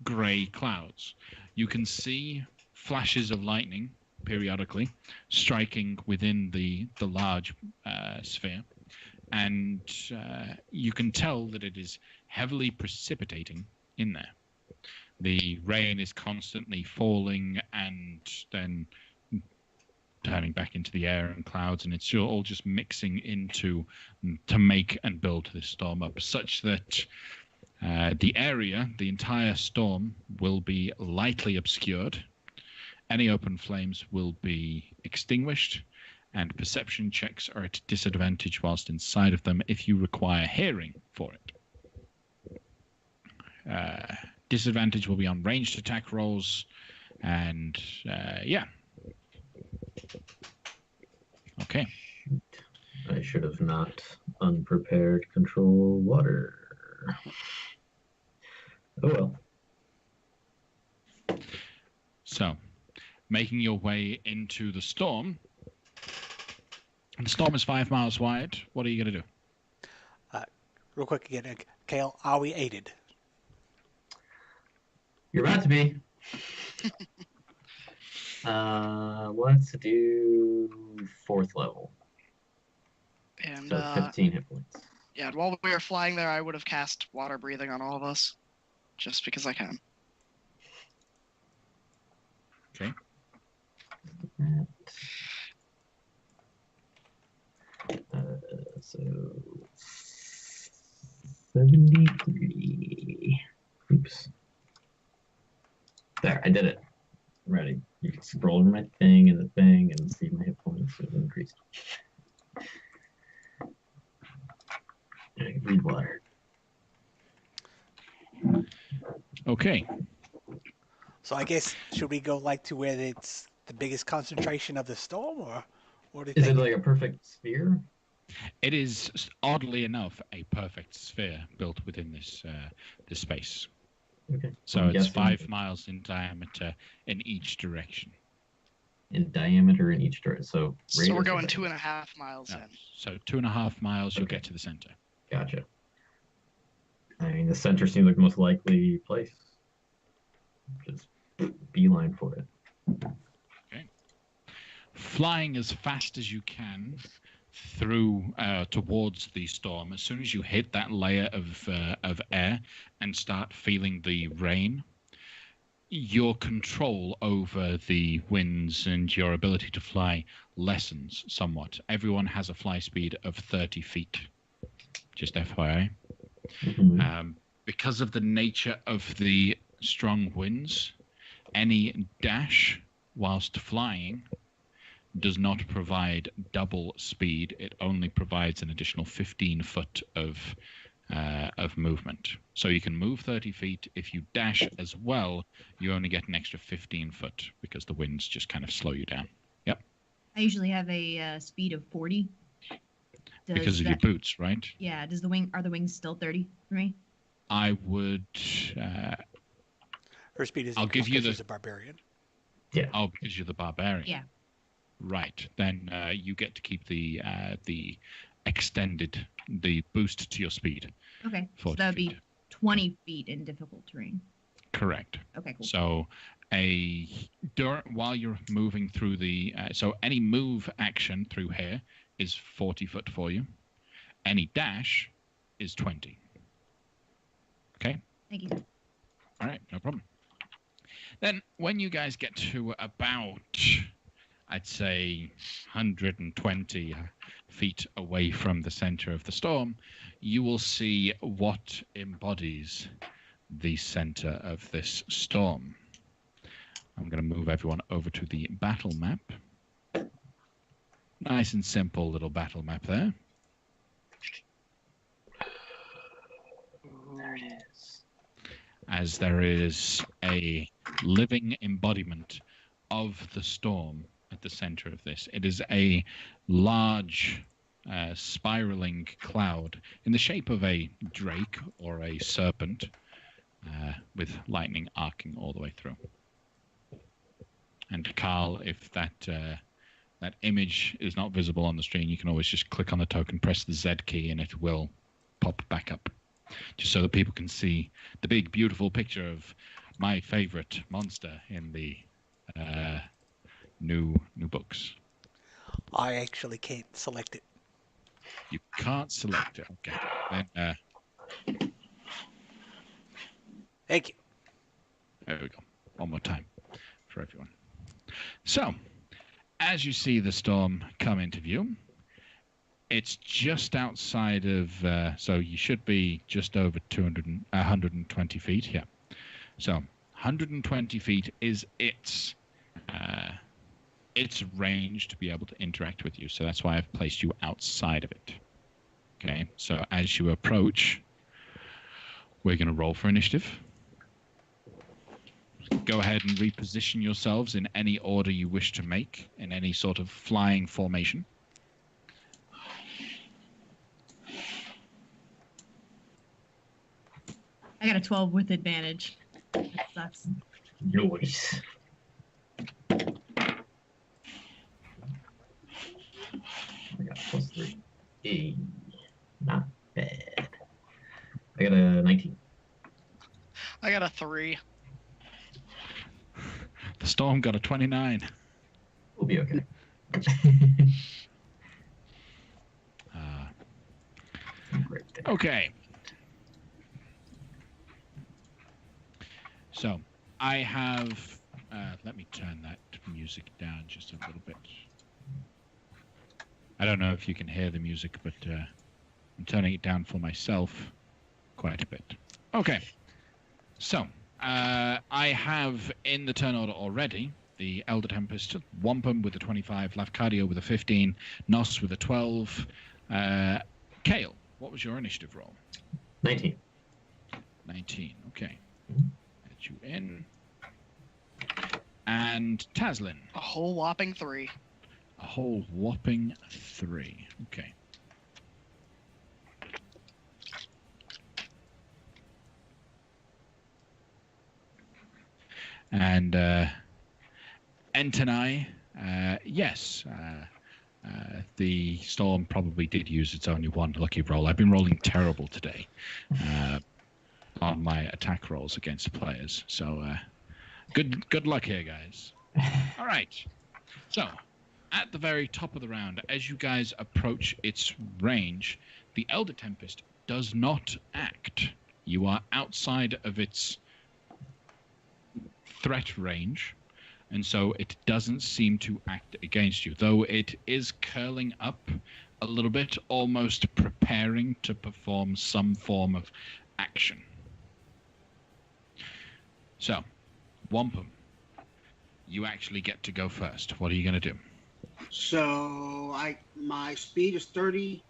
grey clouds. You can see flashes of lightning periodically striking within the large sphere, and you can tell that it is heavily precipitating in there. The rain is constantly falling and then turning back into the air and clouds, and it's all just mixing into to make and build this storm up, such that the area, the entire storm, will be lightly obscured. Any open flames will be extinguished, and perception checks are at disadvantage whilst inside of them if you require hearing for it. Disadvantage will be on ranged attack rolls, and yeah. Okay. I should have not unprepared control water. Oh well. So, making your way into the storm. The storm is 5 miles wide. What are you going to do? Real quick again, Kale, are we aided? You're about to be. Let's do 4th level. And So 15 hit points. yeah, and while we were flying there, I would have cast water breathing on all of us, just because I can. Okay. So 73. Oops. There, I did it. I'm ready. You can scroll over my thing and see my hit points have increased. I can breathe water. Okay. So I guess, should we go like to where it's the biggest concentration of the storm, or what do you Is think? it like a perfect sphere? It is, oddly enough, a perfect sphere built within this space. Okay. So I'm it's guessing 5 miles in diameter in each direction. in diameter in each direction. So So we're radius or going diameter? 2.5 miles No. in. So 2.5 miles, you'll Okay. get to the center. Gotcha. I mean, the center seems like the most likely place. Just beeline for it. Flying as fast as you can through towards the storm. As soon as you hit that layer of air and start feeling the rain, your control over the winds and your ability to fly lessens somewhat. Everyone has a fly speed of 30 feet. Just FYI. Mhm. Because of the nature of the strong winds, any dash whilst flying does not provide double speed. It only provides an additional 15 foot of movement. So you can move 30 feet. If you dash as well, you only get an extra 15 foot because the winds just kind of slow you down. Yep. I usually have a speed of 40. Because of your boots, right? Yeah. Are the wings still 30 for me? I would Her speed is I'll increased give you because she's the- a barbarian. Oh, because you're the barbarian. Yeah. Right. Then you get to keep the extended, the boost to your speed. Okay. So 40 that would feet. be 20 feet in difficult terrain. Correct. Okay, cool. So while you're moving through the so any move action through here is 40 foot for you. Any dash is 20. Okay. Thank you. All right, no problem. Then when you guys get to about, I'd say, 120 feet away from the center of the storm, you will see what embodies the center of this storm. I'm going to move everyone over to the battle map. Nice and simple little battle map there. There it is. As there is a living embodiment of the storm at the center of this. It is a large spiraling cloud in the shape of a drake or a serpent with lightning arcing all the way through. And Carl, if that image is not visible on the screen, you can always just click on the token, press the Z key, and it will pop back up. Just so that people can see the big, beautiful picture of my favorite monster in the new books. I actually can't select it. You can't select it. Okay. Then, Thank you. there we go. One more time for everyone. So, as you see the storm come into view, it's just outside of, so you should be just over 120 feet, yeah. So 120 feet is its range to be able to interact with you. So that's why I've placed you outside of it. Okay, so as you approach, we're going to roll for initiative. Go ahead and reposition yourselves in any order you wish to make, in any sort of flying formation. I got a 12 with advantage. That sucks. Noise. I got +3. Hey, not bad. I got a 19. I got a 3. The storm got a 29. We'll be okay. Great. Okay. So, I have... let me turn that music down just a little bit. I don't know if you can hear the music, but I'm turning it down for myself quite a bit. Okay. So, I have in the turn order already the Elder Tempest, Wampum with a 25, Lafcadio with a 15, Nos with a 12. Kale, what was your initiative roll? 19. 19, okay. Get you in. And Taslin. A whole whopping 3. A whole whopping 3. Okay. And Entenai, yes. The storm probably did use its only one lucky roll. I've been rolling terrible today on my attack rolls against players. So good luck here, guys. All right. So at the very top of the round, as you guys approach its range, the Elder Tempest does not act. You are outside of its threat range, and so it doesn't seem to act against you, though it is curling up a little bit, almost preparing to perform some form of action. So, Wampum, you actually get to go first. What are you going to do? So my speed is 30.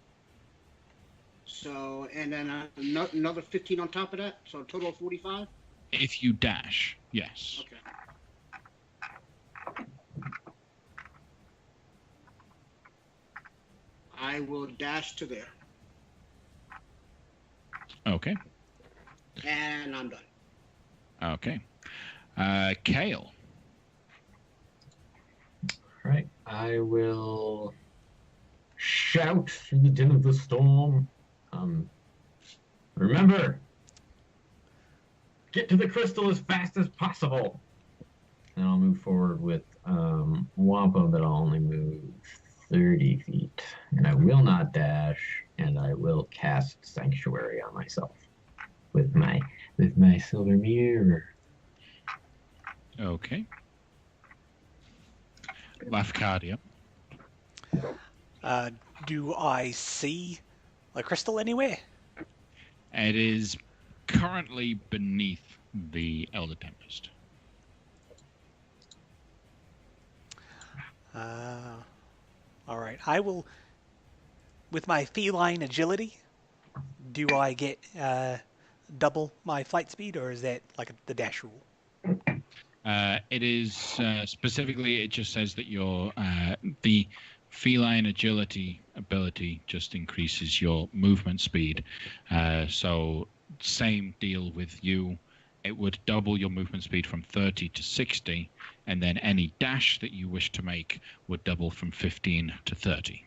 So, and then another 15 on top of that. So a total of 45. If you dash, yes. Okay. I will dash to there. Okay. And I'm done. Okay. Kale. All right. I will shout through the din of the storm. Remember, get to the crystal as fast as possible. And I'll move forward with Wampum, but I'll only move 30 feet. And I will not dash, and I will cast Sanctuary on myself with my silver mirror. Okay. Lafcadia. Do I see a crystal anywhere? It is currently beneath the Elder Tempest. All right. I will, with my feline agility, do I get double my flight speed, or is that like the dash rule? It is specifically, it just says that your the feline agility ability just increases your movement speed. So same deal with you. It would double your movement speed from 30 to 60, and then any dash that you wish to make would double from 15 to 30.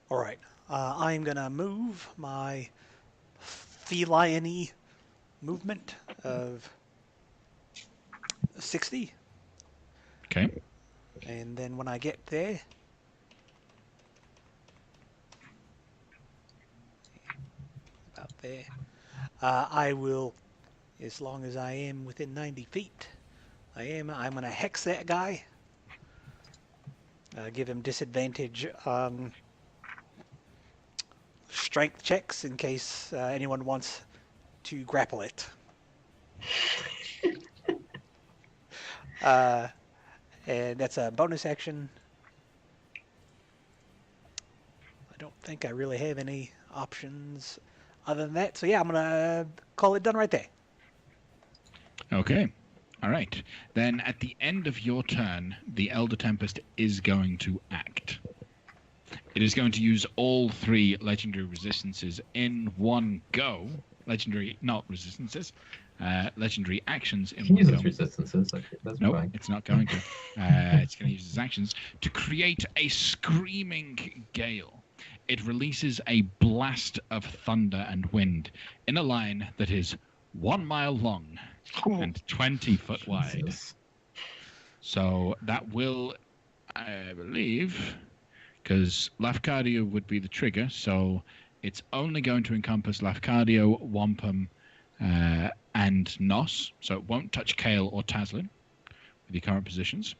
All right. I'm going to move my feline movement of 60. Okay. And then when I get there, about there, I will, as long as I am within 90 feet, I'm going to hex that guy. Give him disadvantage strength checks in case anyone wants to grapple it. And that's a bonus action. I don't think I really have any options other than that. So yeah, I'm going to call it done right there. Okay. All right. Then at the end of your turn, the Elder Tempest is going to act. It is going to use all 3 legendary resistances in one go. Legendary, not resistances. Legendary actions in one Use go. its resistances. That's Nope, fine. it's not going to. It's going to use its actions to create a screaming gale. It releases a blast of thunder and wind in a line that is 1 mile long and 20 foot wide. Jesus. So that will, I believe, because Lafcadio would be the trigger, so it's only going to encompass Lafcadio, Wampum, and Nos, so it won't touch Kale or Taslin with your current positions.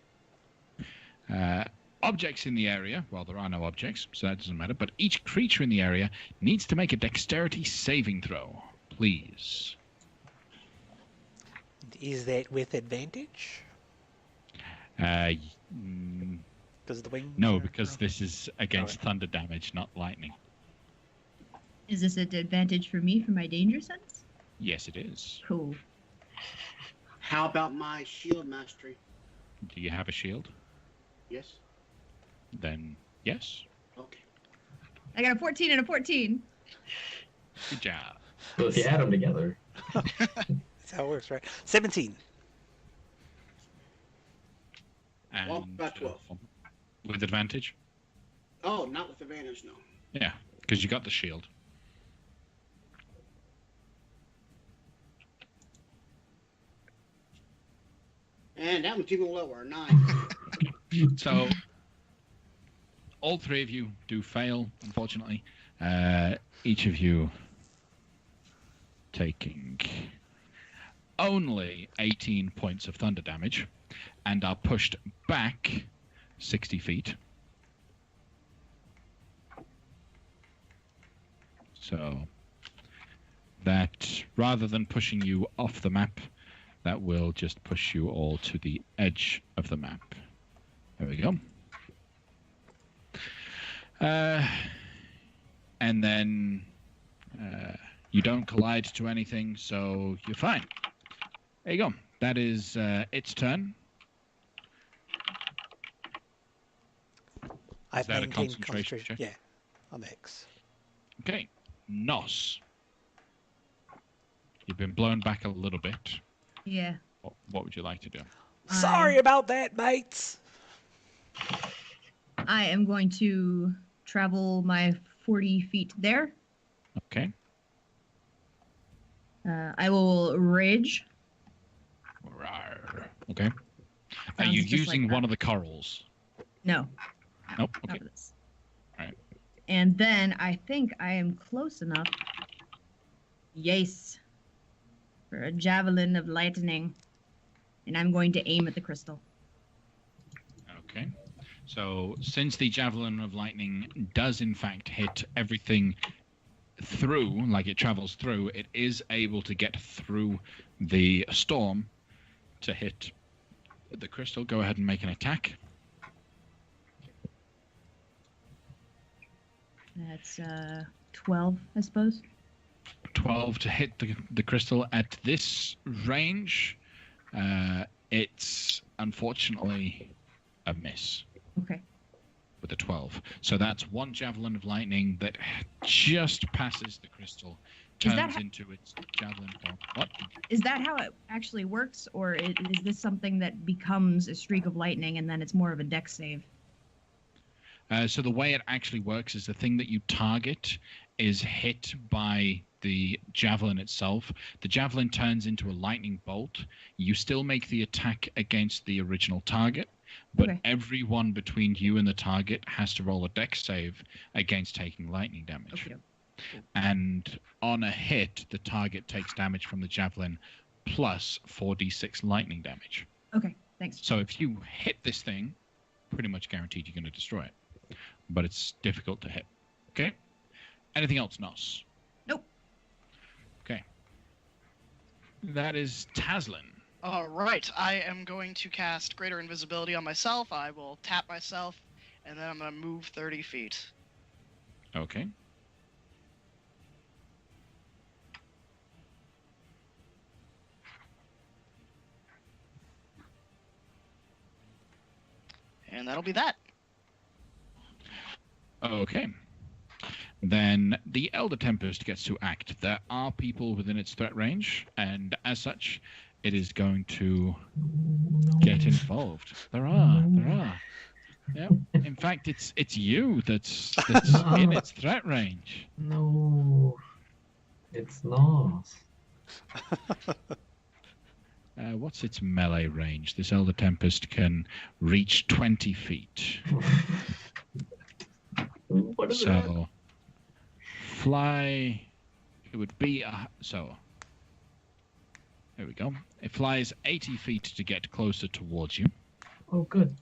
Objects in the area, well, there are no objects, so that doesn't matter, but each creature in the area needs to make a dexterity saving throw, please. Is that with advantage? Because the wings? No, because this is against thunder damage, not lightning. Is this an advantage for me for my danger sense? Yes, it is. Cool. How about my shield mastery? Do you have a shield? Yes. Then yes. Okay. I got a 14 and a 14. Good job. So if you add them together, That's how it works, right? 17. And, Well, about 12. With advantage? Oh, not with advantage, no. Yeah, because you got the shield. And that one's even lower, 9. So, all 3 of you do fail, unfortunately. Each of you taking only 18 points of thunder damage and are pushed back 60 feet. So, that rather than pushing you off the map, that will just push you all to the edge of the map. There we go. And then you don't collide to anything, so you're fine. There you go. That is its turn. I've that a maintained concentration check? Yeah, on the X. Okay. Nos. You've been blown back a little bit. Yeah. What would you like to do? Sorry about that, mates. I am going to travel my 40 feet there. Okay. I will rage. Rawr. Okay. Are Sounds you just like using that. one of the corals? No. Nope. Not Okay. for this. Alright. And then I think I am close enough. Yes. For a javelin of lightning. And I'm going to aim at the crystal. Okay. So, since the javelin of lightning does in fact hit everything through, like it travels through, it is able to get through the storm to hit the crystal. Go ahead and make an attack. That's 12, I suppose. 12 to hit the crystal at this range. It's unfortunately a miss Okay. with a 12. So that's one javelin of lightning that just passes the crystal, Is that turns into its javelin form. What? Is that how it actually works, or is this something that becomes a streak of lightning and then it's more of a dex save? So the way it actually works is the thing that you target is hit by the javelin itself. The javelin turns into a lightning bolt. You still make the attack against the original target, but Okay. everyone between you and the target has to roll a dex save against taking lightning damage. Okay. And on a hit, the target takes damage from the javelin plus 4d6 lightning damage. Okay, thanks. So if you hit this thing, pretty much guaranteed you're going to destroy it. But it's difficult to hit. Okay? Anything else, Nos? Nope. Okay. That is Taslin. All right, I am going to cast Greater Invisibility on myself. I will tap myself, and then I'm going to move 30 feet. Okay. And that'll be that. Okay. Then the Elder Tempest gets to act. There are people within its threat range, and as such, it is going to get involved. There are. Yep. In fact, it's you that's in its threat range. No. It's Nos. What's its melee range? This Elder Tempest can reach 20 feet. What is that? So, fly. It would be so. There we go. It flies 80 feet to get closer towards you, Oh, good.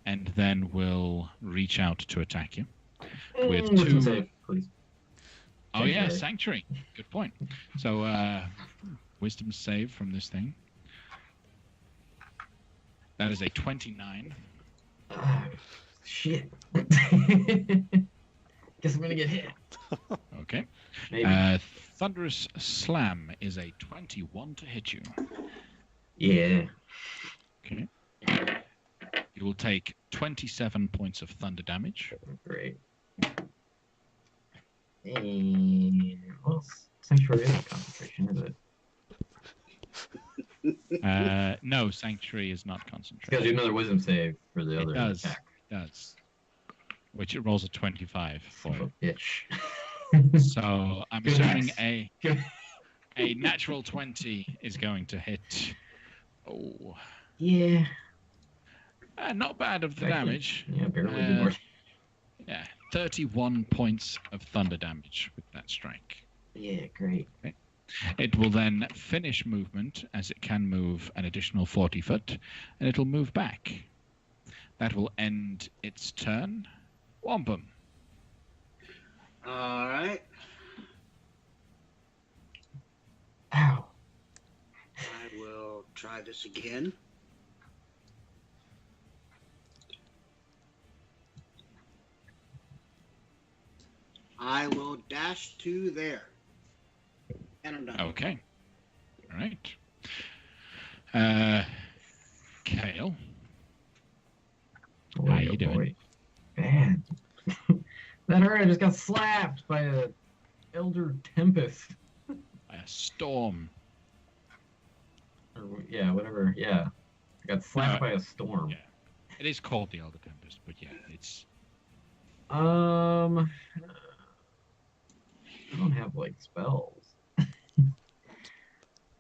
and then will reach out to attack you. With Wisdom two- save, please. Oh yeah, Sanctuary. Sanctuary. Good point. So, wisdom save from this thing. That is a 29. Ah, shit. Guess I'm gonna get hit. Okay. Maybe. Thunderous Slam is a 21 to hit you. Yeah. Okay. You will take 27 points of thunder damage. Great. And well, Sanctuary isn't concentration, is it? No, Sanctuary is not It's got to concentration. do another wisdom save for the It other does. attack. It does. Which it rolls a 25 for Son of you. a bitch. So I'm Good assuming axe. a natural 20 is going to hit. Oh, Yeah. not bad of the Actually, damage. Yeah, barely did more. Yeah, 31 points of thunder damage with that strike. Yeah, great. It will then finish movement as it can move an additional 40 foot, and it'll move back. That will end its turn. Wampum. All right. Ow. I will try this again. I will dash to there. And I'm done. Okay. All right. Kale. Boy, How you doing? boy. Bad. That hurt. I just got slapped by a Elder Tempest. A storm. Or, yeah, whatever. Yeah. I got slapped by a storm. Yeah. It is called the Elder Tempest, but yeah, it's... I don't have, like, spells.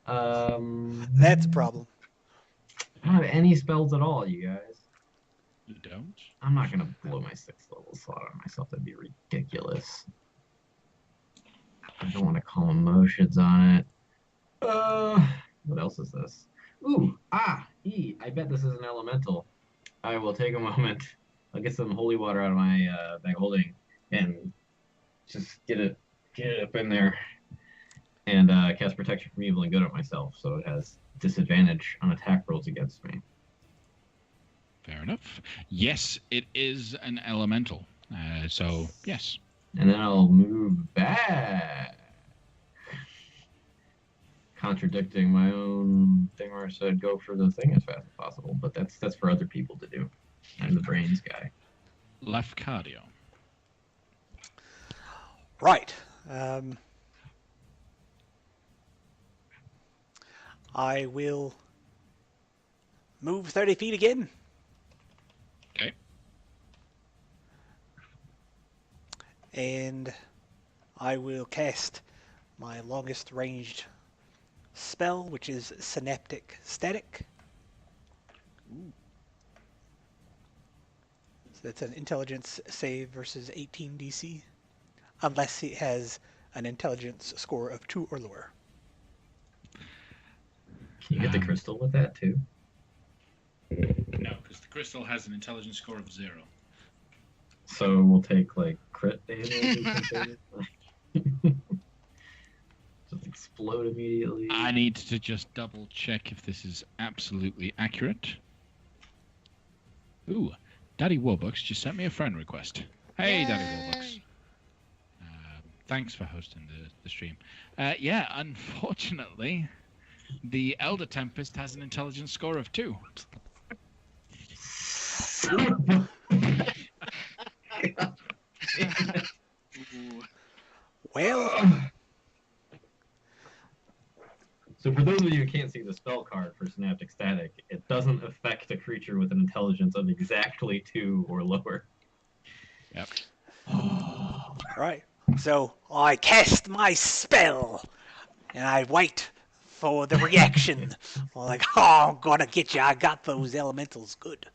That's a problem. I don't have any spells at all, you guys. You don't? I'm not gonna blow my 6th level slot on myself. That'd be ridiculous. I don't want to call emotions on it. What else is this? Ooh, I bet this is an elemental. I will take a moment. I'll get some holy water out of my bag of holding and just get it up in there and cast protection from evil and good on myself, so it has disadvantage on attack rolls against me. Fair enough. Yes, it is an elemental. So, yes. And then I'll move back. Contradicting my own thing where I said go for the thing as fast as possible, but that's for other people to do. I'm the brains guy. Left cardio. Right. I will move 30 feet again. Okay. And I will cast my longest ranged spell, which is Synaptic Static. So that's an intelligence save versus 18 DC, unless it has an intelligence score of 2 or lower. Can you get the crystal with that too? No, because the crystal has an intelligence score of 0. So we'll take like crit damage or something. Just explode immediately. I need to just double check if this is absolutely accurate. Ooh, Daddy Warbucks just sent me a friend request. Hey, Daddy Warbucks. Thanks for hosting the stream. Yeah, unfortunately, the Elder Tempest has an intelligence score of 2. Well, So for those of you who can't see the spell card for Synaptic Static, it doesn't affect a creature with an intelligence of exactly 2 or lower. Yep. right. So I cast my spell, and I wait for the reaction. I'm like, oh, I'm gonna get you. I got those elementals good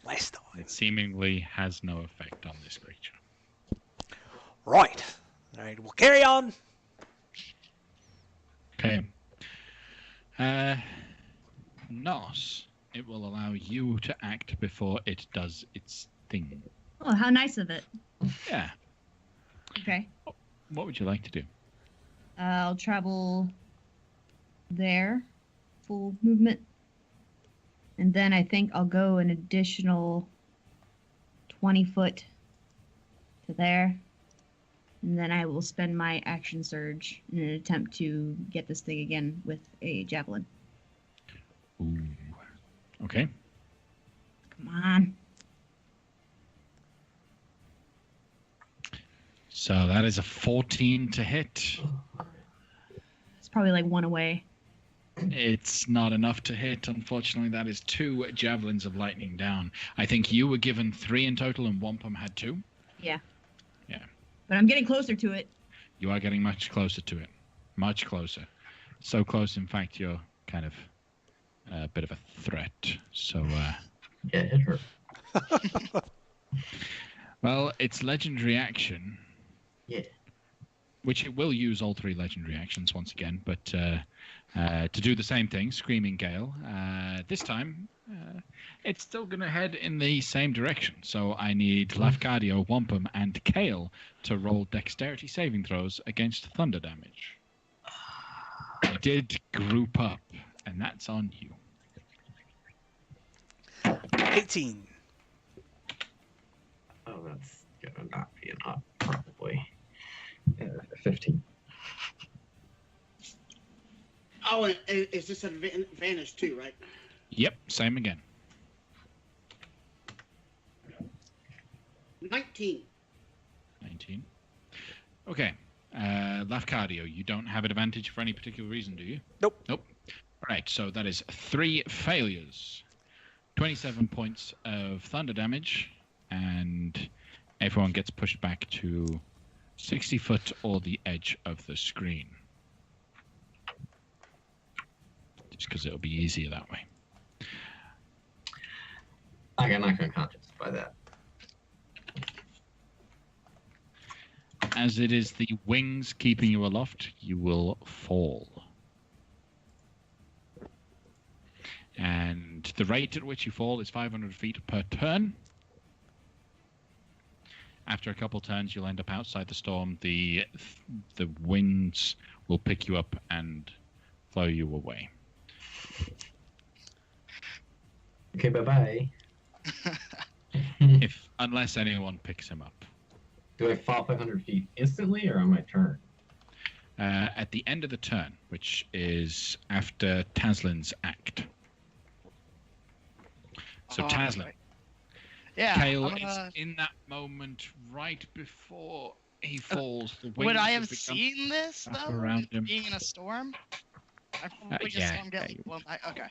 last time. It seemingly has no effect on this creature. Right. All right, we'll carry on. Okay. Nos, it will allow you to act before it does its thing. Oh, how nice of it. Yeah. Okay. What would you like to do? I'll travel there, full movement. And then I think I'll go an additional 20 foot to there. And then I will spend my action surge in an attempt to get this thing again with a javelin. Ooh. Okay. Come on. So that is a 14 to hit. It's probably like 1 away. It's not enough to hit. Unfortunately, that is 2 javelins of lightning down. I think you were given 3 in total and Wampum had 2. Yeah. Yeah. But I'm getting closer to it. You are getting much closer to it. Much closer. So close, in fact, you're kind of a bit of a threat. So, Yeah, it hurt. well, it's legendary action. Yeah. Which it will use all 3 legendary actions once again, but to do the same thing, Screaming Gale, this time it's still going to head in the same direction. So I need Lafcadio, Wampum, and Kale to roll dexterity saving throws against thunder damage. You did group up, and that's on you. 18. Oh, that's gonna not be an up, probably. 15. Oh, and is this an advantage too, right? Yep, same again. 19. 19. Okay. Lafcadio, you don't have advantage for any particular reason, do you? Nope. Nope. Right, so that is 3 failures. 27 points of thunder damage, and everyone gets pushed back to 60 foot or the edge of the screen. Just because it'll be easier that way. I got knocked unconscious by that. As it is the wings keeping you aloft, you will fall. And the rate at which you fall is 500 feet per turn. After a couple turns, you'll end up outside the storm. The winds will pick you up and flow you away. Okay, bye-bye. Unless anyone picks him up. Do I fall 500 feet instantly or on my turn? At the end of the turn, which is after Taslin's act. So Taslin. Right. Yeah. Kale is in that moment right before he falls. The Would I have wings seen this up though? around him. Being in a storm? I probably just saw him get. Well, okay.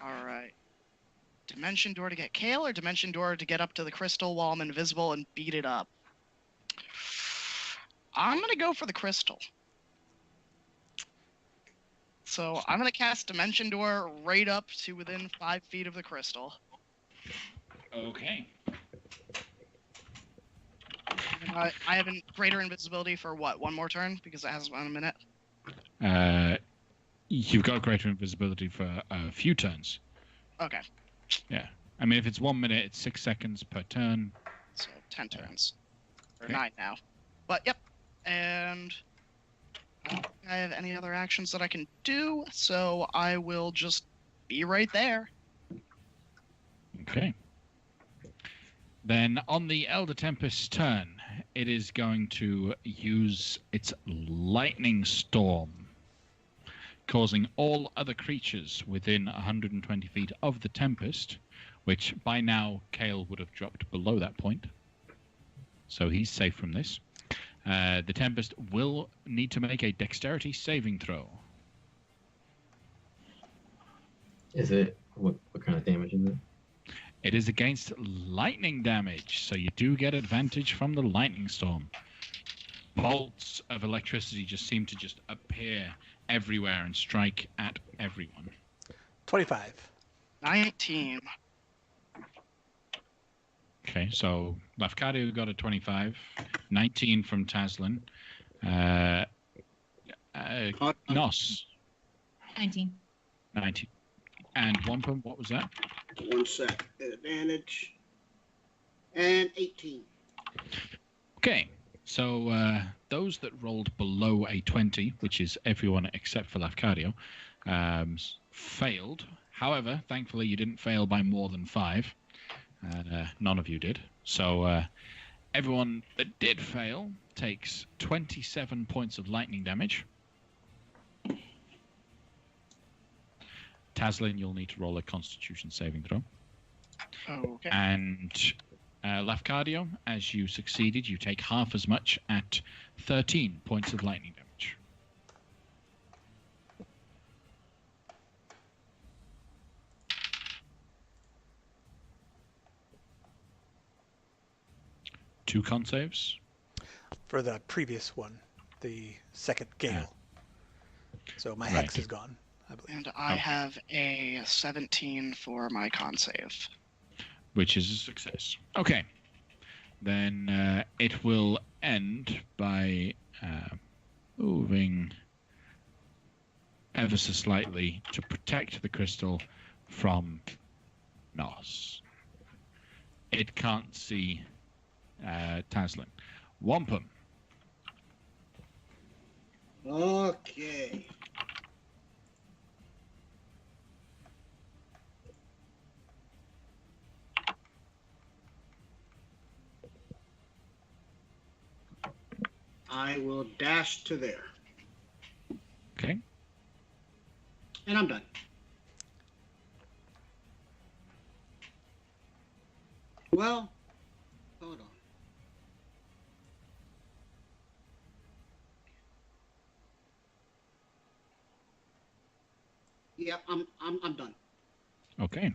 All right. Dimension door to get Kale, or dimension door to get up to the crystal while I'm invisible and beat it up? I'm gonna go for the crystal. So I'm gonna cast dimension door right up to within 5 feet of the crystal. Okay. I have greater invisibility for what? One more turn because it has 1 minute. You've got greater invisibility for a few turns. Okay. Yeah. I mean, if it's 1 minute, it's 6 seconds per turn. So 10 turns. Or Okay. 9 now. But yep. And I don't think I have any other actions that I can do, so I will just be right there. Okay. Then on the Elder Tempest's turn, it is going to use its lightning storm, causing all other creatures within 120 feet of the Tempest, which by now Kale would have dropped below that point. So he's safe from this. The Tempest will need to make a dexterity saving throw. Is it what kind of damage is it? It is against lightning damage, so you do get advantage from the lightning storm. Bolts of electricity just seem to just appear everywhere and strike at everyone. 25. 19. Okay, so Lafcadio got a 25, 19 from Taslin. Nos, 19. 19. And Wampum, what was that? 1 sec. Advantage. And 18. Okay, so those that rolled below a 20, which is everyone except for Lafcadio, failed. However, thankfully you didn't fail by more than 5. None of you did. So everyone that did fail takes 27 points of lightning damage. Taslin, you'll need to roll a Constitution saving throw. Okay. And Lafcadio, as you succeeded, you take half as much at 13 points of lightning damage. Two con saves. For the previous one, the second gale. So my hex is gone, I believe. And I have a 17 for my con save. Which is a success. Okay. Then it will end by moving ever so slightly to protect the crystal from Nos. It can't see Taslin. Wampum. Okay. I will dash to there. Okay. And I'm done. Well, hold on. Yeah, I'm done. Okay.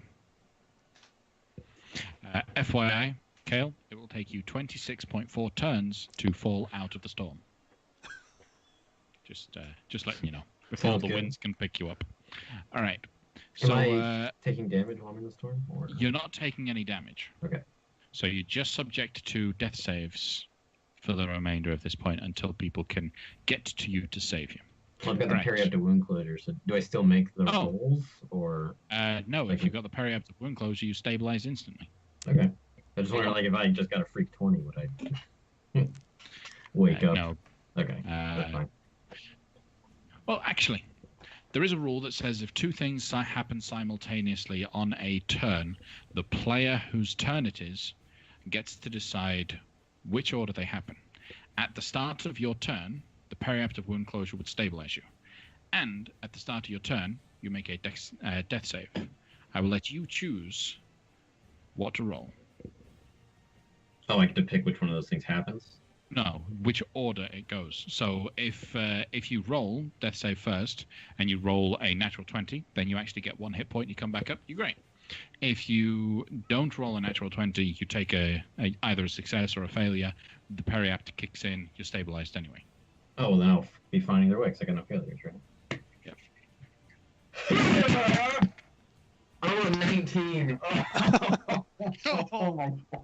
FYI, Kale, it will take you 26.4 turns to fall out of the storm. Just letting you know before Sounds the good. winds can pick you up. All right. Am So I taking damage while I'm in the storm? Or... you're not taking any damage. Okay. So you're just subject to death saves for the remainder of this point until people can get to you to save you. Well, I've got the Right. periaptic wound closure, so do I still make the Oh. rolls? Or No, if you've got the periaptic wound closure, you stabilize instantly. okay. I just wonder, like, if I just got a freak 20, would I wake up? No. Okay, that's fine. Well, actually, there is a rule that says if two things happen simultaneously on a turn, the player whose turn it is gets to decide which order they happen. At the start of your turn, the periaptic wound closure would stabilize you. And at the start of your turn, you make a death save. I will let you choose what to roll. Oh, I get to pick which one of those things happens? No, which order it goes. So if you roll death save first and you roll a natural 20, then you actually get 1 hit point. You come back up. You're great. If you don't roll a natural 20, you take either a success or a failure. The periapt kicks in. You're stabilized anyway. Oh, well, then I'll be fine either way because I got no failures, right? Yep. Oh, 19. Oh my God.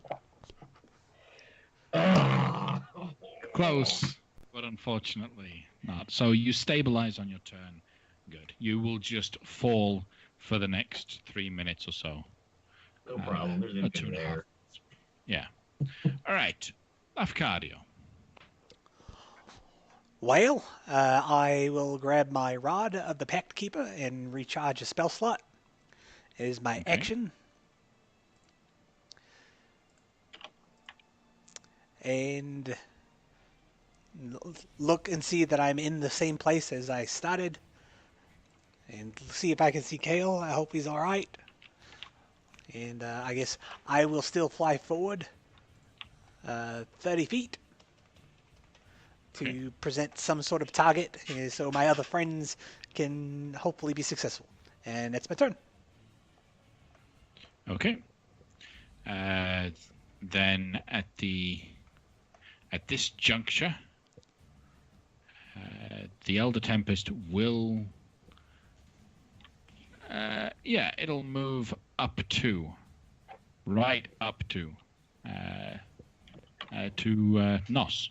Close, but unfortunately not. So you stabilize on your turn. Good. You will just fall for the next 3 minutes or so. No problem. There's or 2.5. infinite air. Yeah. All right. Lafcadio. Well, I will grab my Rod of the Pact Keeper and recharge a spell slot. It is my action. And look and see that I'm in the same place as I started. And see if I can see Kale. I hope he's alright. And I guess I will still fly forward 30 feet to present some sort of target so my other friends can hopefully be successful. And that's my turn. Okay. Then at this juncture, the Elder Tempest will, it'll move right up to Nos.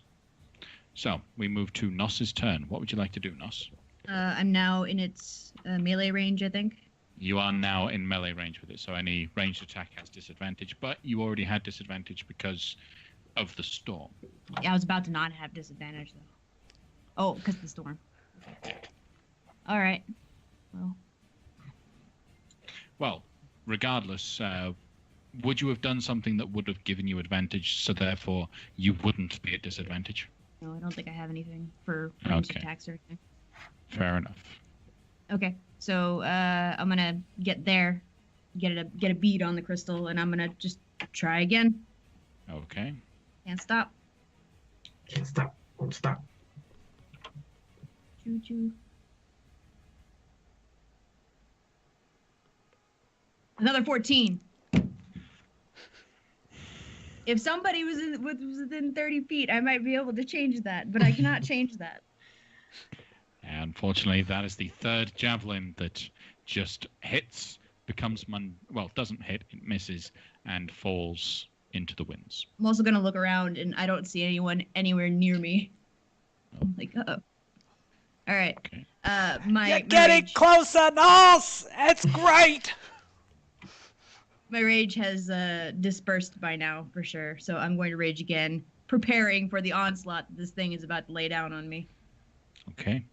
So we move to Nos's turn. What would you like to do, Nos? I'm now in its melee range, I think. You are now in melee range with it, so any ranged attack has disadvantage, but you already had disadvantage because of the storm. Yeah, I was about to not have disadvantage, though. Oh, because of the storm. All right. Well, regardless, would you have done something that would have given you advantage, so therefore you wouldn't be at disadvantage? No, I don't think I have anything for ranged attacks or anything. Fair enough. Okay, so I'm gonna get there, get a bead on the crystal, and I'm gonna just try again. Okay. Can't stop. Can't stop. Won't stop. Choo choo. Another 14. If somebody was within 30 feet, I might be able to change that, but I cannot change that. Unfortunately, that is the third javelin that just hits, doesn't hit, it misses, and falls into the winds. I'm also going to look around, and I don't see anyone anywhere near me. I'm like, uh-oh. All right. Okay. You're getting closer, Nos! That's great! My rage has dispersed by now, for sure, so I'm going to rage again, preparing for the onslaught that this thing is about to lay down on me. Okay.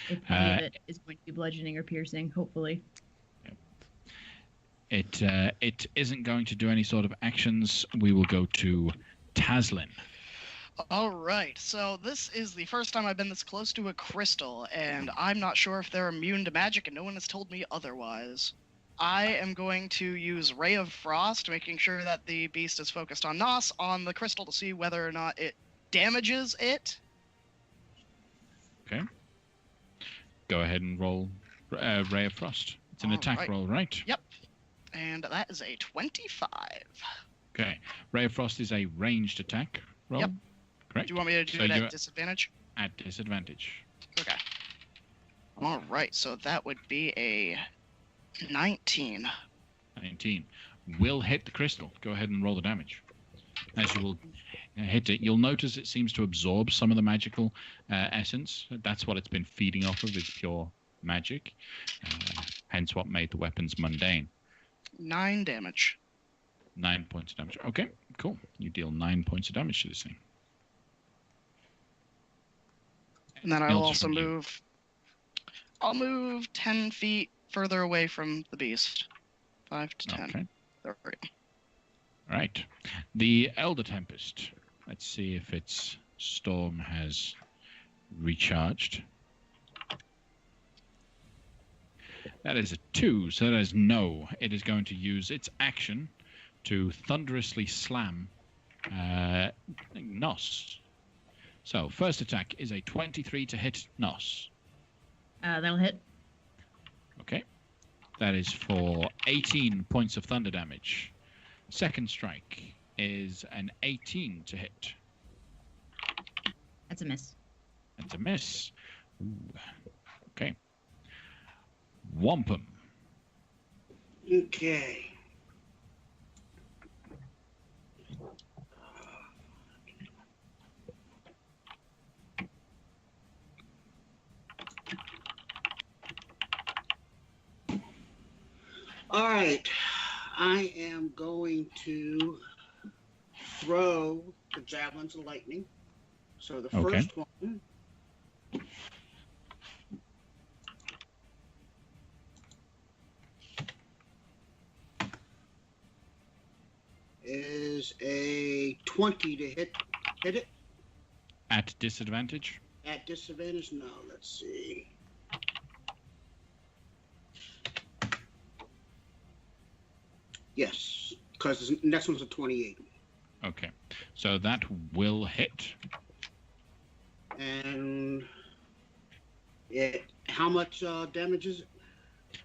If any of it is going to be bludgeoning or piercing, hopefully. It isn't going to do any sort of actions. We will go to Taslin. All right, so this is the first time I've been this close to a crystal, and I'm not sure if they're immune to magic, and no one has told me otherwise. I am going to use Ray of Frost, making sure that the beast is focused on Nos, on the crystal to see whether or not it damages it. Okay. Go ahead and roll Ray of Frost. It's an All attack right. roll, right? Yep. And that is a 25. Okay. Ray of Frost is a ranged attack roll. Yep. Correct. Do you want me to do So it you're at disadvantage? at disadvantage. Okay. All right, so that would be a 19. 19. Will hit the crystal. Go ahead and roll the damage. As you will hit it, you'll notice it seems to absorb some of the magical essence. That's what it's been feeding off of, is pure magic. Hence what made the weapons mundane. 9 damage. 9 points of damage. Okay, cool. You deal 9 points of damage to this thing. And then I Anything will else also from you? move. I'll move 10 feet further away from the beast. 5 to 10. Okay. There we go. All right. The Elder Tempest. Let's see if its storm has recharged. That is a 2, so that is no. It is going to use its action to thunderously slam Nos. So, first attack is a 23 to hit Nos. That'll hit. Okay. That is for 18 points of thunder damage. Second strike is an 18 to hit. That's a miss. That's a miss. Ooh. Okay. Wampum. Okay. All right. I am going to throw the javelins of lightning. So the Okay. first one is a 20 to hit it At disadvantage. at disadvantage. No, let's see. Yes, because the next one's a 28. Okay. So that will hit. And how much damage is it?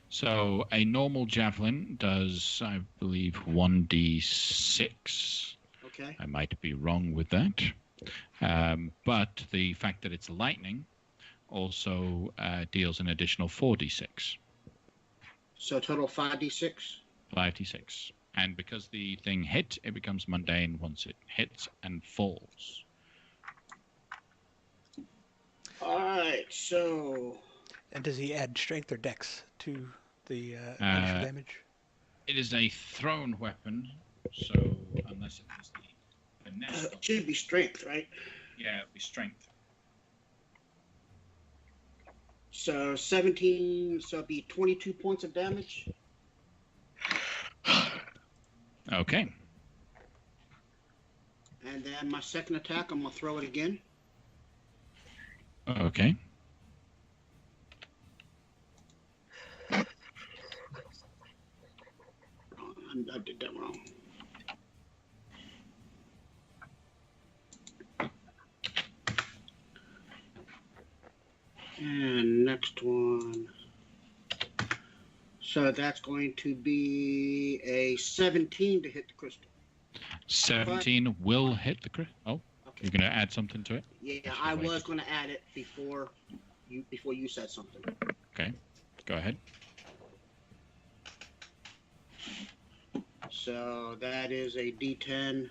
So a normal javelin does, I believe, 1d6. Okay. I might be wrong with that. But the fact that it's lightning also deals an additional 4d6. So total 5d6. 5d6. And because the thing hit, it becomes mundane once it hits and falls. All right, so And does he add strength or dex to the initial damage? It is a thrown weapon, so unless it has the finesse, it should be strength, right? yeah, it'll be strength. So 17, so it'd be 22 points of damage. Okay. And then my second attack, I'm going to throw it again. Okay. I did that wrong. And next one. So that's going to be a 17 to hit the crystal. 17 will hit the crit. Oh, Okay. you're going to add something to it? Yeah, I was going to add it before you said something. Okay. Go ahead. So that is a D10,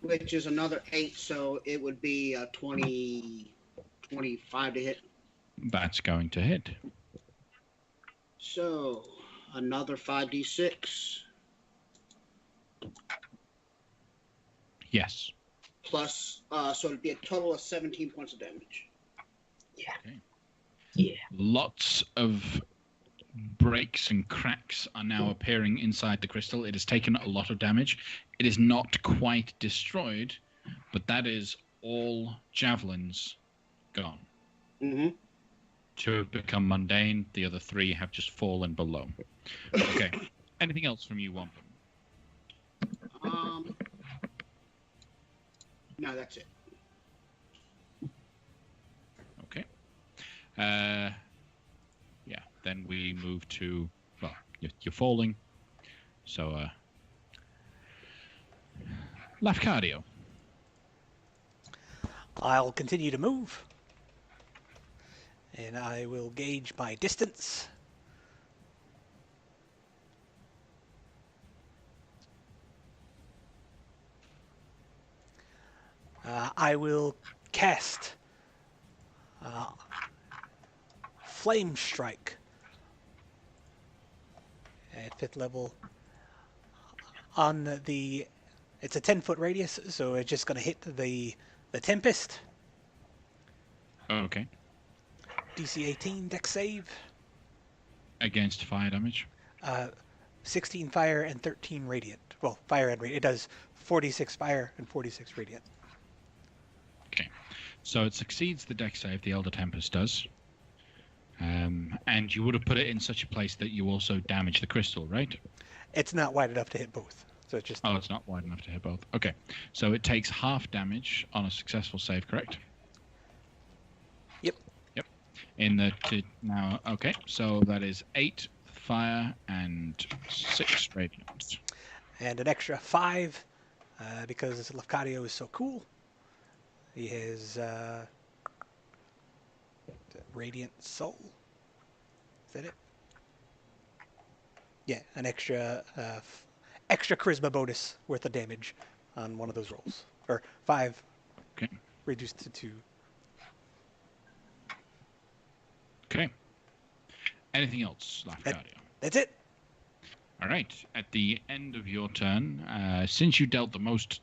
which is another 8, so it would be a 25 to hit. That's going to hit. So another 5d6 Yes. plus, so it'd be a total of 17 points of damage. Lots of breaks and cracks are now appearing inside the crystal. It has taken a lot of damage. It is not quite destroyed, but that is all javelins gone. Mm-hmm. 2 have become mundane. The other 3 have just fallen below. Okay. Anything else from you, Wampum? No, that's it. Okay. Yeah, then we move to, well, you're falling. So, Lafcadio. I'll continue to move. And I will gauge my distance. I will cast Flame Strike at 5th level on the... It's a 10-foot radius, so it's just going to hit the Tempest. Okay. DC 18, Dex save. Against fire damage. 16 fire and 13 radiant. Well, fire and radiant. It does 46 fire and 46 radiant. Okay. So it succeeds the dex save, the Elder Tempest does. And you would have put it in such a place that you also damage the crystal, right? It's not wide enough to hit both. So it's just... Oh, it's not wide enough to hit both. Okay. So it takes half damage on a successful save, correct? Yep. Yep. Now, okay. So that is 8 fire and 6 radiant. And an extra 5 because Lafcadio is so cool. He has Radiant Soul. Is that it? Yeah, an extra charisma bonus worth of damage on one of those rolls. Or 5 Okay. reduced to 2. Okay. Anything else, Lafcadio? That's it. All right. At the end of your turn, since you dealt the most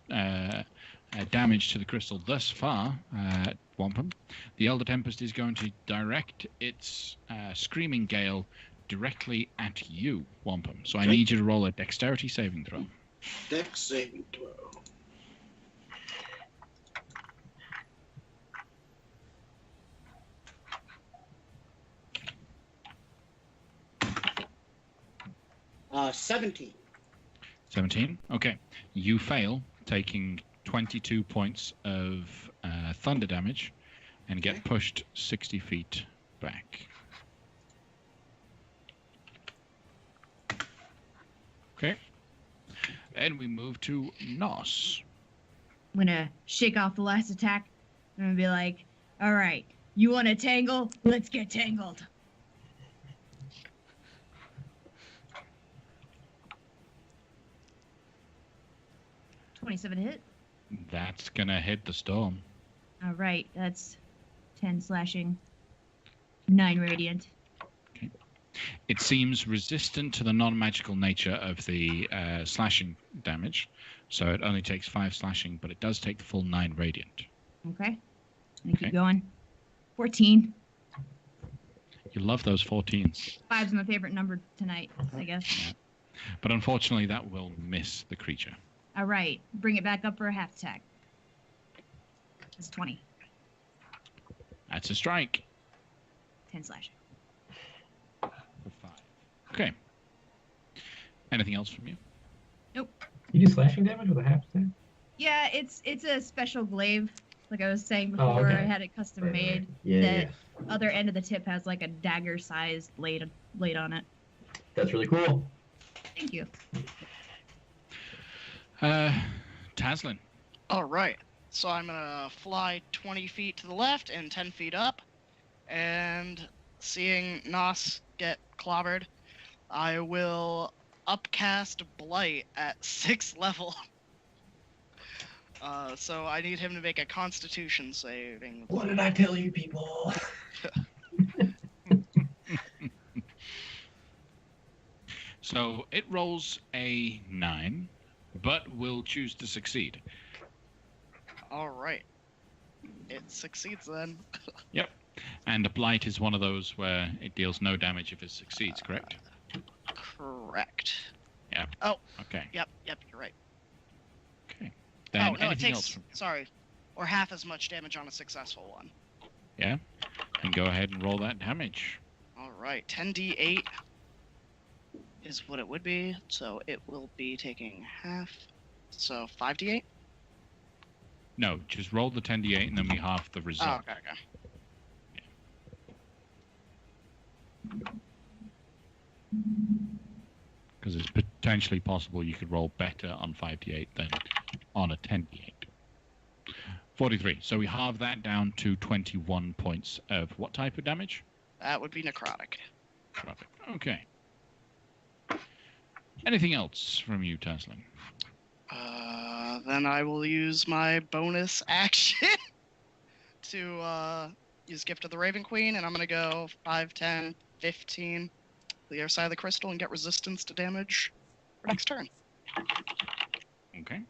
damage to the crystal thus far, Wampum, the Elder Tempest is going to direct its Screaming Gale directly at you, Wampum. So I need you to roll a dexterity saving throw. Dex saving throw. Uh, 17. 17. Okay. You fail, taking 22 points of thunder damage and get pushed 60 feet back. Okay. And we move to Nos. I'm gonna shake off the last attack. I'm gonna be like, all right, you want to tangle? Let's get tangled. $27 hit. That's going to hit the storm. All right, that's 10 slashing, 9 radiant. Okay. It seems resistant to the non-magical nature of the slashing damage, so it only takes 5 slashing, but it does take the full 9 radiant. Okay. And keep going. 14. You love those 14s. 5's my favorite number tonight, I guess. Yeah. But unfortunately, that will miss the creature. All right, bring it back up for a half attack. It's 20. That's a strike. 10 slashing. For 5. Okay. Anything else from you? Nope. You do slashing damage with a half attack? Yeah, it's a special glaive. Like I was saying Oh, before, okay. I had it custom made. Yeah, The other end of the tip has like a dagger-sized blade on it. That's really cool. Thank you. Taslin. All right. So I'm going to fly 20 feet to the left and 10 feet up. And seeing Nos get clobbered, I will upcast Blight at 6th level. So I need him to make a Constitution saving. What did I tell you, people? So it rolls a 9, but will choose to succeed. All right. It succeeds then. Yep. And a blight is one of those where it deals no damage if it succeeds, correct? Correct. Yeah. Oh. Okay. Yep, you're right. Okay. Then no, it anything takes, else from you? sorry, or half as much damage on a successful one. Yeah. And go ahead and roll that damage. All right, 10d8 is what it would be, so it will be taking half, so 5d8? No, just roll the 10d8 and then we half the result. Oh, okay. Because it's potentially possible you could roll better on 5d8 than on a 10d8. 43. So we halve that down to 21 points of what type of damage? That would be necrotic. Necrotic. Okay. Anything else from you, Taslim? Then I will use my bonus action to use Gift of the Raven Queen, and I'm going to go 5, 10, 15 the other side of the crystal and get resistance to damage for next turn. Okay.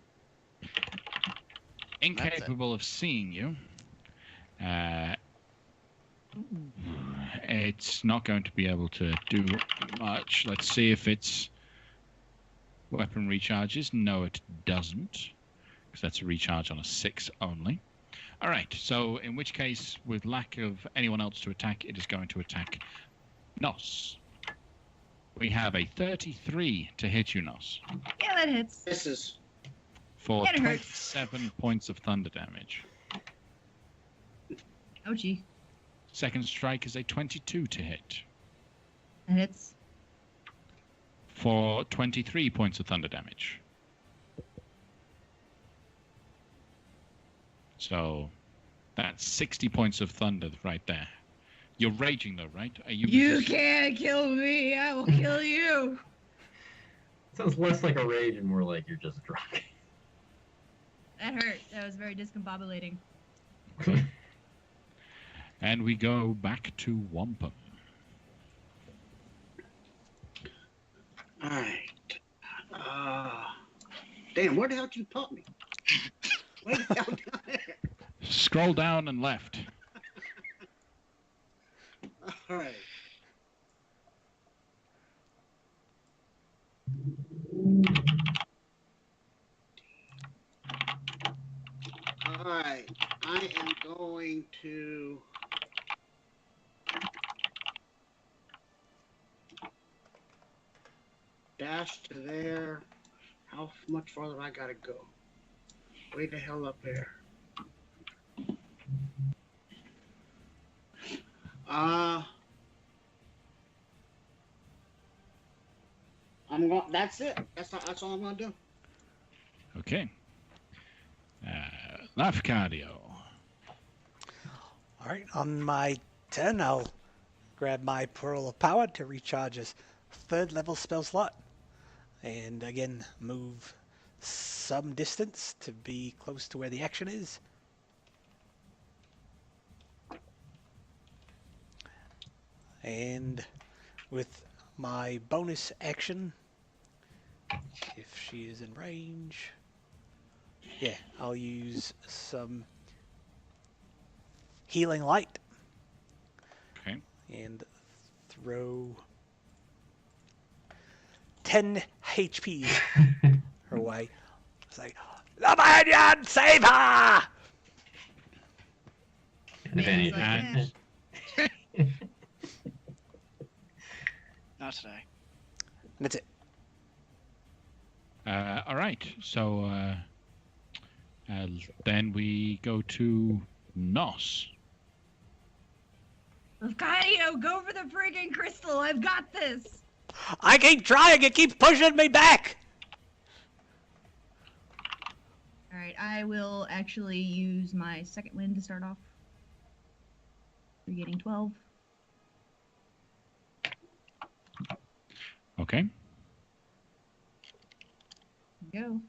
Incapable of seeing you. It's not going to be able to do much. Let's see if its weapon recharges. No, it doesn't. Because that's a recharge on a 6 only. All right, so in which case, with lack of anyone else to attack, it is going to attack Nos. We have a 33 to hit you, Nos. Yeah, that hits. This is For It hurts. 27 points of thunder damage. Ouchie. Second strike is a 22 to hit. That hits. For 23 points of thunder damage. So that's 60 points of thunder right there. You're raging though, right? Are you? You can't kill me. I will kill you. Sounds less like a rage and more like you're just drunk. That hurt. That was very discombobulating. And we go back to Wampum. all right. Damn, where the hell did you put me? Way the hell down there. Scroll down and left. All right. All right. I am going to dash to there. How much farther I gotta go? Way the hell up there. I'm going. That's it. That's all I'm gonna do. Okay. Life cardio. All right, on my turn, I'll grab my Pearl of Power to recharge his 3rd level spell slot. And again, move some distance to be close to where the action is. And with my bonus action, if she is in range, yeah, I'll use some healing light. Okay. And throw 10 HP her way. It's like, Lamanian, save her! Advantage. Man's like, And Not today. And that's it. all right. So then we go to Nos. Lafcadio, go for the friggin' crystal. I've got this. I keep trying, it keeps pushing me back! All right, I will actually use my second wind to start off. We're getting 12. Okay. Go.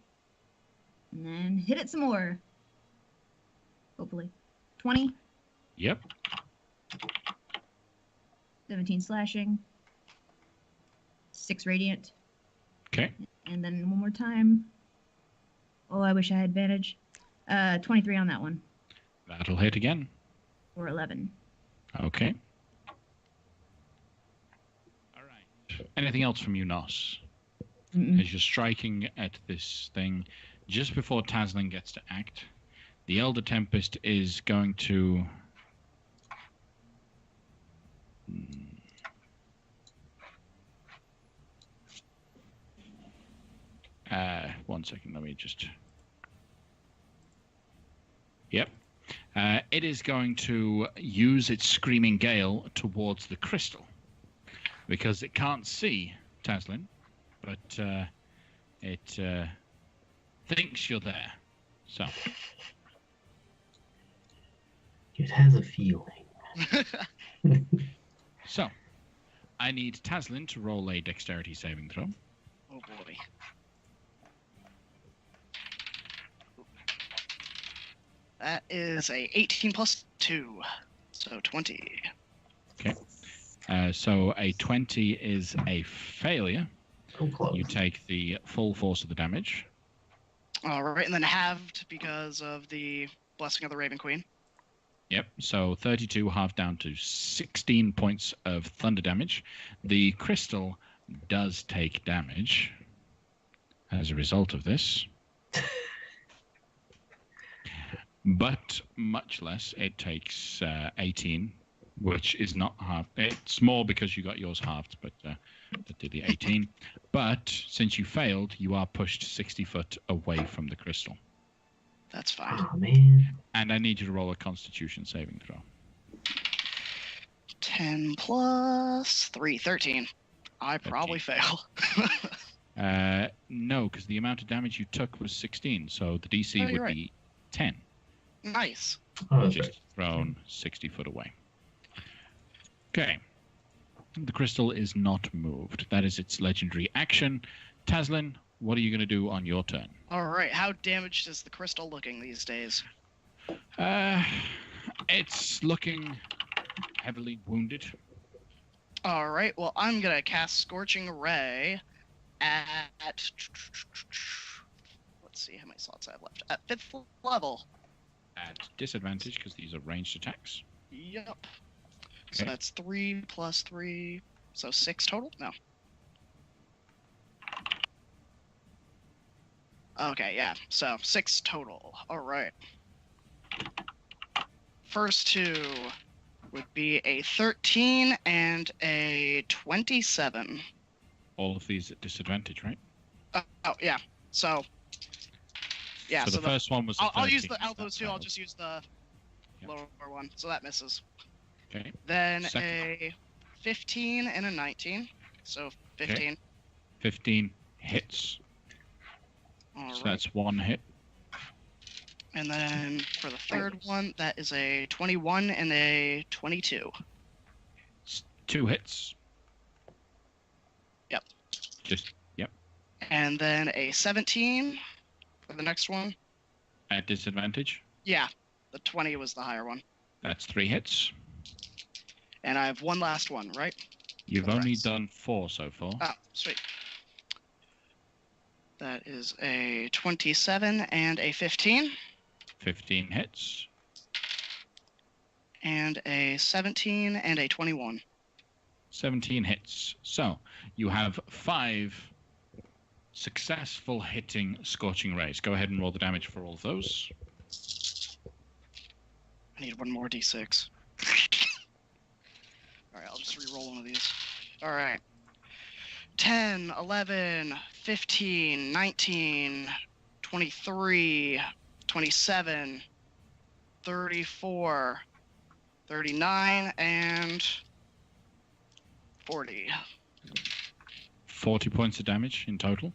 And then hit it some more. Hopefully. 20, Yep. 17 slashing, 6 radiant, Okay. and then one more time. Oh, I wish I had advantage. 23 on that one, That'll hit again. or 11. Okay. All right. Anything else from you, Nos? Mm-mm. As you're striking at this thing, just before Taslin gets to act, the Elder Tempest is going to... one second, let me just... Yep. It is going to use its Screaming Gale towards the crystal, because it can't see Taslin, but it thinks you're there. So It has a feeling. So, I need Taslin to roll a dexterity saving throw. Oh boy. That is a 18 plus 2, so 20. So a 20 is a failure. So close. You take the full force of the damage. All right, and then halved because of the Blessing of the Raven Queen. Yep, so 32 halved down to 16 points of thunder damage. The crystal does take damage as a result of this. But much less, it takes 18, which is not half. It's more because you got yours halved, but that did the 18. But since you failed, you are pushed 60 foot away from the crystal. That's fine. Oh, man. And I need you to roll a Constitution saving throw. 10 plus 3, 13. I probably fail. No, because the amount of damage you took was 16, so the DC Oh, you're would right. be 10. Nice. Oh, that's Just right. thrown 60 foot away. Okay. The crystal is not moved. That is its legendary action. Taslin, what are you going to do on your turn? All right, how damaged is the crystal looking these days? It's looking heavily wounded. All right, well, I'm going to cast Scorching Ray at... Let's see how many slots I have left. At 5th level. At disadvantage, because these are ranged attacks. Yep. So Okay. that's 3 plus 3, so 6 total? No. Okay, yeah, so 6 total. All right. First two would be a 13 and a 27. All of these at disadvantage, right? Oh, yeah. So, yeah. So the first one was. I'll use 13, the out those that's two. I'll failed. just use the Yep. lower one. So that misses. Okay. Then Second. a 15 and a 19. So 15. 15 hits. All So right. that's one hit. And then for the third one, that is a 21 and a 22. 2 hits. Yep. Yep. And then a 17 for the next one. At disadvantage. Yeah, the 20 was the higher one. That's 3 hits. And I have one last one, right? You've Correct. only done 4 so far. Oh, sweet. That is a 27 and a 15. 15 hits. And a 17 and a 21. 17 hits. So you have 5 successful hitting Scorching Rays. Go ahead and roll the damage for all of those. I need one more d6. Alright, I'll just re-roll one of these. Alright. 10, 11, 15, 19, 23, 27, 34, 39, and 40. 40 points of damage in total.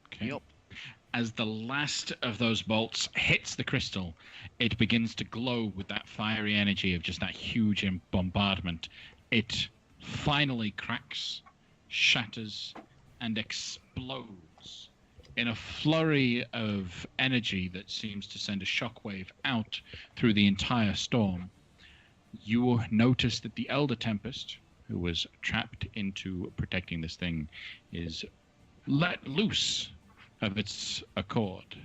Okay. Yep. As the last of those bolts hits the crystal, it begins to glow with that fiery energy of just that huge bombardment. It finally cracks, shatters, and explodes in a flurry of energy that seems to send a shockwave out through the entire storm. You notice that the Elder Tempest, who was trapped into protecting this thing, is let loose of its accord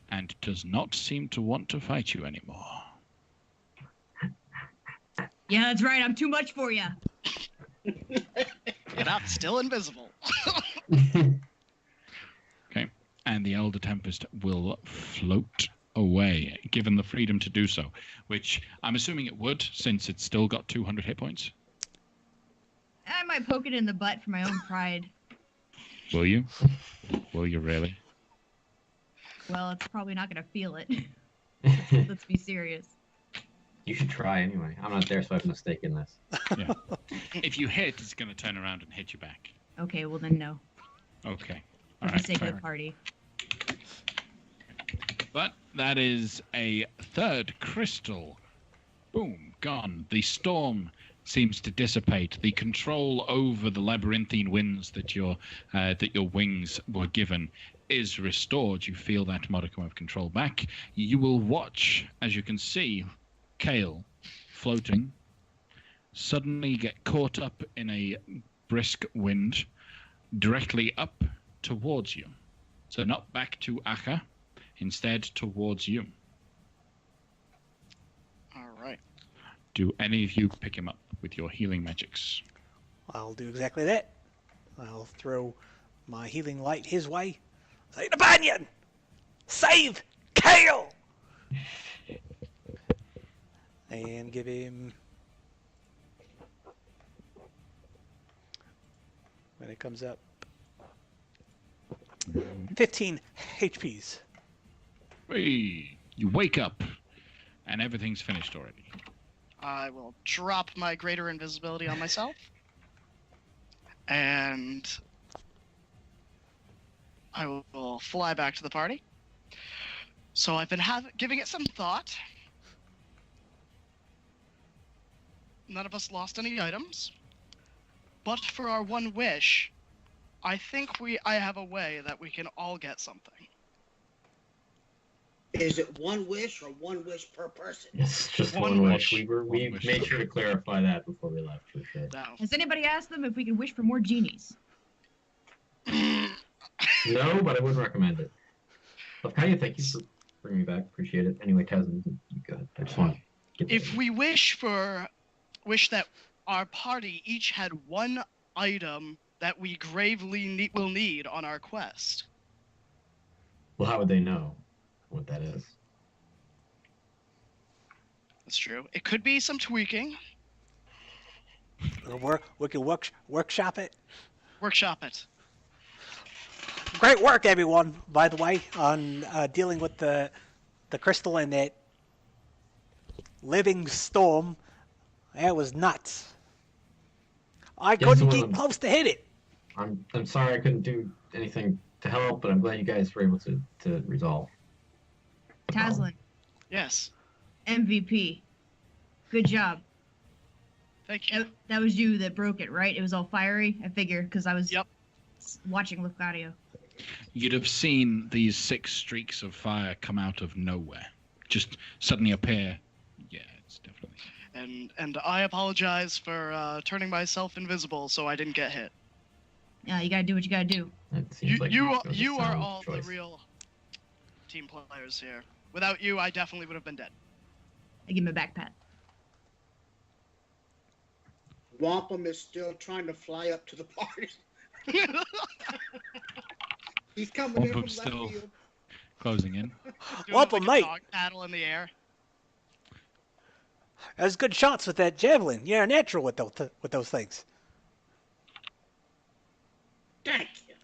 and does not seem to want to fight you anymore. Yeah, that's right. I'm too much for you. And I'm still invisible. Okay, and the Elder Tempest will float away, given the freedom to do so, which I'm assuming it would, since it's still got 200 hit points. I might poke it in the butt for my own pride. Will you? Will you really? Well, it's probably not going to feel it. You Let's be serious. should try anyway. I'm not there, so I have no stake in this. If you hit, it's going to turn around and hit you back. Okay, well then no. Okay. For All the right. sake of fair the party. But that is a third crystal. Boom, gone. The storm seems to dissipate. The control over the labyrinthine winds that your wings were given is restored. You feel that modicum of control back. You will watch, as you can see, Kale floating, suddenly get caught up in a brisk wind directly up towards you. So not back to Aka, instead towards you. All right. Do any of you pick him up with your healing magics? I'll do exactly that. I'll throw my healing light his way. Say to Banyan! Save Kale! And give him... when it comes up... 15 HPs. Hey, you wake up, and everything's finished already. I will drop my greater invisibility on myself. And I will fly back to the party. So I've been giving it some thought. None of us lost any items. But for our one wish, I think I have a way that we can all get something. Is it one wish or one wish per person? It's just One one wish. wish. We wish. made sure to clarify that before we left, for sure. No. Has anybody asked them if we can wish for more genies? No, but I would recommend it. Lafcadia, thank you for bringing me back. Appreciate it. Anyway, Tasman, you go ahead. I just want to get If we wish that our party each had one item that we gravely will need on our quest. Well, how would they know what that is? That's true. It could be some tweaking. We can workshop it. Workshop it. Great work, everyone, by the way, on dealing with the crystal and that living storm. That was nuts. I couldn't keep close to hit it. I'm sorry I couldn't do anything to help, but I'm glad you guys were able to resolve. the problem. Taslin, Yes. MVP. Good job. Thank you. That was you that broke it, right? It was all fiery. I figure because I was Yep. watching Lucario. You'd have seen these 6 streaks of fire come out of nowhere, just suddenly appear. Yeah, it's definitely. And I apologize for turning myself invisible so I didn't get hit. Yeah, you gotta do what you gotta do. It seems You like you, it was a you are sound all choice. the real team players here. Without you, I definitely would have been dead. I give him a back pat. Wampum is still trying to fly up to the party. He's coming in from Wampum's left still- field. Closing in. Doing Wampum, like a mate. dog paddle in the air. That was good shots with that javelin. You're a natural with those things. Thank you.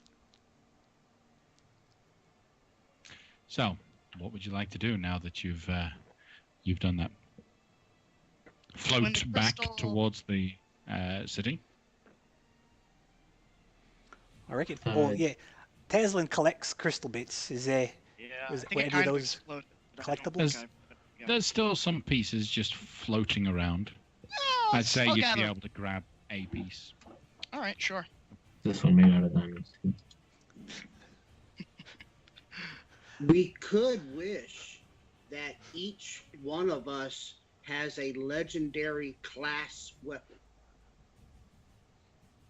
So, what would you like to do now that you've done that? When Float the back crystal- towards the city. I reckon. Well, yeah. Taslin collects crystal bits. Is there? Yeah. Was- I think were it any of kind of those exploded. I don't collectibles? think I- yeah. There's still some pieces just floating around. I'd say I'll you'd gather be them. able to grab a piece. All right, sure. This one made out of diamonds. We could wish that each one of us has a legendary class weapon.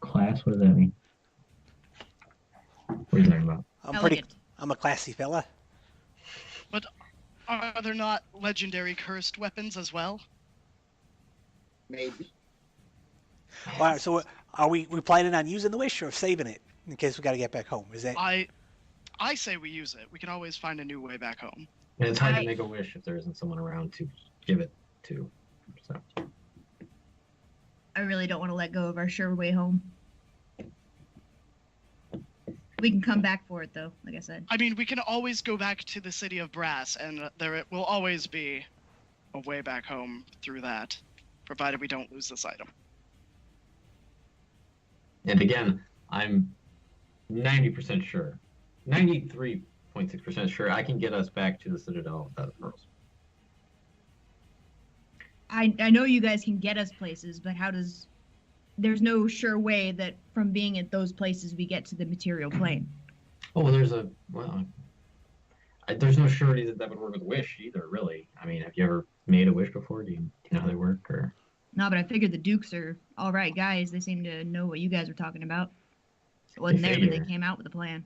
Class? What does that mean? What are you talking about? Elegant. I'm a classy fella. Are there not legendary cursed weapons as well? Maybe. All right. So, are we planning on using the wish or saving it in case we got to get back home? Is that? I say we use it. We can always find a new way back home. And it's hard I- to make a wish if there isn't someone around to give it to. So I really don't want to let go of our sure way home. We can come back for it though, like I said. I mean, we can always go back to the city of brass, and there will always be a way back home through that, provided we don't lose this item. and again, I'm 90% sure, 93.6% sure I can get us back to the Citadel without the pearls. I know you guys can get us places, but there's no sure way that from being at those places we get to the material plane. Oh, there's no surety that would work with Wish either, really. I mean, have you ever made a Wish before? Do you know how they work? Or No, but I figured the Dukes are all right guys. They seem to know what you guys were talking about. It wasn't there when they came out with a plan.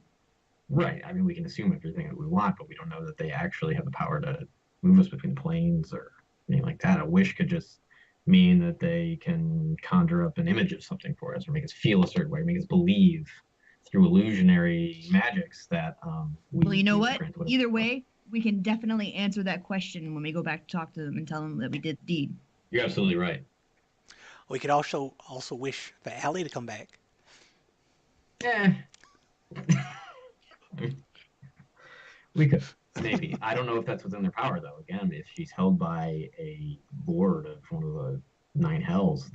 Right. I mean, we can assume everything that we want, but we don't know that they actually have the power to move us between planes or anything like that. A wish could just mean that they can conjure up an image of something for us or make us feel a certain way, make us believe through illusionary magics that Well, you know what? Either way, we can definitely answer that question when we go back to talk to them and tell them that we did the deed. You're absolutely right. We could also wish for Allie to come back. Eh. We could, maybe. I don't know if that's within their power, though. Again, if she's held by a lord of one of the nine hells,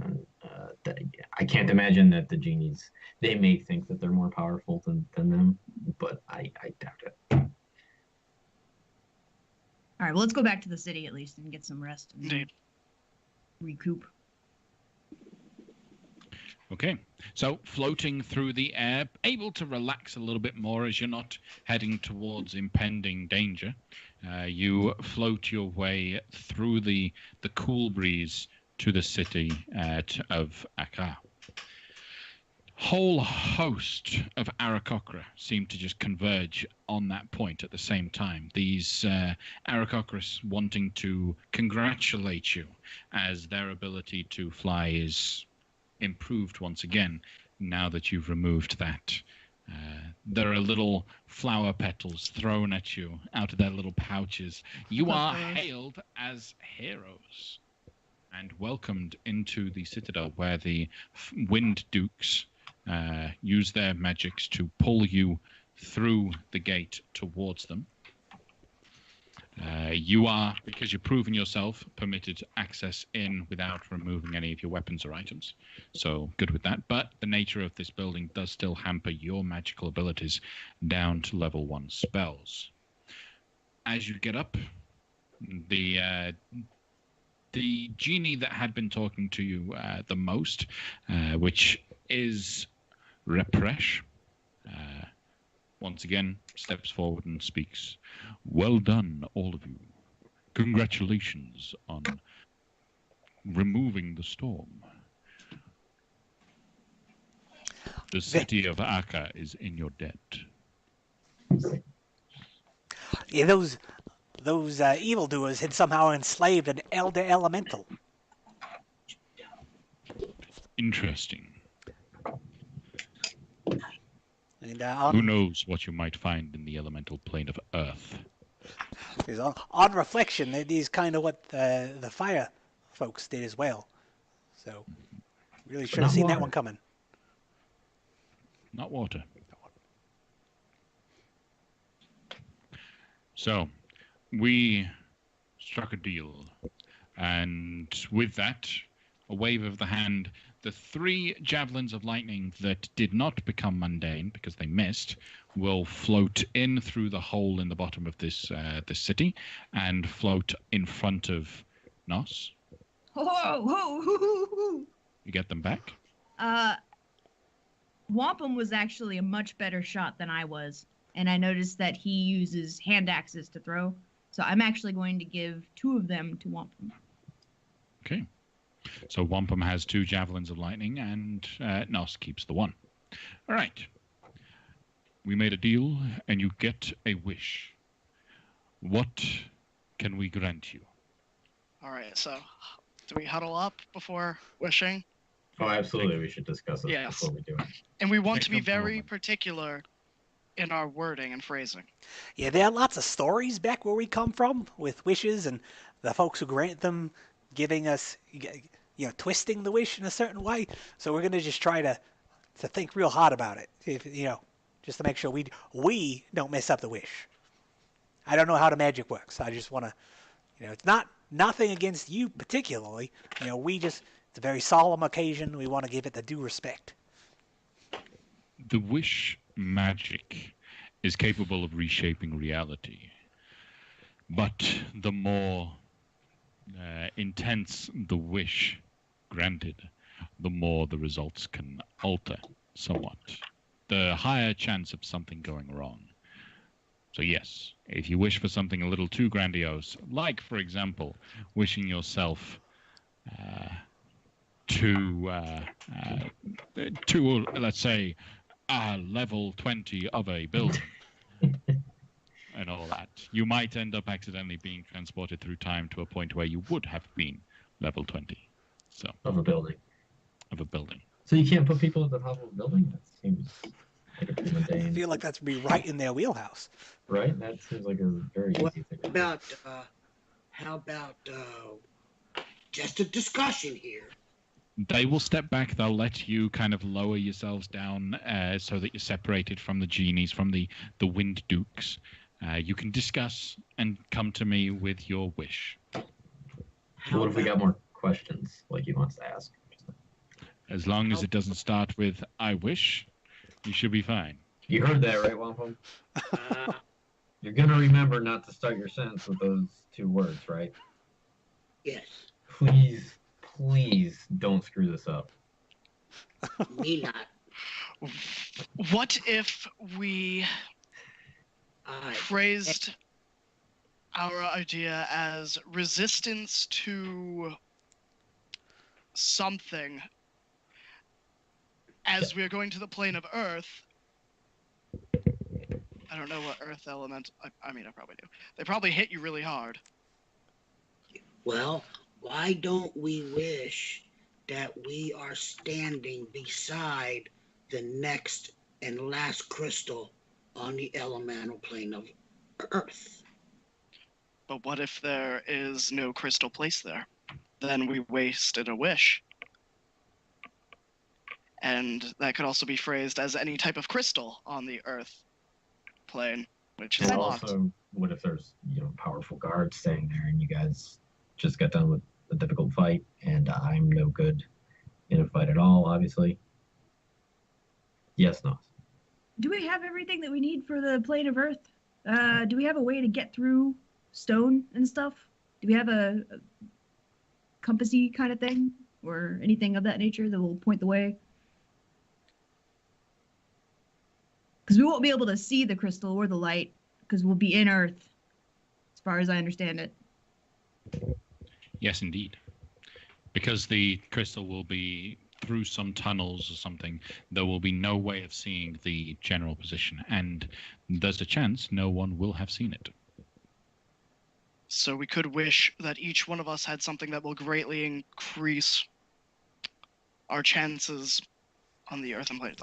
then I can't imagine that the genies, they may think that they're more powerful than them, but I doubt it. All right, well, let's go back to the city at least and get some rest and Indeed. recoup. Okay, so floating through the air, able to relax a little bit more as you're not heading towards impending danger. You float your way through the cool breeze to the city of Akkar. Whole host of Aarakocra seem to just converge on that point at the same time. These Aarakocras wanting to congratulate you as their ability to fly is improved once again now that you've removed that. There are little flower petals thrown at you out of their little pouches. You are hailed as heroes and welcomed into the citadel where the Wind Dukes use their magics to pull you through the gate towards them. You are, because you've proven yourself, permitted access in without removing any of your weapons or items. So good with that. But the nature of this building does still hamper your magical abilities down to level 1 spells. As you get up, the genie that had been talking to you the most, which is Represh, once again steps forward and speaks. Well done, all of you. Congratulations on removing the storm. The city of Akka is in your debt. Yeah, those evildoers had somehow enslaved an elder elemental. Interesting. And, who knows what you might find in the elemental plane of Earth? On reflection, it is kind of what the fire folks did as well. So, really should have seen that one coming. Not water. So, we struck a deal. And with that, a wave of the hand, the 3 javelins of lightning that did not become mundane because they missed will float in through the hole in the bottom of this city and float in front of Nos. You get them back? Wampum was actually a much better shot than I was, and I noticed that he uses hand axes to throw, so I'm actually going to give 2 of them to Wampum. Okay. So Wampum has 2 javelins of lightning, and Nos keeps the 1. All right. We made a deal, and you get a wish. What can we grant you? All right, so do we huddle up before wishing? Oh, absolutely. We should discuss this before we do it. And we want to be very particular in our wording and phrasing. Yeah, there are lots of stories back where we come from with wishes and the folks who grant them giving us, twisting the wish in a certain way. So we're going to just try to think real hard about it, just to make sure we don't mess up the wish. I don't know how the magic works. I just want to, it's nothing against you particularly. It's a very solemn occasion. We want to give it the due respect. The wish magic is capable of reshaping reality, but the more intense the wish granted, the more the results can alter somewhat. The higher chance of something going wrong. So yes, if you wish for something a little too grandiose, like, for example, wishing yourself to, let's say, level 20 of a building and all that, you might end up accidentally being transported through time to a point where you would have been level 20. So Of a building. of a building. So you can't put people at the top of a building? That seems like a pretty I mundane. feel like that's be right in their wheelhouse. Right? That seems like a very What easy thing to do. How about just a discussion here? They will step back. They'll let you kind of lower yourselves down so that you're separated from the genies, from the wind dukes. You can discuss and come to me with your wish. What if we got more questions like he wants to ask? As long as it doesn't start with "I wish," you should be fine. You heard that, right, Wampum? Uh, You're going to remember not to start your sentence with those two words, right? yes, Please, please don't screw this up. me not. What if we I phrased our idea as resistance to something as we're going to the plane of Earth? I don't know what Earth element. I mean, I probably do. They probably hit you really hard. Well, why don't we wish that we are standing beside the next and last crystal on the elemental plane of Earth? But what if there is no crystal placed there? Then we wasted a wish. And that could also be phrased as any type of crystal on the Earth plane, which is And locked. also, what if there's, powerful guards staying there and you guys just got done with a difficult fight and I'm no good in a fight at all, obviously? Yes, no. Do we have everything that we need for the plane of Earth? Do we have a way to get through stone and stuff? Do we have a compassy kind of thing or anything of that nature that will point the way? Because we won't be able to see the crystal or the light because we'll be in Earth, as far as I understand it. Yes, indeed. Because the crystal will be through some tunnels or something, there will be no way of seeing the general position, and there's a chance no one will have seen it. So we could wish that each one of us had something that will greatly increase our chances on the Earth and planet.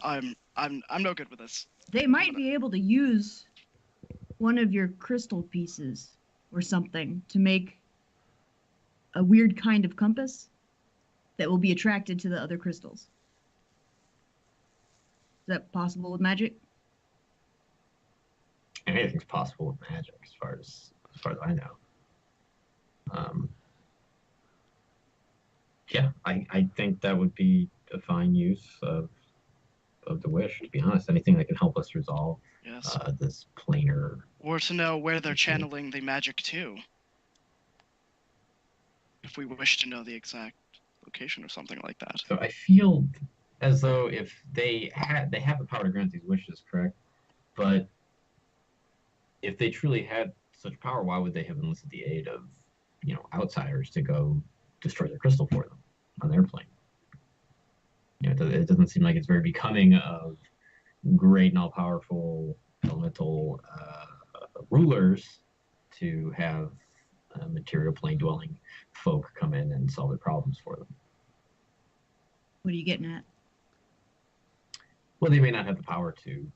I'm no good with this. They might be able to use one of your crystal pieces or something to make a weird kind of compass that will be attracted to the other crystals. Is that possible with magic? Anything's possible with magic, as far as I know. Yeah, I think that would be a fine use of the wish, to be honest. Anything that can help us resolve Yes. this planar. Or to know where they're channeling the magic to. If we wish to know the exact location or something like that. So I feel as though if they have the power to grant these wishes, correct? But if they truly had such power, why would they have enlisted the aid of, outsiders to go destroy the crystal for them on their plane? It doesn't seem like it's very becoming of great and all-powerful elemental rulers to have material plane-dwelling folk come in and solve their problems for them. What are you getting at? Well, they may not have the power to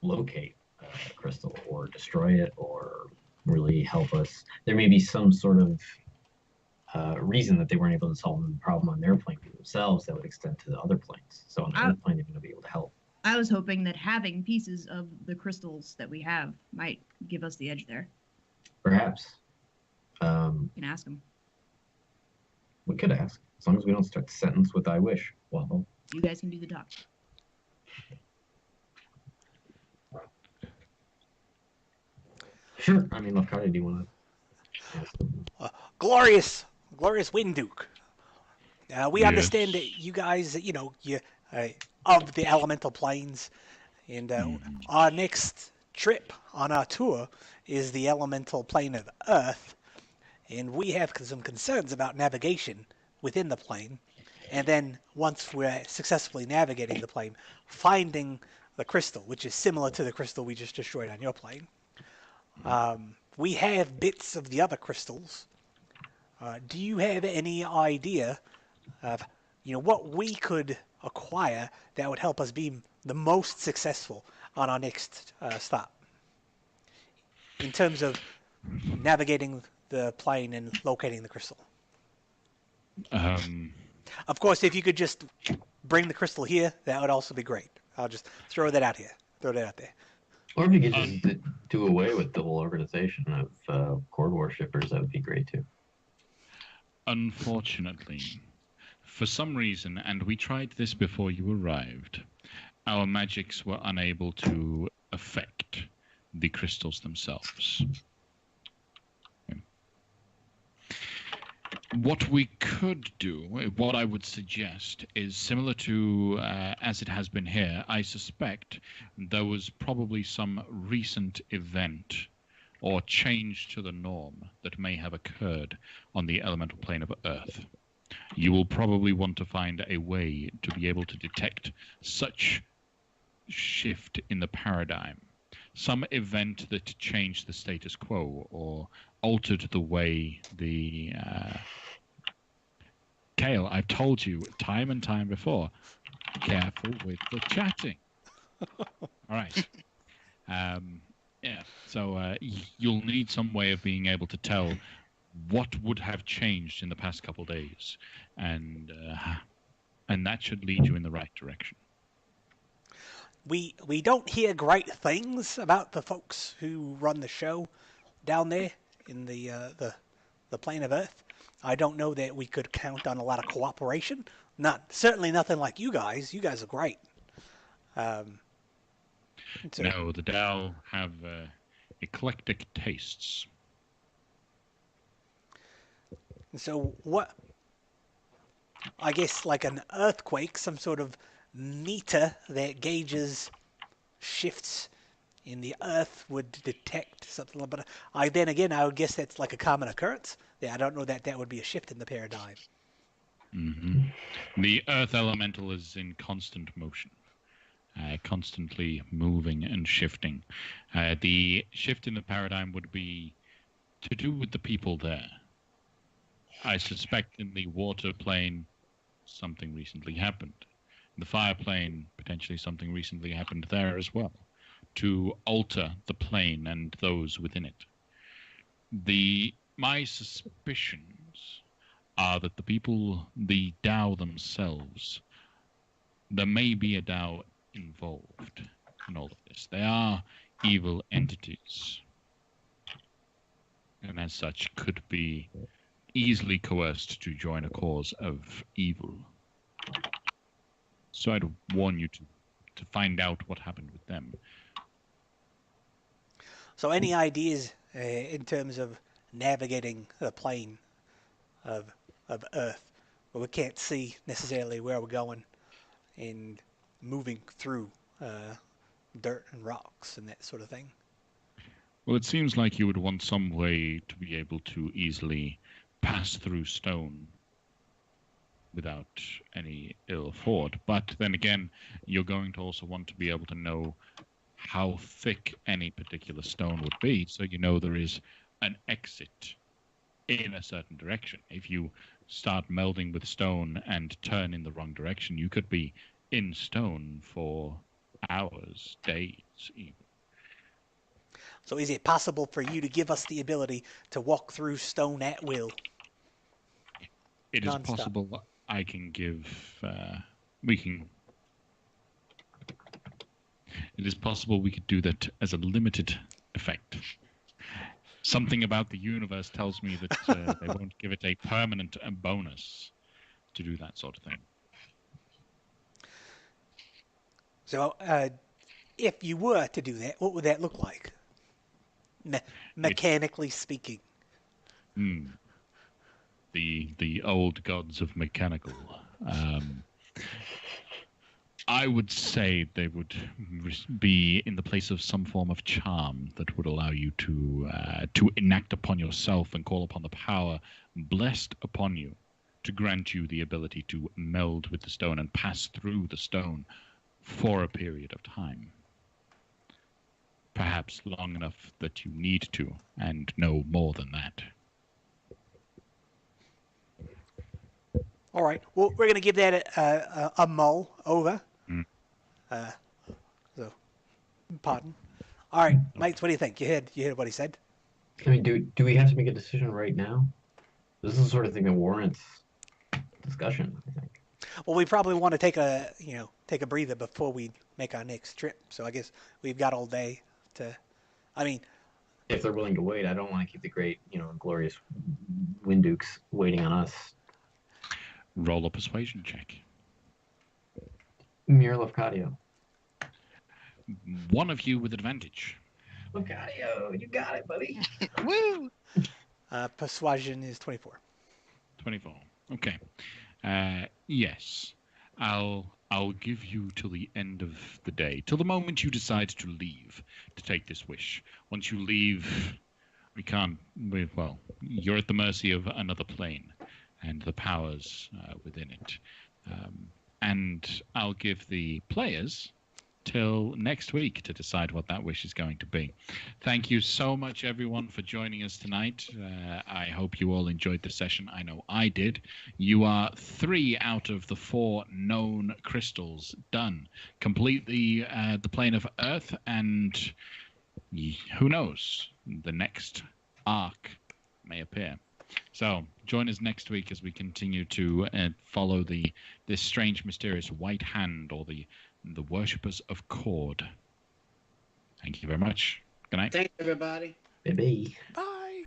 locate a crystal or destroy it or really help us. There may be some sort of reason that they weren't able to solve the problem on their plane for themselves that would extend to the other planes. So on the other plane, they're going to be able to help. I was hoping that having pieces of the crystals that we have might give us the edge there. Perhaps. You can ask them. We could ask, as long as we don't start the sentence with "I wish." Well, You guys can do the talk. Sure. I mean, Lafcadio, do you want to ask them? Glorious, glorious Winduke. We understand that Yes. you guys, you of the elemental planes, and Mhm. our next trip on our tour is the elemental plane of Earth, and we have some concerns about navigation within the plane. And then once we're successfully navigating the plane, finding the crystal, which is similar to the crystal we just destroyed on your plane. We have bits of the other crystals. Do you have any idea of, what we could acquire that would help us be the most successful on our next stop in terms of navigating the plane and locating the crystal? Um, Of course, if you could just bring the crystal here, that would also be great. I'll just throw that out here. Throw that out there. Or if you could un- just do away with the whole organization of Cord worshippers, that would be great too. Unfortunately, for some reason, and we tried this before you arrived, our magics were unable to affect the crystals themselves. What we could do, what I would suggest, is similar to as it has been here. I suspect there was probably some recent event or change to the norm that may have occurred on the elemental plane of Earth. You will probably want to find a way to be able to detect such shift in the paradigm, some event that changed the status quo or altered the way the Kale, I've told you time and time before, careful with the chatting. All right. Yeah. So you'll need some way of being able to tell what would have changed in the past couple days, and that should lead you in the right direction. We don't hear great things about the folks who run the show down there in the plane of Earth. I don't know that we could count on a lot of cooperation. Certainly nothing like you guys. You guys are great. Um, so, No, the Tao have eclectic tastes. so what? I guess like an earthquake, some sort of meter that gauges shifts in the Earth would detect something. But then again, I would guess that's like a common occurrence. Yeah, I don't know that that would be a shift in the paradigm. Hmm. The Earth elemental is in constant motion. Constantly moving and shifting. The shift in the paradigm would be to do with the people there. I suspect in the water plane, something recently happened. In the fire plane, potentially something recently happened there as well, to alter the plane and those within it. My suspicions are that the people, the Tao themselves, there may be a Tao involved in all of this. They are evil entities, and as such could be easily coerced to join a cause of evil. So I'd warn you to find out what happened with them. So, any ideas in terms of navigating the plane of Earth, where we can't see necessarily where we're going, and moving through dirt and rocks and that sort of thing? Well, it seems like you would want some way to be able to easily pass through stone without any ill thought. But then again, you're going to also want to be able to know how thick any particular stone would be, so you know there is an exit in a certain direction. If you start melding with stone and turn in the wrong direction, you could be in stone for hours, days, even. So, is it possible for you to give us the ability to walk through stone at will? It is Non-stop. possible I can give. We can. It is possible we could do that as a limited effect. Something about the universe tells me that they won't give it a permanent bonus to do that sort of thing. So, if you were to do that, what would that look like? Mechanically speaking. Hmm. The old gods of mechanical. I would say they would be in the place of some form of charm that would allow you to enact upon yourself and call upon the power blessed upon you to grant you the ability to meld with the stone and pass through the stone for a period of time. Perhaps long enough that you need to, and no more than that. All right. Well, we're going to give that a mull over. Mm. So, pardon. All right, mates, what do you think? You heard what he said? I mean, do we have to make a decision right now? This is the sort of thing that warrants discussion, I think. Well, we probably want to take a breather before we make our next trip. So I guess we've got all day to. I mean, If they're willing to wait, I don't want to keep the great, glorious Windukes waiting on us. Roll a persuasion check. Mir Lefcadio. One of you with advantage. Lefcadio, you got it, buddy. Woo! persuasion is 24. 24. Okay. Yes. I'll give you till the end of the day, till the moment you decide to leave to take this wish. Once you leave, well, you're at the mercy of another plane and the powers within it. And I'll give the players till next week to decide what that wish is going to be. Thank you so much, everyone, for joining us tonight. I hope you all enjoyed the session. I know I did. You are 3 out of the 4 known crystals done. Complete the plane of Earth, and who knows? The next arc may appear. So join us next week as we continue to follow this strange, mysterious white hand, or the worshippers of Cord. Thank you very much. Good night. Thanks, everybody. Baby. Bye.